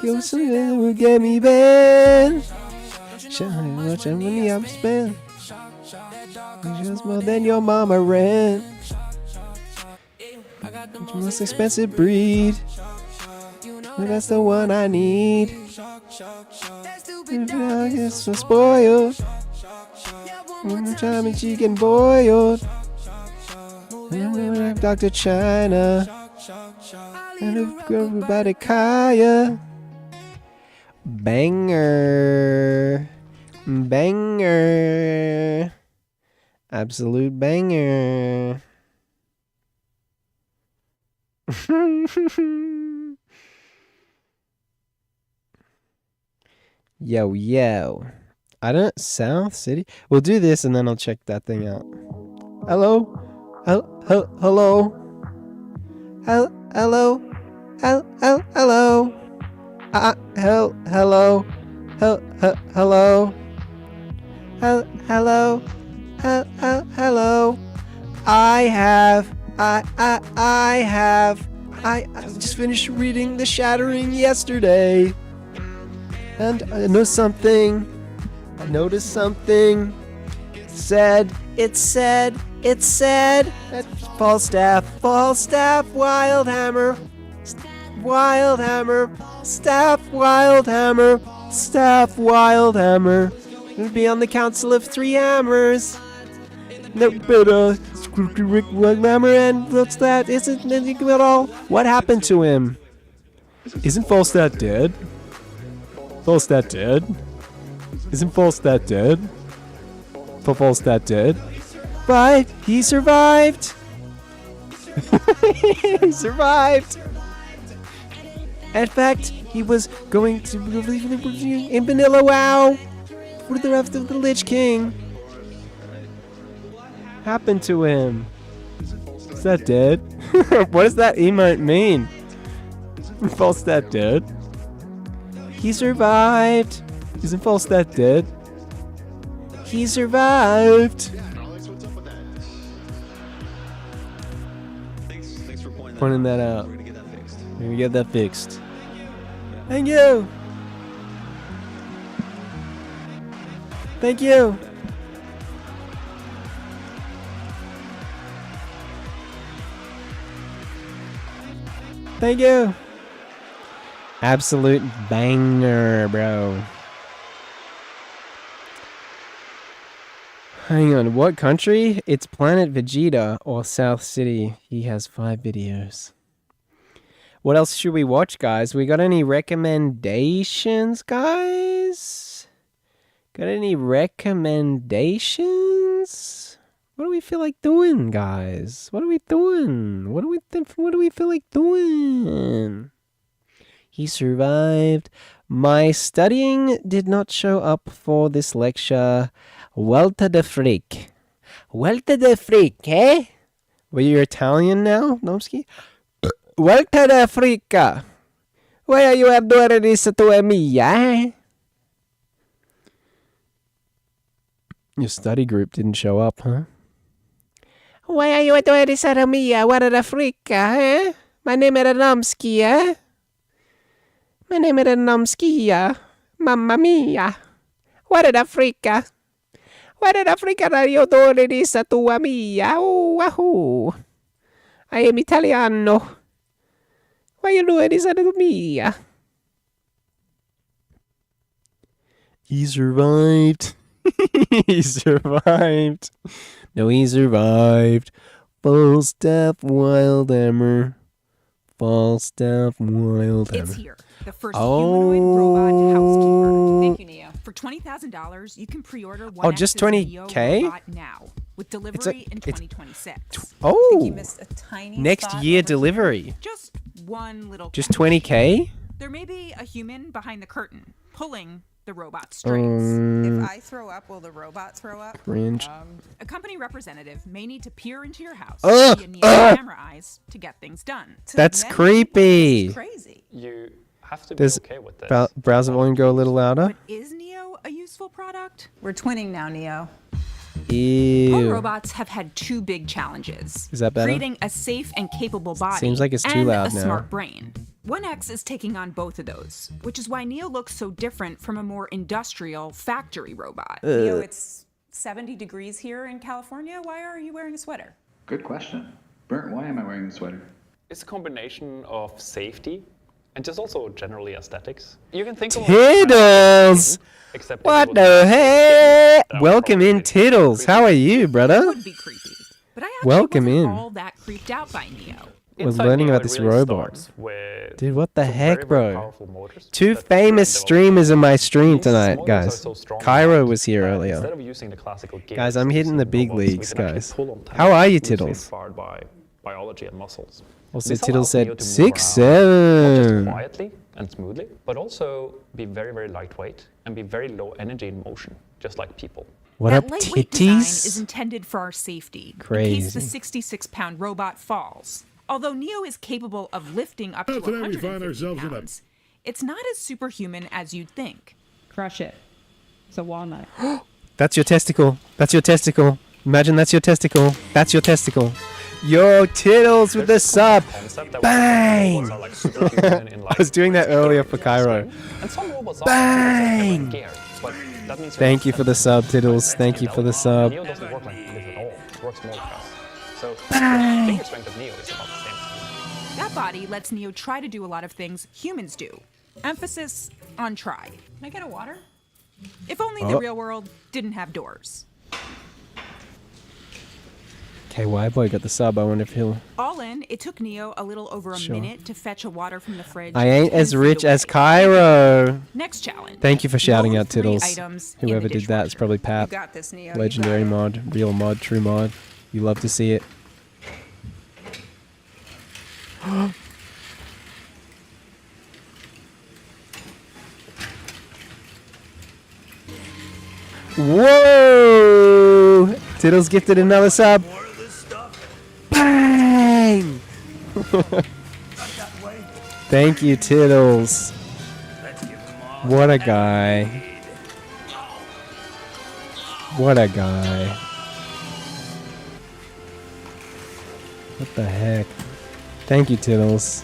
Give something that will get me banned. Show me how much money I'm spent. Just more than your mama rent. The most expensive breed. And that's the one I need. I get so spoiled. One time and she getting boiled. I'm Dr. China. And everybody Kaya. Banger. Banger. Absolute banger. Yo, yo. I don't... South City? We'll do this and then I'll check that thing out. Hello? Hello? Hello? Hello? Hello? Hello? Hello? Hello? Hello? I just finished reading The Shattering yesterday. And I noticed something. It said that Falstaff, Wildhammer, Staff, Wildhammer, would be on the Council of Three Hammers. No, but Rick Wildhammer, and what's that? Isn't anything at all? What happened to him? Isn't Falstaff dead? Falstaff dead? Isn't Falstaff dead? Falstaff dead? But he survived. He survived. In fact, he was going to in Vanilla WoW with the rest of the Lich King. Happened to him? Is that dead? What does that emote mean? Falstaff dead? He survived. Isn't Falstaff dead? He survived. Pointing that out. We're gonna get that fixed. Thank you. Thank you. Thank you. Absolute banger, bro. Hang on, what country? It's Planet Vegeta or South City. He has 5 videos. What else should we watch, guys? We got any recommendations, guys? Got any recommendations? What do we feel like doing, guys? What are we doing? What do we feel like doing? He survived. My studying did not show up for this lecture. Welta de freak. Welta de freak, eh? Well, you're Italian now, Nomsky? Welta de frica. Why are you doing this to me, eh? Your study group didn't show up, huh? Why are you doing this to me? What the freak, eh? My name is Nomsky, eh? My name is Nomsky, mamma mia. What the freak? What the freak are you doing this to me? Oh, wahoo. I am Italiano. Why are you doing this to me? He survived. He survived. No, he survived. Falstaff Wildhammer. Falstaff Wildhammer. It's here. The first humanoid robot housekeeper. Thank you, Neo. For $20,000, you can pre-order one. Oh, just 20K? robot now with delivery in 2026. Oh, Think you missed a tiny next spot year over delivery. Just one little. Just catch. 20K? There may be a human behind the curtain pulling the robot strings. If I throw up, will the robot throw up? Cringe. A company representative may need to peer into your house Ugh, via Neo's camera eyes to get things done. To That's them, creepy. it's crazy. You have to Does be okay with this. browser volume go a little louder? Is Neo a useful product? We're twinning now, Neo. Home Ew. robots have had 2 big challenges. Is that better? Creating a safe and capable body. Seems like it's too and loud a now. smart brain. 1X is taking on both of those, which is why Neo looks so different from a more industrial factory robot. Neo, it's 70 degrees here in California. Why are you wearing a sweater? Good question. Bernd, why am I wearing a sweater? It's a combination of safety and just also generally aesthetics. You can think of Tiddles! except What the heck? Welcome in, Tiddles. How are you, brother? Would be creepy, but I actually Welcome wasn't in. all that creeped out by Neo. Was Inside learning Neo, about it this really robot. starts with Dude, what the some heck, very, very bro? powerful motors 2 that famous streamers in my stream These tonight, motors guys. are so strong Cairo was here that earlier. Instead of using the classical gears, Guys, I'm hitting the big robots, we leagues, can actually guys. pull on How are you, tendons, loosely Tiddles? inspired by biology and muscles. Also, This Tiddles allows Neo said to move around, not just 6'7". quietly and smoothly, but also be very, very lightweight and be very low energy in motion, just like people. What That up, lightweight design is titties? intended for our safety in Crazy. case the 66-pound robot falls. Although Neo is capable of lifting up to Today we 150 find ourselves in a pounds, it's not as superhuman as you'd think. Crush it. It's a walnut. That's your testicle. That's your testicle. Imagine that's your testicle. That's your testicle. Yo, Tiddles with the sub. Bang! I was doing that earlier for Cairo. And some robots Bang! are gear, but that means Thank you for the sub, Tiddles. Thank you for the sub. Neo doesn't work like this at all. It works more fast. So Bang! the finger strength of Neo is about the same. That body lets Neo try to do a lot of things humans do. Emphasis on try. Can I get a water? If only the Oh. real world didn't have doors. KY boy got the sub. I wonder if he'll. All in, it took Neo a little over a Sure. minute to fetch a water from the fridge. I ain't 10 as feet rich away. as Cairo. Next challenge. Thank you for shouting Roll out, 3 Tiddles. items in Whoever the did that is probably Pat. You got this, Neo. You Legendary got mod, real mod, true mod. You love to see it. Whoa! Tiddles gifted another sub. Bang! Thank you, Tiddles. What a guy. What a guy. What the heck? Thank you, Tiddles.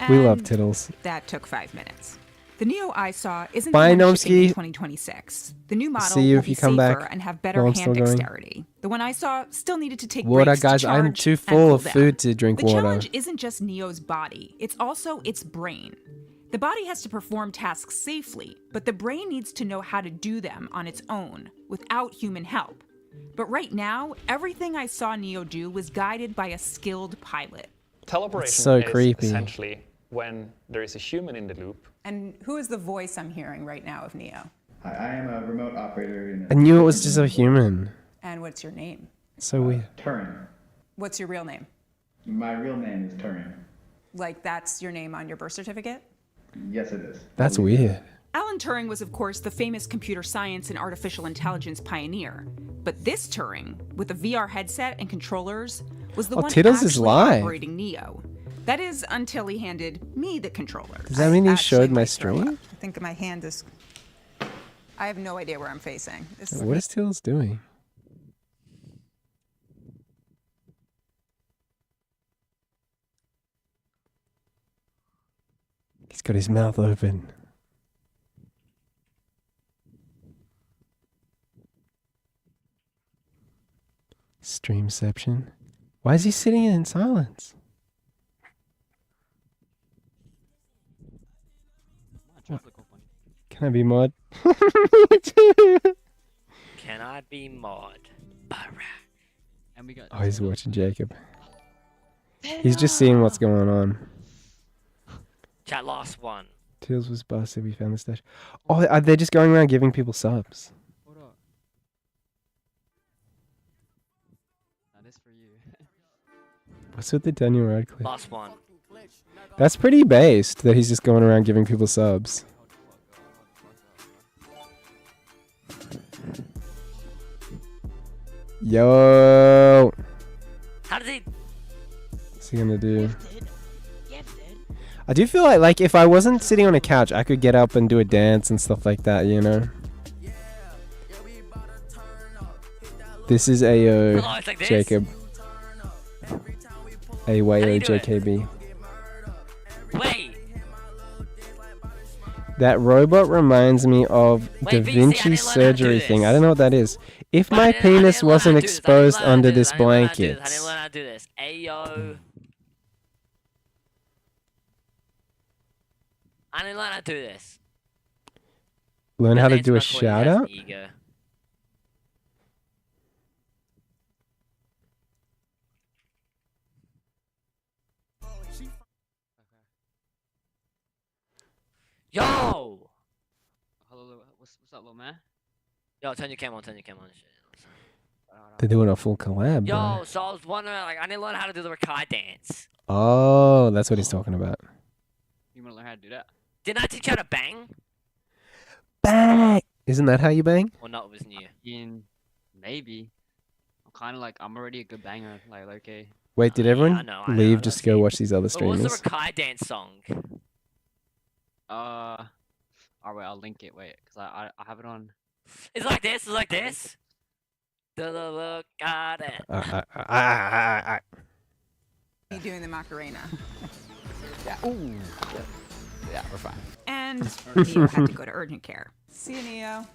We love And Tiddles. That took 5 minutes. The Neo I saw isn't Bye, the one shipping in Nomsky. 2026. The new model See you will if be you come safer back and have better while I'm hand still going. dexterity. The one I saw still needed to take Water, breaks to guys. I'm charge too and full cool of down. food to drink the water. challenge isn't just Neo's body; it's also its brain. The body has to perform tasks safely, but the brain needs to know how to do them on its own, without human help. But right now, everything I saw Neo do was guided by a skilled pilot. Teleportation so is creepy. essentially when there is a human in the loop. And who is the voice I'm hearing right now of Neo? Hi, I am a remote operator in I knew it was just a human. And what's your name? So weird. Turing. What's your real name? My real name is Turing. Like that's your name on your birth certificate? Yes, it is. That's weird. Alan Turing was, of course, the famous computer science and artificial intelligence pioneer. But this Turing, with a VR headset and controllers, was the one Tiddles is actually live. operating Neo. That is, until he handed me the controller. Does that mean you showed my stream? I think my hand is... I have no idea where I'm facing. This is... What is Tiddles doing? He's got his mouth open. Streamception. Why is he sitting in silence? Can I be mod? Can I be mod? And we got Oh, he's watching Jacob. He's just seeing what's going on. chat last one. Tails was busted. We found the stash. Oh, they're just going around giving people subs. That is for you. What's with the Daniel Radcliffe? Last one. That's pretty based that he's just going around giving people subs. Yo. How does he? What's he gonna do? I do feel like if I wasn't sitting on a couch, I could get up and do a dance and stuff like that, you know? This is AO Oh, it's like this? Jacob. AYO do it? JKB. Wait. That robot reminds me of Wait, Da VC, I Vinci didn't learn how to do surgery thing. I this. don't know what that is. If But my I didn't learn penis how to wasn't do this. exposed I didn't learn under how to do this this. I didn't learn how to do blanket. this. I didn't learn how to do this. Ayo. I didn't learn how to do this. Learn how to do a That's my point, shout that's out? ego. Yo! Hello, what's up, little man? Yo, turn your camera on, turn your camera on. Shit. They're doing a full collab, Yo, bro. so I was wondering, like, I didn't learn how to do the Rakai dance. Oh, that's what he's talking about. You wanna learn how to do that? Didn't I teach you how to bang? Bang! Isn't that how you bang? Or not, it was new. Maybe. I'm kind of like, I'm already a good banger. Like, okay. Wait, did everyone I know, leave just to go watch these other But what was the streamers? Rakai dance song? Alright, I'll link it. Wait, because I have it on. It's like this, it's like this. Look at it. You doing the Macarena. Yeah. Ooh. Yeah, we're fine. And Neo had to go to urgent care. See you, Neo.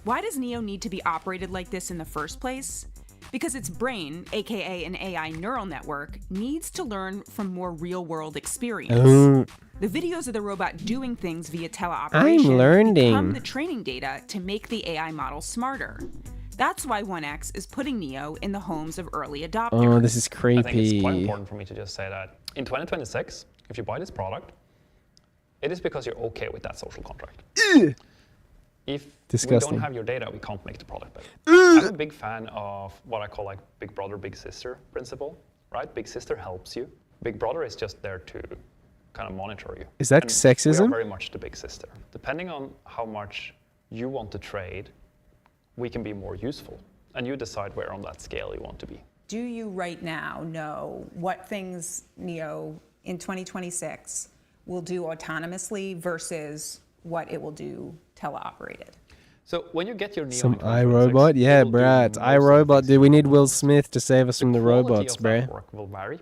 Why does Neo need to be operated like this in the first place? Because its brain, aka an AI neural network, needs to learn from more real-world experience. Oh. The videos of the robot doing things via teleoperation I'm learning. become the training data to make the AI model smarter. That's why 1X is putting Neo in the homes of early adopters. Oh, this is I think it's quite creepy. important for me to just say that in 2026, if you buy this product, it is because you're okay with that social contract. If Disgusting. we don't have your data, we can't make the product better. I'm a big fan of what I call like big brother, big sister principle, right? Big sister helps you. Big brother is just there to kind of monitor you. Is that And sexism? We are very much the big sister. Depending on how much you want to trade, we can be more useful. And you decide where on that scale you want to be. Do you right now know what things Neo in 2026 will do autonomously versus what it will do teleoperated? So when you get your Neo Some in 2026, iRobot? Yeah, it will do bruh. It's most of the iRobot, things dude. We need Will Smith to save us from the quality robots, of that bruh. work will vary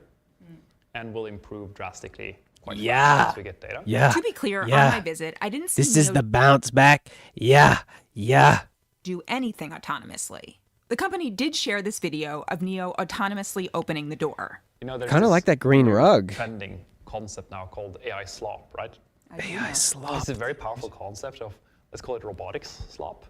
and will improve drastically quite Yeah. fast as we get data. Yeah. To be clear, Yeah. on my visit, I didn't see This is Neo the bounce back. Yeah. Yeah. do anything autonomously. The company did share this video of Neo autonomously opening the door. You know, there's Kinda this like that green weird rug. trending concept now called AI slop, right? AI slop. It's a very powerful concept of, let's call it robotics slop.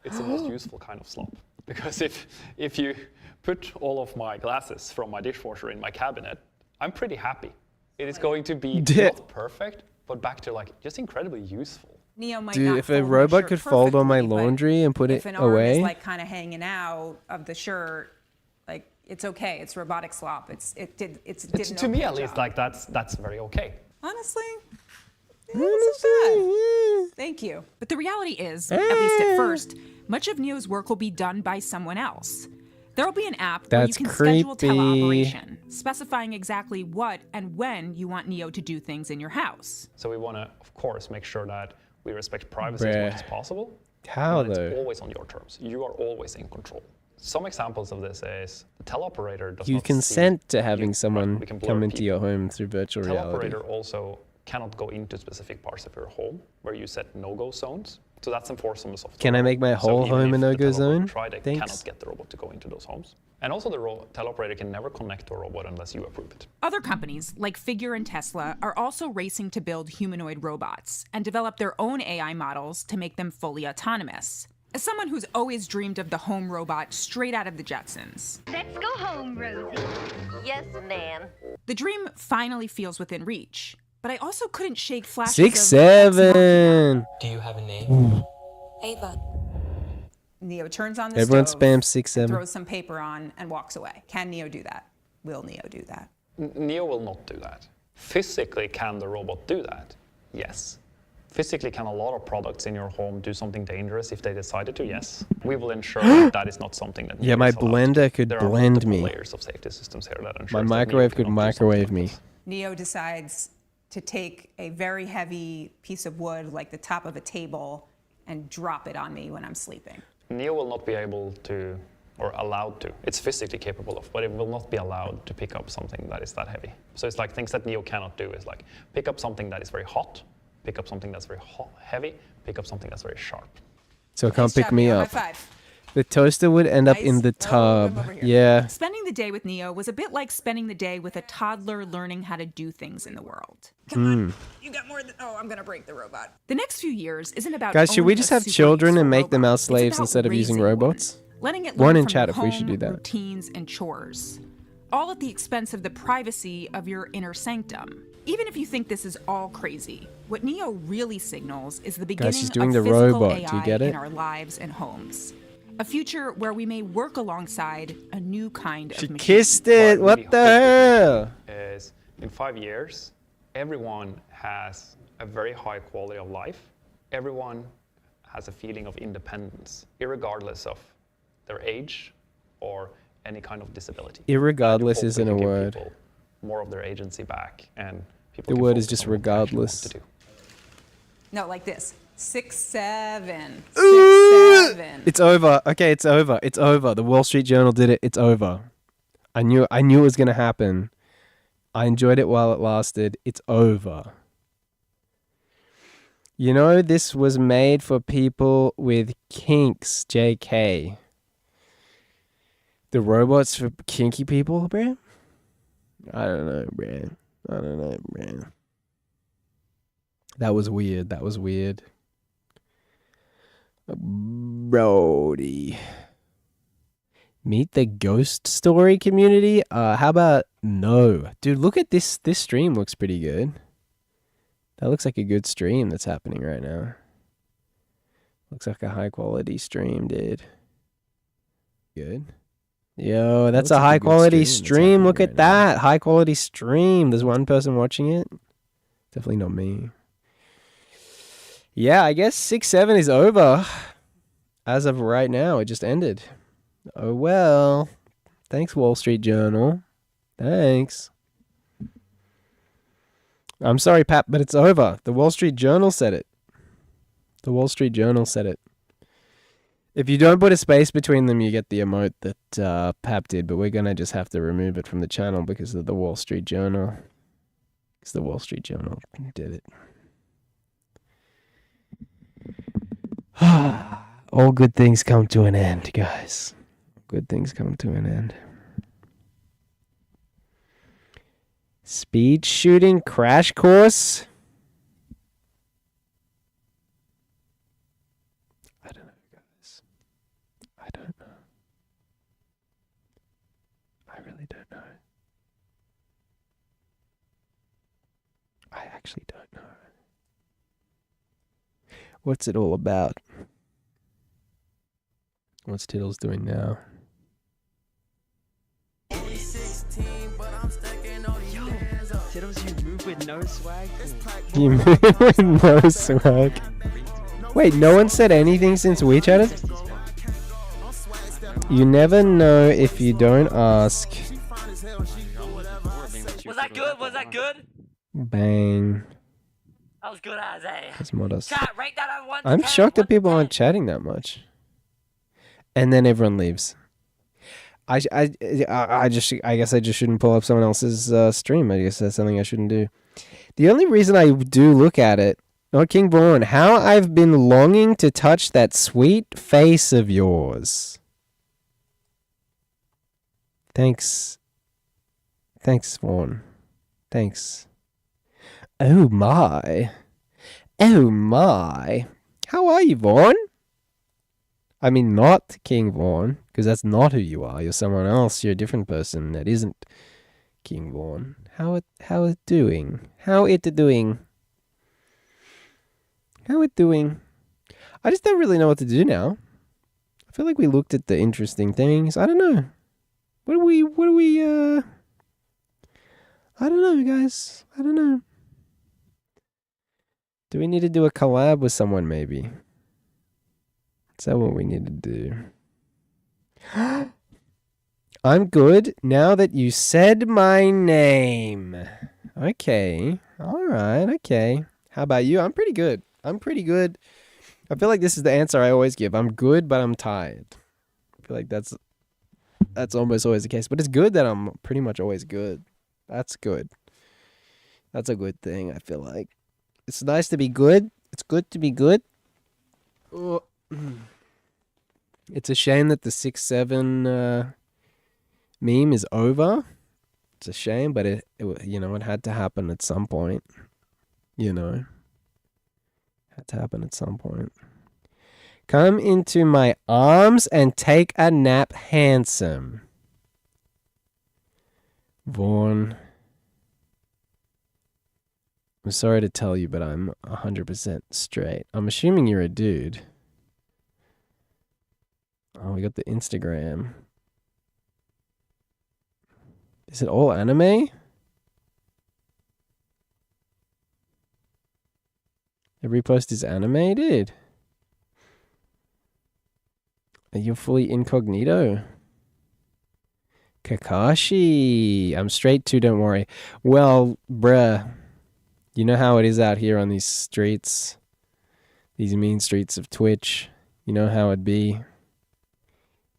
It's the most useful kind of slop. Because if you put all of my glasses from my dishwasher in my cabinet, I'm pretty happy. It is going to be not perfect, but back to like just incredibly useful. Neo might Dude, not if a fold my robot shirt could fold all my perfectly, but laundry and put if it an arm away, is like kind of hanging out of the shirt, like it's okay. It's robotic slop. It didn't To me, at least, like that's very okay. Honestly, yeah, it's not bad. Thank you. But the reality is, at least at first, much of Neo's work will be done by someone else. There will be an app where you That's can schedule creepy. teleoperation, specifying exactly what and when you want Neo to do things in your house. So we want to, of course, make sure that we respect privacy as Bruh. much as possible. How, but though? It's always on your terms. You are always in control. Some examples of this is the teleoperator does you not consent see to having someone we can blur come into people. your home through virtual reality. Teleoperator also cannot go into specific parts of your home where you set no-go zones. So that's enforced on the software. Can I make my So whole even home if a the no-go teleoperator zone? try, they Thanks. cannot get the robot to go into those homes. And also the teleoperator can never connect to a robot unless you approve it. Other companies, like Figure and Tesla, are also racing to build humanoid robots and develop their own AI models to make them fully autonomous. As someone who's always dreamed of the home robot straight out of the Jetsons, Let's go home, Rosie. Yes, ma'am. the dream finally feels within reach. But I also couldn't shake flashes 6-7. Do you have a name? Ava. Neo turns on the Everyone stove, spams and 6-7. throws some paper on, and walks away. Can Neo do that? Will Neo do that? Neo will not do that. Physically, can the robot do that? Yes. Physically, can a lot of products in your home do something dangerous if they decided to? Yes. We will ensure that is not something that. Yeah, Neo my is allowed to blender do. could There are blend multiple me. layers of safety systems here that ensures My that Neo microwave could cannot do something microwave me. Neo decides to take a very heavy piece of wood, like the top of a table, and drop it on me when I'm sleeping. Neo will not be able to, or allowed to, it's physically capable of, but it will not be allowed to pick up something that is that heavy. So it's like things that Neo cannot do is like pick up something that is very hot, pick up something that's very heavy, pick up something that's very sharp. So it can't pick me Neo. up. High five. The toaster would end up in the tub. Yeah. Spending the day with Neo was a bit like spending the day with a toddler learning how to do things in the world. Mm. You got more than. Oh, I'm gonna break the robot. The next few years isn't about Guys, should we owning just a have super children useful and make them robot. our It's slaves about instead of using raising robots? Letting it One learn in from chat your if we should do home, that. routines and chores, all at the expense of the privacy of your inner sanctum. Even if you think this is all crazy, what Neo really signals is the beginning she's doing of the physical robot. AI Do you get it? in our lives and homes. A future where we may work alongside a new kind She of machine. kissed it. What the hell? Is in 5 years, everyone has a very high quality of life. Everyone has a feeling of independence, irregardless of their age or any kind of disability. Irregardless Hopefully isn't a can give word. people more of their agency back, and people The can word is focus just on what they actually want regardless. to do. No, like this. 6-7. 6-7. It's over. Okay, it's over. It's over. The Wall Street Journal did it. It's over. I knew it was gonna happen. I enjoyed it while it lasted. It's over. You know, this was made for people with kinks, JK. The robots for kinky people, bruh? I don't know, bruh. I don't know, bruh. That was weird. That was weird. Brody. Meet the ghost story community? How about no? Dude, look at this. This stream looks pretty good. That looks like a good stream that's happening right now. Looks like a high quality stream, dude. Good. Yo, that's looks a like a high good quality stream that's stream. happening Look at right now. that. High quality stream. There's one person watching it. Definitely not me. Yeah, I guess 6-7 is over. As of right now, it just ended. Oh well. Thanks, Wall Street Journal. Thanks. I'm sorry, Pap, but it's over. The Wall Street Journal said it. The Wall Street Journal said it. If you don't put a space between them, you get the emote that Pap did, but we're going to just have to remove it from the channel because of the Wall Street Journal. Because the Wall Street Journal did it. All good things come to an end, guys. Good things come to an end. Speed shooting crash course? actually don't know. What's it all about? What's Tiddles doing now? Tiddles, you move with no swag. You move with no swag. Wait, no one said anything since we chatted? You never know if you don't ask. Was that good? Was that good? Bang. That was good as a. That's modest. Chat, rate that on 1 to I'm 10. shocked that people aren't chatting that much. And then everyone leaves. I guess I just shouldn't pull up someone else's stream. I guess that's something I shouldn't do. The only reason I do look at it, oh, King Vaughn, how I've been longing to touch that sweet face of yours. Thanks. Thanks, Vaughn. Thanks. Oh my. Oh my. How are you, Vaughn? I mean, not King Vaughn, because that's not who you are. You're someone else. You're a different person that isn't King Vaughn. How it doing? How it doing? How it doing? I just don't really know what to do now. I feel like we looked at the interesting things. I don't know. What do we I don't know, guys. I don't know. Do we need to do a collab with someone, maybe? Is that what we need to do? I'm good now that you said my name. Okay. All right. Okay. How about you? I'm pretty good. I'm pretty good. I feel like this is the answer I always give. I'm good, but I'm tired. I feel like that's almost always the case. But it's good that I'm pretty much always good. That's good. That's a good thing, I feel like. It's nice to be good. It's good to be good. Oh. It's a shame that the 6-7 meme is over. It's a shame, but it had to happen at some point. Had to happen at some point. Come into my arms and take a nap, handsome. Vaughn. I'm sorry to tell you, but I'm 100% straight. I'm assuming you're a dude. Oh, we got the Instagram. Is it all anime? Every post is anime, dude. Are you fully incognito? Kakashi. I'm straight too, don't worry. Well, bruh. You know how it is out here on these streets. These mean streets of Twitch. You know how it be.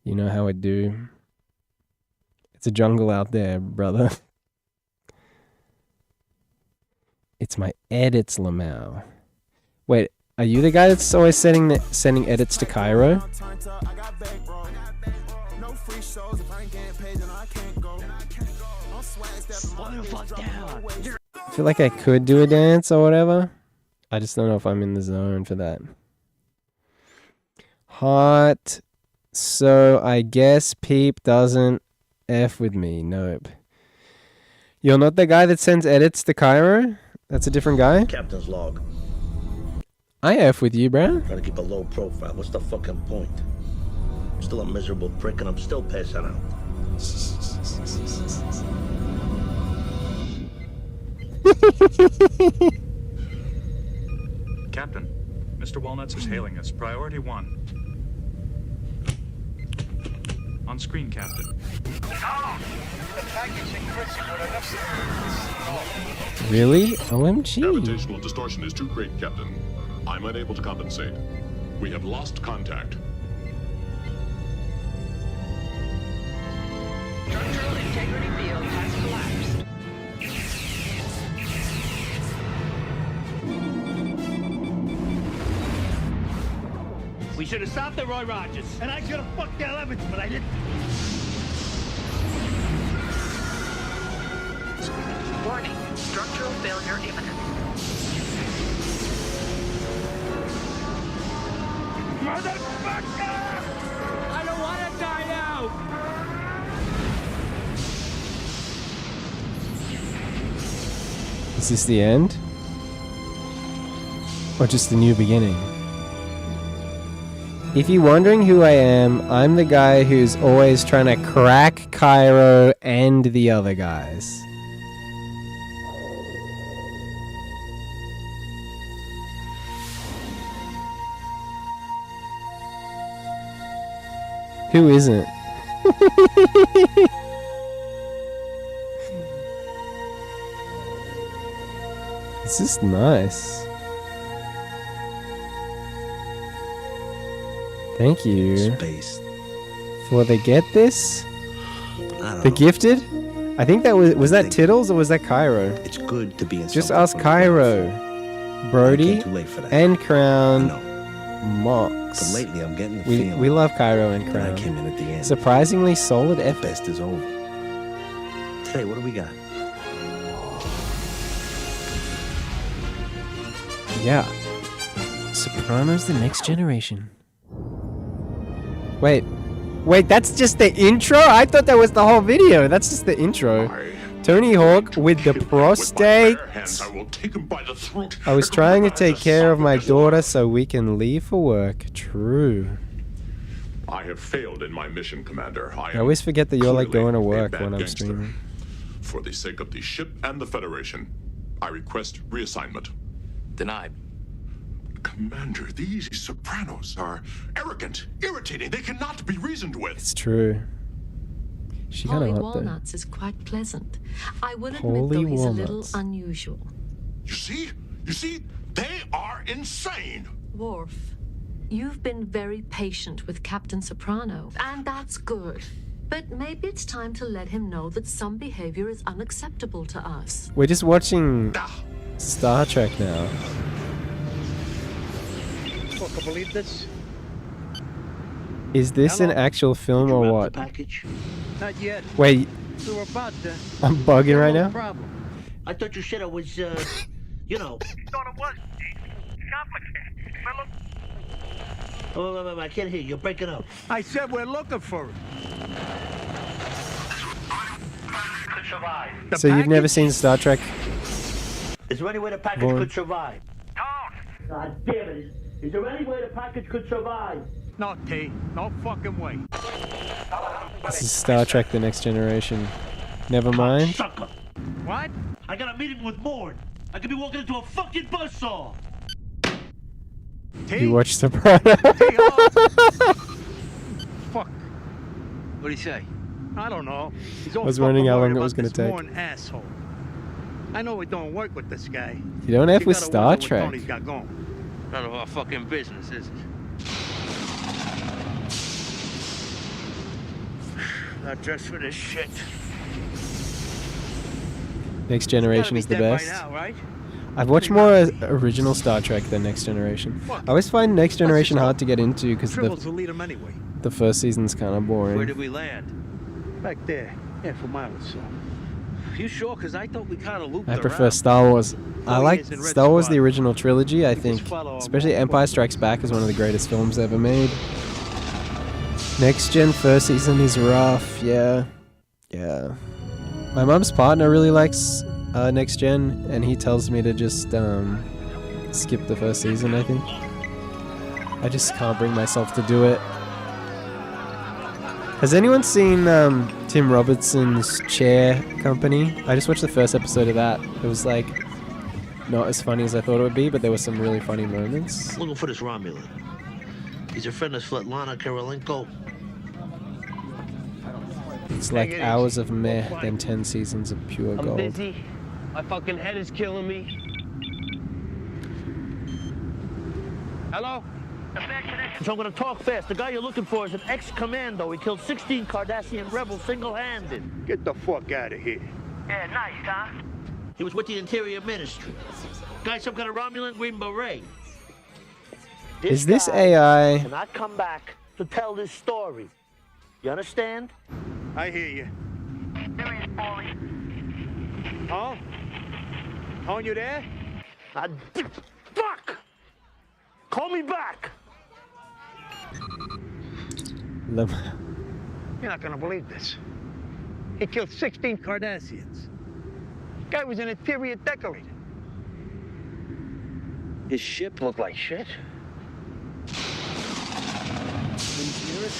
You know how it do. It's a jungle out there, brother. It's my edits, Lamau. Wait, are you the guy that's always sending edits to Cairo? I feel like I could do a dance or whatever. I just don't know if I'm in the zone for that. Hot. So I guess Peep doesn't F with me. Nope. You're not the guy that sends edits to Cairo? That's a different guy? Captain's log. I F with you, bro. Trying to keep a low profile. What's the fucking point? I'm still a miserable prick and I'm still passing out. Captain, Mr. Walnuts is hailing us. Priority 1. On screen, Captain. Really? OMG. Gravitational distortion is too great, Captain. I'm unable to compensate. We have lost contact. Structural integrity field has collapsed. We should have stopped at Roy Rogers. And I should have fucked Dale Evans, but I didn't. Warning, structural failure imminent. Motherfucker! I don't want to die now! Is this the end? Or just the new beginning. If you're wondering who I am, I'm the guy who's always trying to crack Cairo and the other guys. Who isn't? This is nice. Thank you. Space. For the get this? I don't The know. gifted? I think that was that Tittles or was that Cairo? It's good to be in Just something ask from Cairo, Brody, Okay, too late for that. and Crown, Mox. But lately I'm getting the We feeling love Cairo and that Crown. I came in at the end. Surprisingly solid effort. Best is over. Today, what do we got? Yeah. Sopranos: The Next Generation. Wait, that's just the intro? I thought that was the whole video. That's just the intro. Tony Hawk with the prostate. I will take him by the throat. I was trying to take care of my daughter so we can leave for work. True. I have failed in my mission, Commander. I always forget that you're like clearly going to a work bad when I'm gangster. streaming. For the sake of the ship and the Federation, I request reassignment. Denied. Commander, these Sopranos are arrogant, irritating. They cannot be reasoned with. It's true. She kind Holy of hot though. walnuts is quite pleasant. I will admit, Holy though, he's a little walnuts. unusual. You see? They are insane. Worf, you've been very patient with Captain Soprano, and that's good. But maybe it's time to let him know that some behavior is unacceptable to us. We're just watching Star Trek now. Fuck, believe this? Is this an Hello? actual film or what? Package? Not yet. Wait, We were about to. I'm bugging right No now? problem. I thought you said it was, you know. Thought it was complicated. Oh, wait, I can't hear you. You're breaking up. I said we're looking for it. Could survive. So you've never seen Star Trek? Is there any way the package Vaughn. could survive? Don't. God damn it. Is there any way the package could survive? No, T. No fucking way. This is Star Trek: The Next Generation. Never mind. Sucker. What? I got a meeting with Mord. I could be walking into a fucking buzzsaw. You watch Sopranos? Fuck. What'd he say? I don't know. He's all I was wondering how fucking long it was worried gonna about take. this Morn asshole. I know it don't work with this guy. You don't F with gotta Star wonder what Trek. Tony's got going. None of our fucking business, is it? Not dressed for this shit. Next Generation is the best. Now, right? I've watched more original Star Trek than Next Generation. I always find Next Generation hard to get into because Tribbles will lead him anyway. the first season's kind of Where boring. did we land? Back there. Half a mile or so. You sure? Because I thought we kind of looped I around. prefer Star Wars. I 4 like years in Red Star Wars, the Squad. original trilogy. I think, follow especially Empire Strikes Back, is one of the greatest films ever made. Next Gen first season is rough. Yeah. My mom's partner really likes Next Gen, and he tells me to just skip the first season. I think I just can't bring myself to do it. Has anyone seen Tim Robertson's Chair Company? I just watched the first episode of that. It was like not as funny as I thought it would be, but there were some really funny moments. Looking for this Romulan. He's a friend of Svetlana Kirilenko. It's like hours of meh, then 10 seasons of pure gold. busy. My fucking head is killing me. Hello? So I'm gonna talk fast. The guy you're looking for is an ex-commando. He killed 16 Cardassian rebels single-handed. Get the fuck out of here. Yeah, nice, huh? He was with the Interior Ministry. Guy, some kind of Romulan Green Beret. Is this guy AI? cannot come back to tell this story. You understand? I hear you. Oh? Oh, you there? Fuck! Call me back! Lem- You're not gonna believe this. He killed 16 Cardassians. Guy was an interior decorator. His ship looked like shit. Didn't you hear it?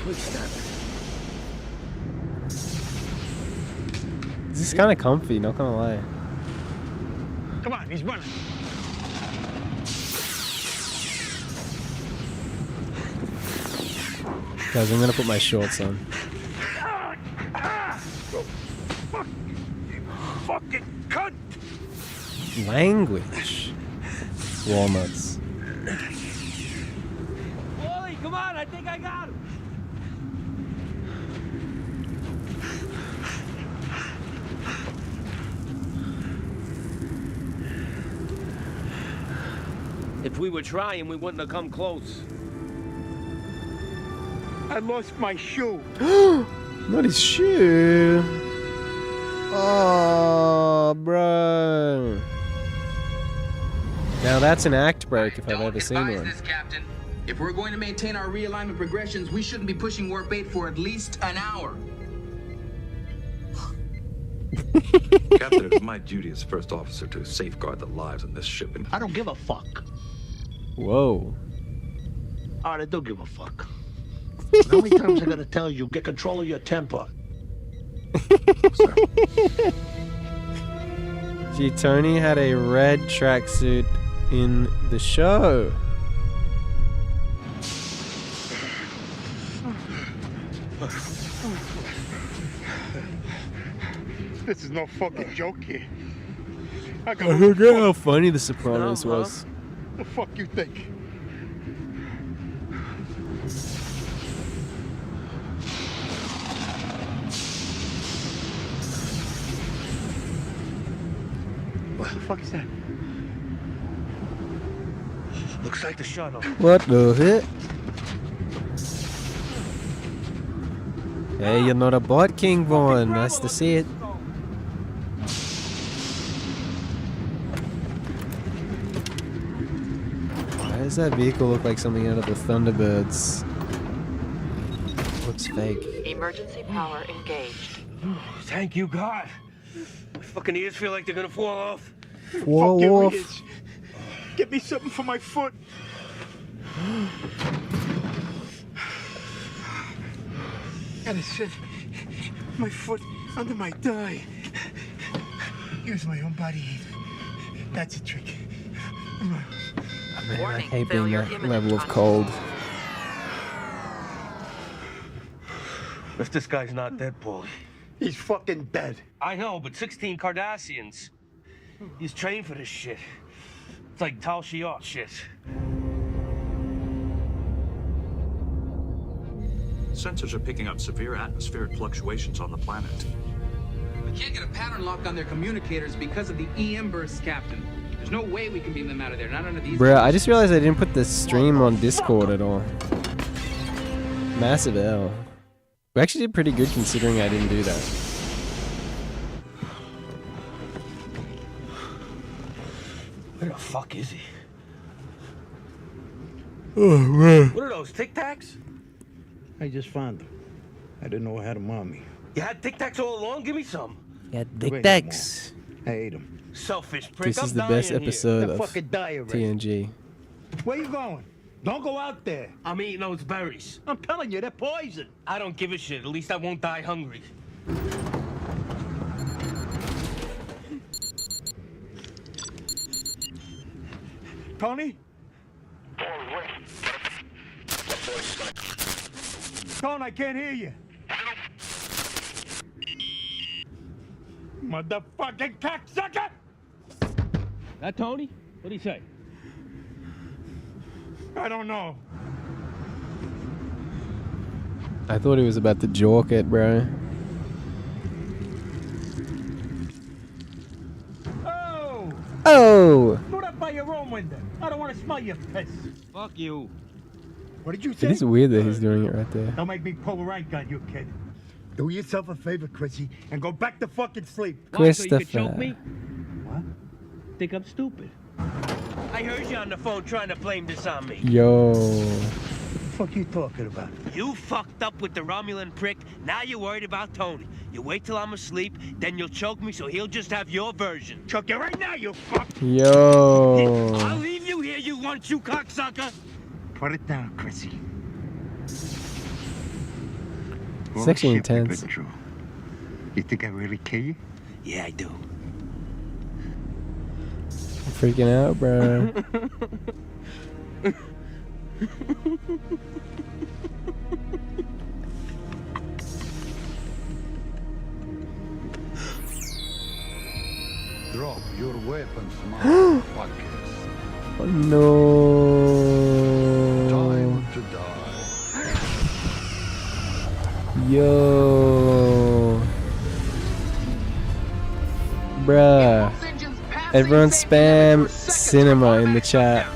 Footsteps. This is kind of comfy, not gonna lie. Come on, he's running. Guys, I'm gonna put my shorts on. Fucking cunt! Language. Walnuts. Wally, come on, I think I got him. If we were trying, we wouldn't have come close. I lost my shoe. Not his shoe. Oh, bro. Now that's an act break if I've ever seen one. This, Captain. If we're going to maintain our realignment progressions, we shouldn't be pushing warp 8 for at least an hour. Captain, it is my duty as first officer to safeguard the lives on this ship. I don't give a fuck. Whoa. All right, I do give a fuck. How many times I gotta tell you, get control of your temper? Gee, Tony had a red tracksuit in the show. This is no fucking joke here. I forget how funny The Sopranos was. The fuck you think? What the fuck is that? Looks like the shuttle. What the heck? Hey, you're not a bot, King Vaughn. Nice to see it. Why does that vehicle look like something out of the Thunderbirds? Looks fake. Emergency power engaged. Thank you, God. My fucking ears feel like they're gonna fall off. Fall Fuck your off. ears. Get me something for my foot. Gotta sit my foot under my thigh. Use my own body heat. That's a trick. Man, I hate being that level of cold. If this guy's not dead, Paulie. He's fucking dead. I know, but 16 Cardassians. He's trained for this shit. It's like Tal Shiar shit. Sensors are picking up severe atmospheric fluctuations on the planet. We can't get a pattern lock on their communicators because of the EM bursts, Captain. There's no way we can beam them out of there, not under these... Bruh, I just realized I didn't put the stream on Discord at all. Massive L. We actually did pretty good considering I didn't do that. Where the fuck is he? Oh, man. What are those, Tic Tacs? I just found them. I didn't know I had them on me. You had Tic Tacs all along? Give me some. Yeah, Tic Tacs. I ate them. Selfish prick. This is I'm the best dying episode here. of Fucking die already. TNG. Where you going? Don't go out there. I'm eating those berries. I'm telling you, they're poison. I don't give a shit. At least I won't die hungry. Tony? Tony, I can't hear you. Motherfucking cocksucker! That Tony? What'd he say? I don't know. I thought he was about to jork it, bro. Oh! Oh! Put up by your own window. I don't want to smell your piss. Fuck you. What did you say? It is weird that he's doing it right there. Don't make me pull a rank on you, kid. Do yourself a favor, Chrissy, and go back to fucking sleep. Why, so you could choke me? What? Think I'm stupid? I heard you on the phone trying to blame this on me. Yo. fuck you talking about? You fucked up with the Romulan prick. Now you're worried about Tony. You wait till I'm asleep, then you'll choke me so he'll just have your version. Choke you right now, you fuck. Yo. I'll leave you here, you one-shoe cocksucker. Put it down, Chrissy. It's actually intense. You think I really kill you? Yeah, I do. I'm freaking out, bro. Drop your weapons, motherfuckers. Oh, no. Time to die. Yo. Bruh. Everyone spam cinema in the chat.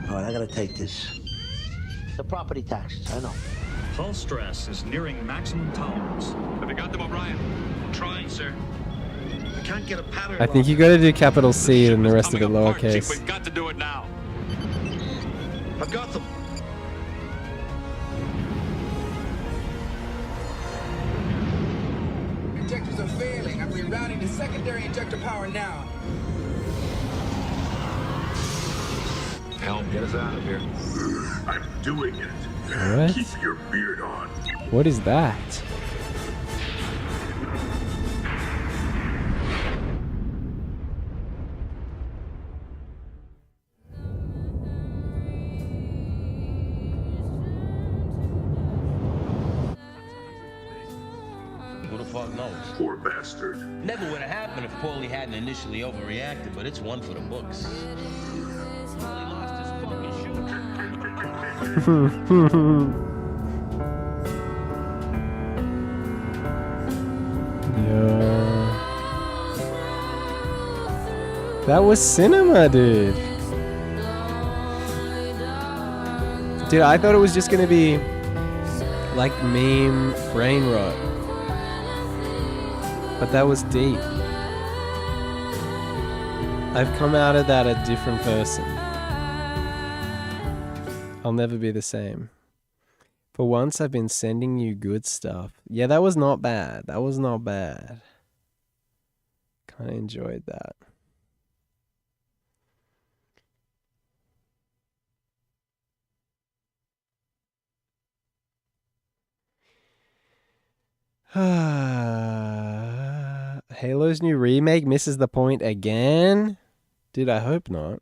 Alright, I gotta take this. The property taxes, I know. Hull stress is nearing maximum tolerance. Have you got them, O'Brien? I'm trying, sir. I can't get a pattern. I think you gotta do capital C and the rest of it Chief, lowercase. we've got to do it now. I've got them. Injectors are failing. I'm rerouting to secondary injector power now. Help, get us out of here. I'm doing it. What? Keep your beard on. What is that? Who the fuck knows? Poor bastard. Never would have happened if Paulie hadn't initially overreacted, but it's one for the books. Yeah. That was cinema, dude. Dude, I thought it was just gonna be like meme brain rot. But that was deep. I've come out of that a different person. I'll never be the same. For once, I've been sending you good stuff. Yeah, that was not bad. That was not bad. Kind of enjoyed that. Halo's new remake misses the point again? Dude, I hope not.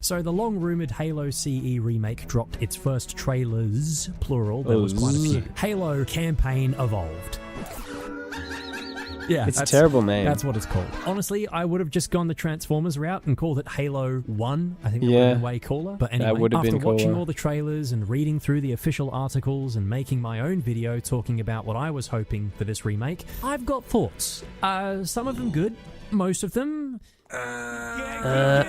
So the long-rumoured Halo CE remake dropped its first trailers, plural, there was quite a few. Halo Campaign Evolved. Yeah, It's a terrible name. That's what it's called. Honestly, I would have just gone the Transformers route and called it Halo 1. I think that would have been way cooler. But anyway, would have after been watching cooler. all the trailers and reading through the official articles and making my own video talking about what I was hoping for this remake, I've got thoughts. Some of them good, most of them... Yeah,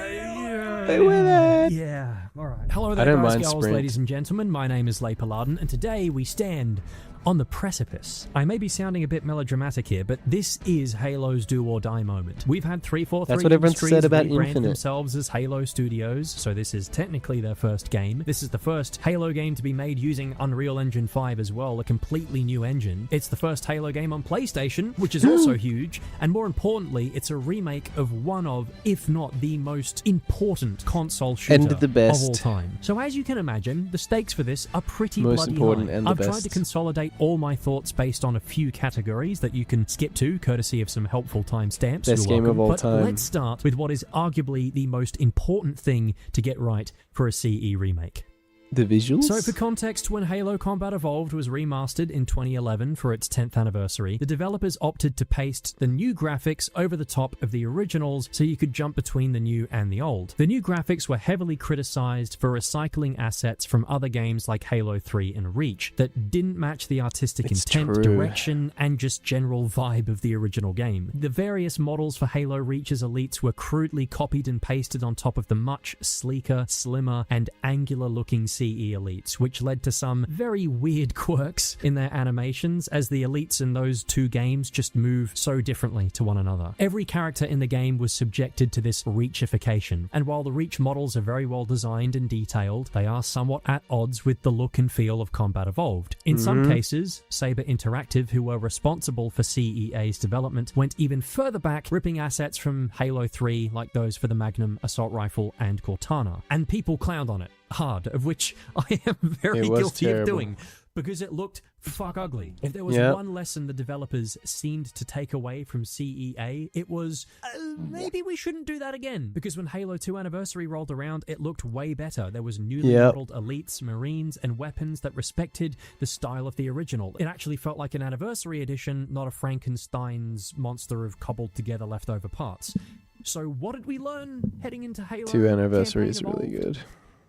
alright. Hello there, I don't guys, mind girls, Sprint. ladies and gentlemen. My name is Leigh Paladin, and today we stand on the precipice. I may be sounding a bit melodramatic here, but this is Halo's do or die moment. We've had 343 That's what everyone Industries said about rebrand Infinite. themselves as Halo Studios, so this is technically their first game. This is the first Halo game to be made using Unreal Engine 5 as well, a completely new engine. It's the first Halo game on PlayStation, which is also huge, and more importantly, it's a remake of one of, if not the most important console shooter And the best. of all time. So as you can imagine, the stakes for this are pretty Most bloody important high. and the I've tried best. to consolidate all my thoughts based on a few categories that you can skip to, courtesy of some helpful timestamps. Best You're game of welcome. all But time. let's start with what is arguably the most important thing to get right for a CE remake. The visuals? So for context, when Halo Combat Evolved was remastered in 2011 for its 10th anniversary, the developers opted to paste the new graphics over the top of the originals so you could jump between the new and the old. The new graphics were heavily criticized for recycling assets from other games like Halo 3 and Reach that didn't match the artistic It's intent, true. direction, and just general vibe of the original game. The various models for Halo Reach's elites were crudely copied and pasted on top of the much sleeker, slimmer, and angular looking CE CE elites, which led to some very weird quirks in their animations as the elites in those two games just move so differently to one another. Every character in the game was subjected to this reachification, and while the Reach models are very well designed and detailed, they are somewhat at odds with the look and feel of Combat Evolved. In some cases, Saber Interactive, who were responsible for CEA's development, went even further back, ripping assets from Halo 3 like those for the Magnum, Assault Rifle, and Cortana. And people clowned on it hard, of which I am very guilty of doing, because it looked fuck ugly. If there was one lesson the developers seemed to take away from CEA, it was maybe we shouldn't do that again. Because when Halo 2 Anniversary rolled around, it looked way better. There was newly modeled elites, marines, and weapons that respected the style of the original. It actually felt like an Anniversary edition, not a Frankenstein's monster of cobbled together leftover parts. So what did we learn heading into Halo 2 Anniversary is really good.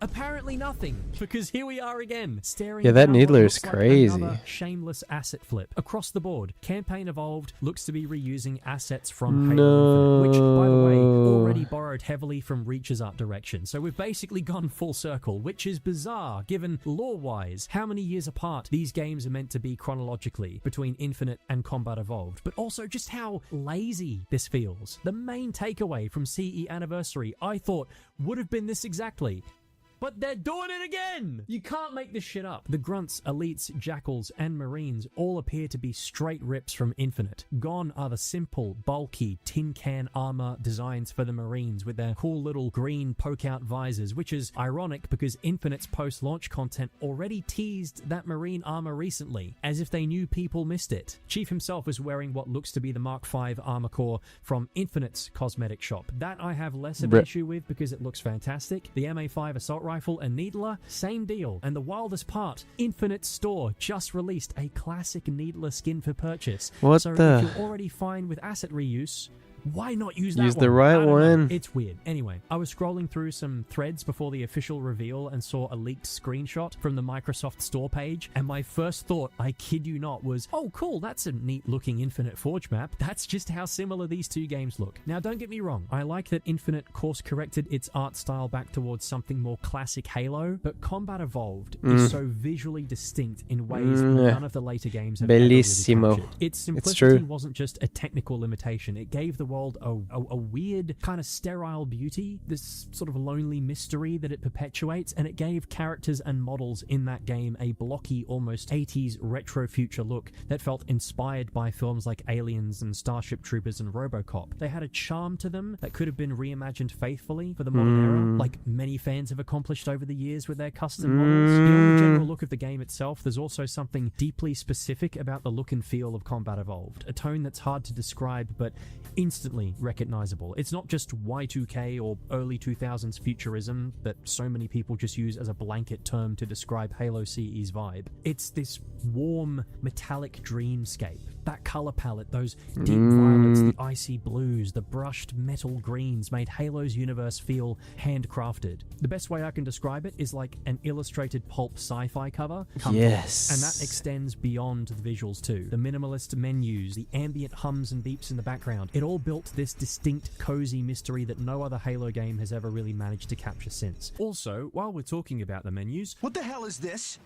Apparently nothing, because here we are again, staring. Yeah, that down what Needler is looks like crazy. another shameless asset flip across the board. Campaign Evolved looks to be reusing assets from Halo Infinite, which, by the way, already borrowed heavily from Reach's art direction. So we've basically gone full circle, which is bizarre, given lore-wise how many years apart these games are meant to be chronologically between Infinite and Combat Evolved, but also just how lazy this feels. The main takeaway from CE Anniversary, I thought, would have been this exactly. But they're doing it again! You can't make this shit up. The grunts, elites, jackals, and marines all appear to be straight rips from Infinite. Gone are the simple, bulky, tin can armor designs for the marines with their cool little green poke-out visors, which is ironic because Infinite's post-launch content already teased that marine armor recently, as if they knew people missed it. Chief himself is wearing what looks to be the Mark V armor core from Infinite's cosmetic shop. That I have less of an issue with because it looks fantastic. The MA5 Assault Rifle and Needler, same deal. And the wildest part, Infinite Store just released a classic Needler skin for purchase. What so the? if you're already fine with asset reuse, why not use that Use one? the right I don't know. one. It's weird. Anyway, I was scrolling through some threads before the official reveal and saw a leaked screenshot from the Microsoft Store page, and my first thought, I kid you not, was, oh cool, that's a neat looking Infinite Forge map. That's just how similar these two games look. Now don't get me wrong, I like that Infinite course corrected its art style back towards something more classic Halo, but Combat Evolved is so visually distinct in ways none of the later games have ever really Bellissimo. captured. Its simplicity true. wasn't just a technical limitation, it gave the world a weird kind of sterile beauty, this sort of lonely mystery that it perpetuates, and it gave characters and models in that game a blocky, almost 80s retro future look that felt inspired by films like Aliens and Starship Troopers and RoboCop. They had a charm to them that could have been reimagined faithfully for the modern era, like many fans have accomplished over the years with their custom models. Beyond the general look of the game itself, there's also something deeply specific about the look and feel of Combat Evolved, a tone that's hard to describe but instantly recognizable. It's not just Y2K or early 2000s futurism that so many people just use as a blanket term to describe Halo CE's vibe. It's this warm, metallic dreamscape. That color palette, those deep violets, the icy blues, the brushed metal greens made Halo's universe feel handcrafted. The best way I can describe it is like an illustrated pulp sci-fi cover. Yes. And that extends beyond the visuals too. The minimalist menus, the ambient hums and beeps in the background. It all built this distinct, cozy mystery that no other Halo game has ever really managed to capture since. Also, while we're talking about the menus... What the hell is this?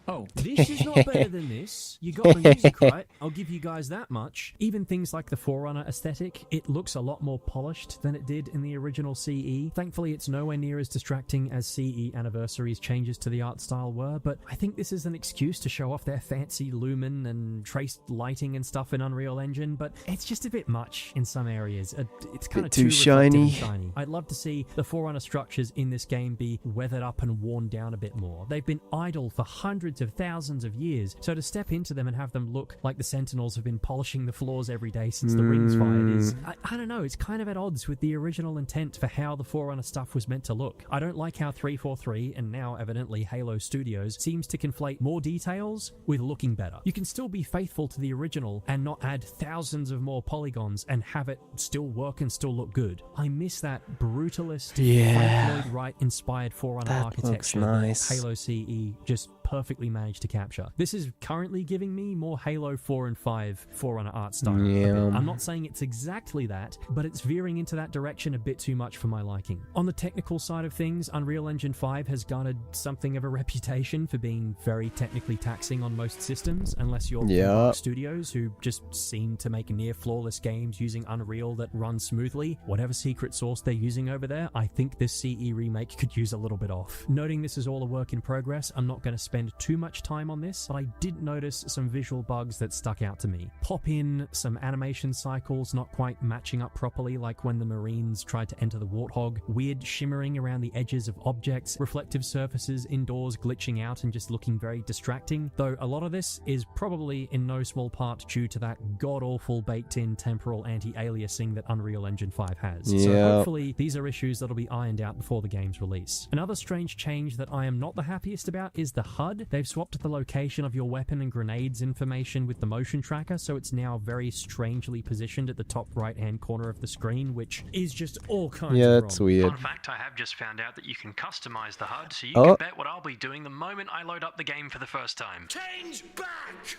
Oh, this is not better than this. You got the music right. I'll give you guys that much. Even things like the Forerunner aesthetic, it looks a lot more polished than it did in the original CE. Thankfully, it's nowhere near as distracting as CE Anniversary's changes to the art style were, but I think this is an excuse to show off their fancy lumen and traced lighting and stuff in Unreal Engine, but it's just a bit much in some areas. It's kind of too reflective and shiny. shiny. I'd love to see the Forerunner structures in this game be weathered up and worn down a bit more. They've been idle for hundreds of thousands of years, so to step into them and have them look like the Sentinels have been polishing the floors every day since the rings fired is, I don't know, it's kind of at odds with the original intent for how the Forerunner stuff was meant to look. I don't like how 343, and now evidently Halo Studios, seems to conflate more details with looking better. You can still be faithful to the original and not add thousands of more polygons and have it still work and still look good. I miss that brutalist, Frank Lloyd Wright inspired Forerunner That architecture looks nice. that Halo CE just perfectly managed to capture. This is currently giving me more Halo 4 and 5 Forerunner art style. Yeah. I'm not saying it's exactly that, but it's veering into that direction a bit too much for my liking. On the technical side of things, Unreal Engine 5 has garnered something of a reputation for being very technically taxing on most systems, unless you're from Dark Studios, who just seem to make near flawless games using Unreal that run smoothly. Whatever secret sauce they're using over there, I think this CE remake could use a little bit off. Noting this is all a work in progress, I'm not going to spend too much time on this, but I did notice some visual bugs that stuck out to me. Pop in some animation cycles not quite matching up properly, like when the Marines tried to enter the Warthog, weird shimmering around the edges of objects, reflective surfaces indoors glitching out and just looking very distracting, though a lot of this is probably in no small part due to that god-awful baked-in temporal anti-aliasing that Unreal Engine 5 has. So hopefully these are issues that'll be ironed out before the game's release. Another strange change that I am not the happiest about is the HUD. They've swapped the location of your weapon and grenades information with the motion tracker, so it's now very strangely positioned at the top right-hand corner of the screen, which is just all kinds of wrong. That's weird. Fun fact, I have just found out that you can customize the HUD, so you can bet what I'll be doing the moment I load up the game for the first time. Change back!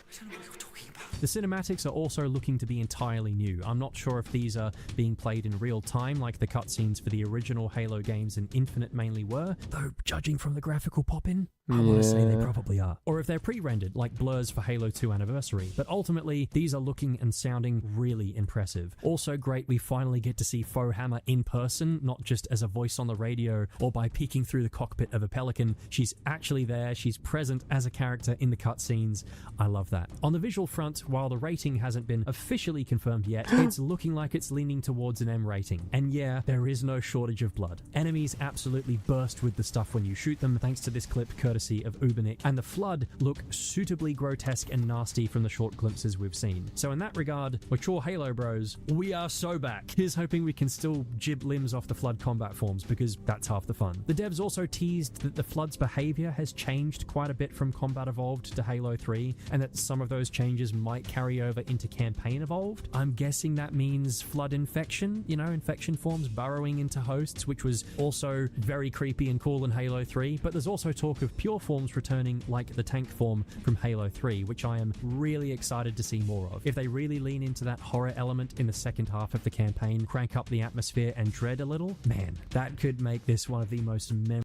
The cinematics are also looking to be entirely new. I'm not sure if these are being played in real time like the cutscenes for the original Halo games and Infinite mainly were, though judging from the graphical pop-in, I want to say they probably are. Or if they're pre-rendered like blurs for Halo 2 Anniversary. But ultimately, these are looking and sounding really impressive. Also great, we finally get to see Fohammer in person, not just as a voice on the radio or by peeking through the cockpit of a Pelican. She's actually there, she's present as a character in the cutscenes. I love that. On the visual front, while the rating hasn't been officially confirmed yet, it's looking like it's leaning towards an M rating. And yeah, there is no shortage of blood. Enemies absolutely burst with the stuff when you shoot them, thanks to this clip courtesy of Ubernick, and the Flood look suitably grotesque and nasty from the short glimpses we've seen. So in that regard, mature Halo bros, we are so back. Here's hoping we can still jib limbs off the Flood combat forms, because that's half the fun. The devs also teased that the Flood's behavior has changed quite a bit from Combat Evolved to Halo 3, and that some of those changes might carry over into Campaign Evolved. I'm guessing that means Flood infection, you know, infection forms burrowing into hosts, which was also very creepy and cool in Halo 3, but there's also talk of pure forms returning like the tank form from Halo 3, which I am really excited to see more of. If they really lean into that horror element in the second half of the campaign, crank up the atmosphere and dread a little, man, that could make this one of the most memorable.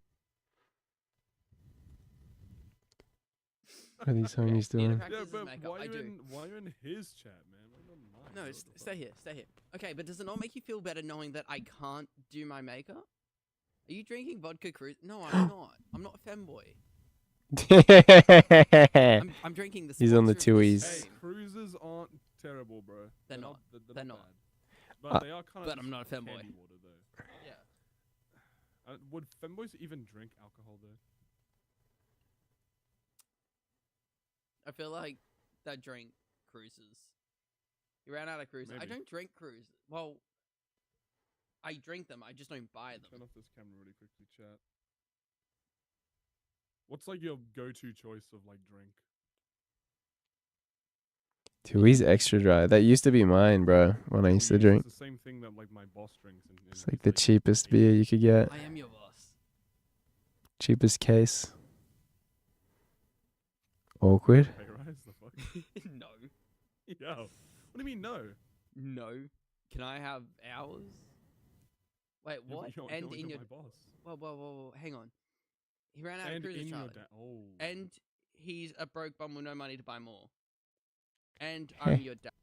What are these homies doing? Yeah, but why are you in his chat, man? No, stay here, stay here. Okay, but does it not make you feel better knowing that I can't do my makeup? Are you drinking vodka cruise? No, I'm not. I'm not a femboy. I'm drinking the. He's on the Tuies. Hey, cruises aren't terrible, bro. They're not. They're not. Bad. But they are kind of. But I'm not a femboy. Water, though. Yeah. Would femboys even drink alcohol though? I feel like they drink cruises. You ran out of cruises. I don't drink cruises. Well, I drink them. I just don't buy them. Turn off this camera really quickly, chat. What's like your go-to choice of like drink? Tuies extra dry. That used to be mine, bro. When I used to drink. It's the same thing that like my boss drinks. It's like the cheapest beer you could get. I am your boss. Cheapest case. Awkward. No. Yo. What do you mean no? No. Can I have ours? Wait, what? You're in your my boss. Whoa, hang on. He ran out of cruises, Charlie. And he's a broke bum with no money to buy more. And I'm your dad.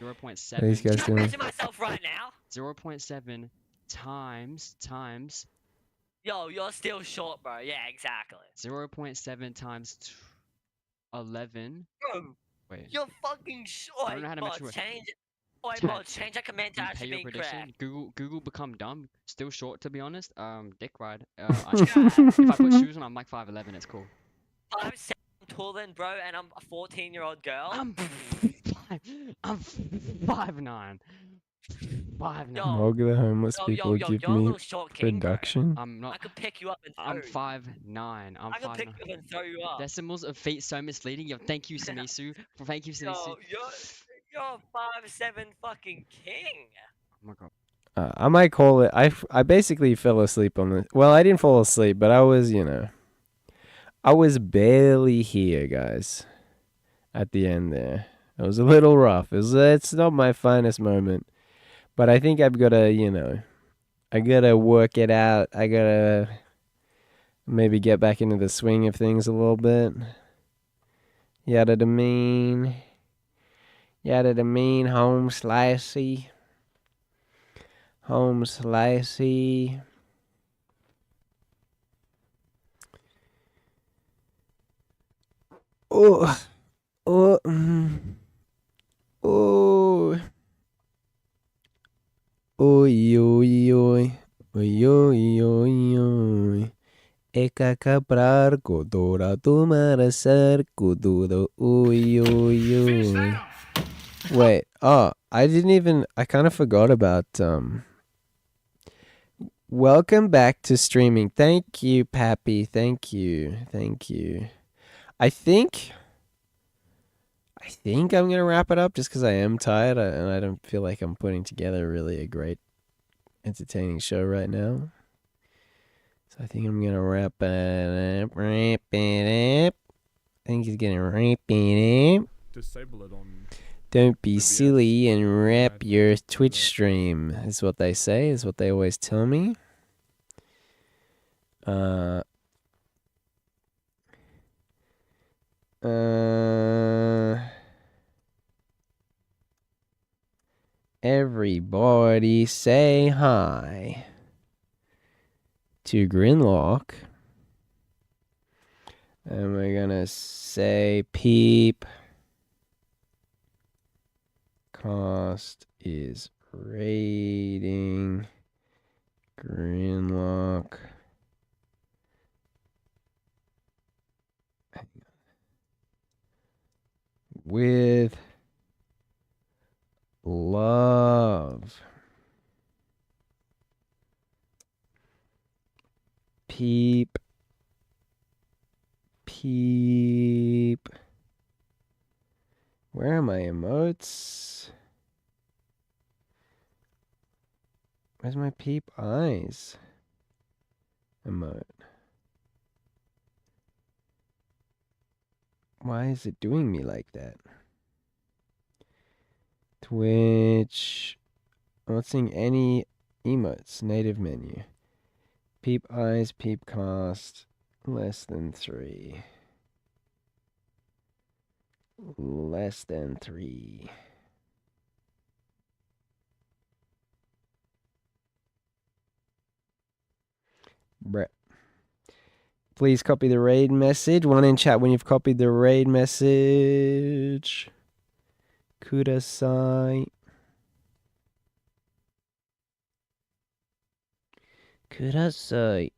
0.7. These guys Can I doing? measure myself right now? 0.7 times. Yo, you're still short, bro. Yeah, exactly. 0.7 times 11. Bro, wait. You're fucking short. I don't know how to measure it. Change that command to actually be correct. Google become dumb. Still short, to be honest. Dick ride. If I put shoes on, I'm like 5'11". It's cool. I'm 7 taller than bro, and I'm a 14-year-old girl. I'm 5'9". 5'9". All the homeless people give me production. I'm not. I could pick you up and throw I'm you. 5'9". I could pick you up and throw you up. Decimals of fate so misleading. Yo, thank you, Samisu. Thank you, Samisu. You're 5'7" fucking king. Oh my god. I might call it. I basically fell asleep on the. Well, I didn't fall asleep, but I was, I was barely here, guys, at the end there. It was a little rough. It's not my finest moment. But I think I've got to, I got to work it out. I got to maybe get back into the swing of things a little bit. Yada the mean. Yada the mean, home slicey. Home slicey. Oh. Oh. Oh. Oi, oi, oi. Oi, oi, oi, oi. Eka kaprar kodora tumara sar kuduro. Oi, oi, oi. Wait, I kind of forgot about, welcome back to streaming. Thank you, Pappy. Thank you. I think I'm going to wrap it up just because I am tired and I don't feel like I'm putting together really a great entertaining show right now. So I think I'm going to wrap it up. I think he's going to wrap it up. Disable it on... Don't be silly and wrap your Twitch stream, is what they say, is what they always tell me. Everybody say hi to Grinlock. And we're gonna say peep. Cost is rating Grinlock. With love. Peep. Peep. Where are my emotes? Where's my peep eyes emote? Why is it doing me like that? Twitch. I'm not seeing any emotes. Native menu. Peep eyes, peep cost. Less than 3. Less than 3. Bruh. Please copy the raid message. One in chat when you've copied the raid message. Kudasai. Kudasai.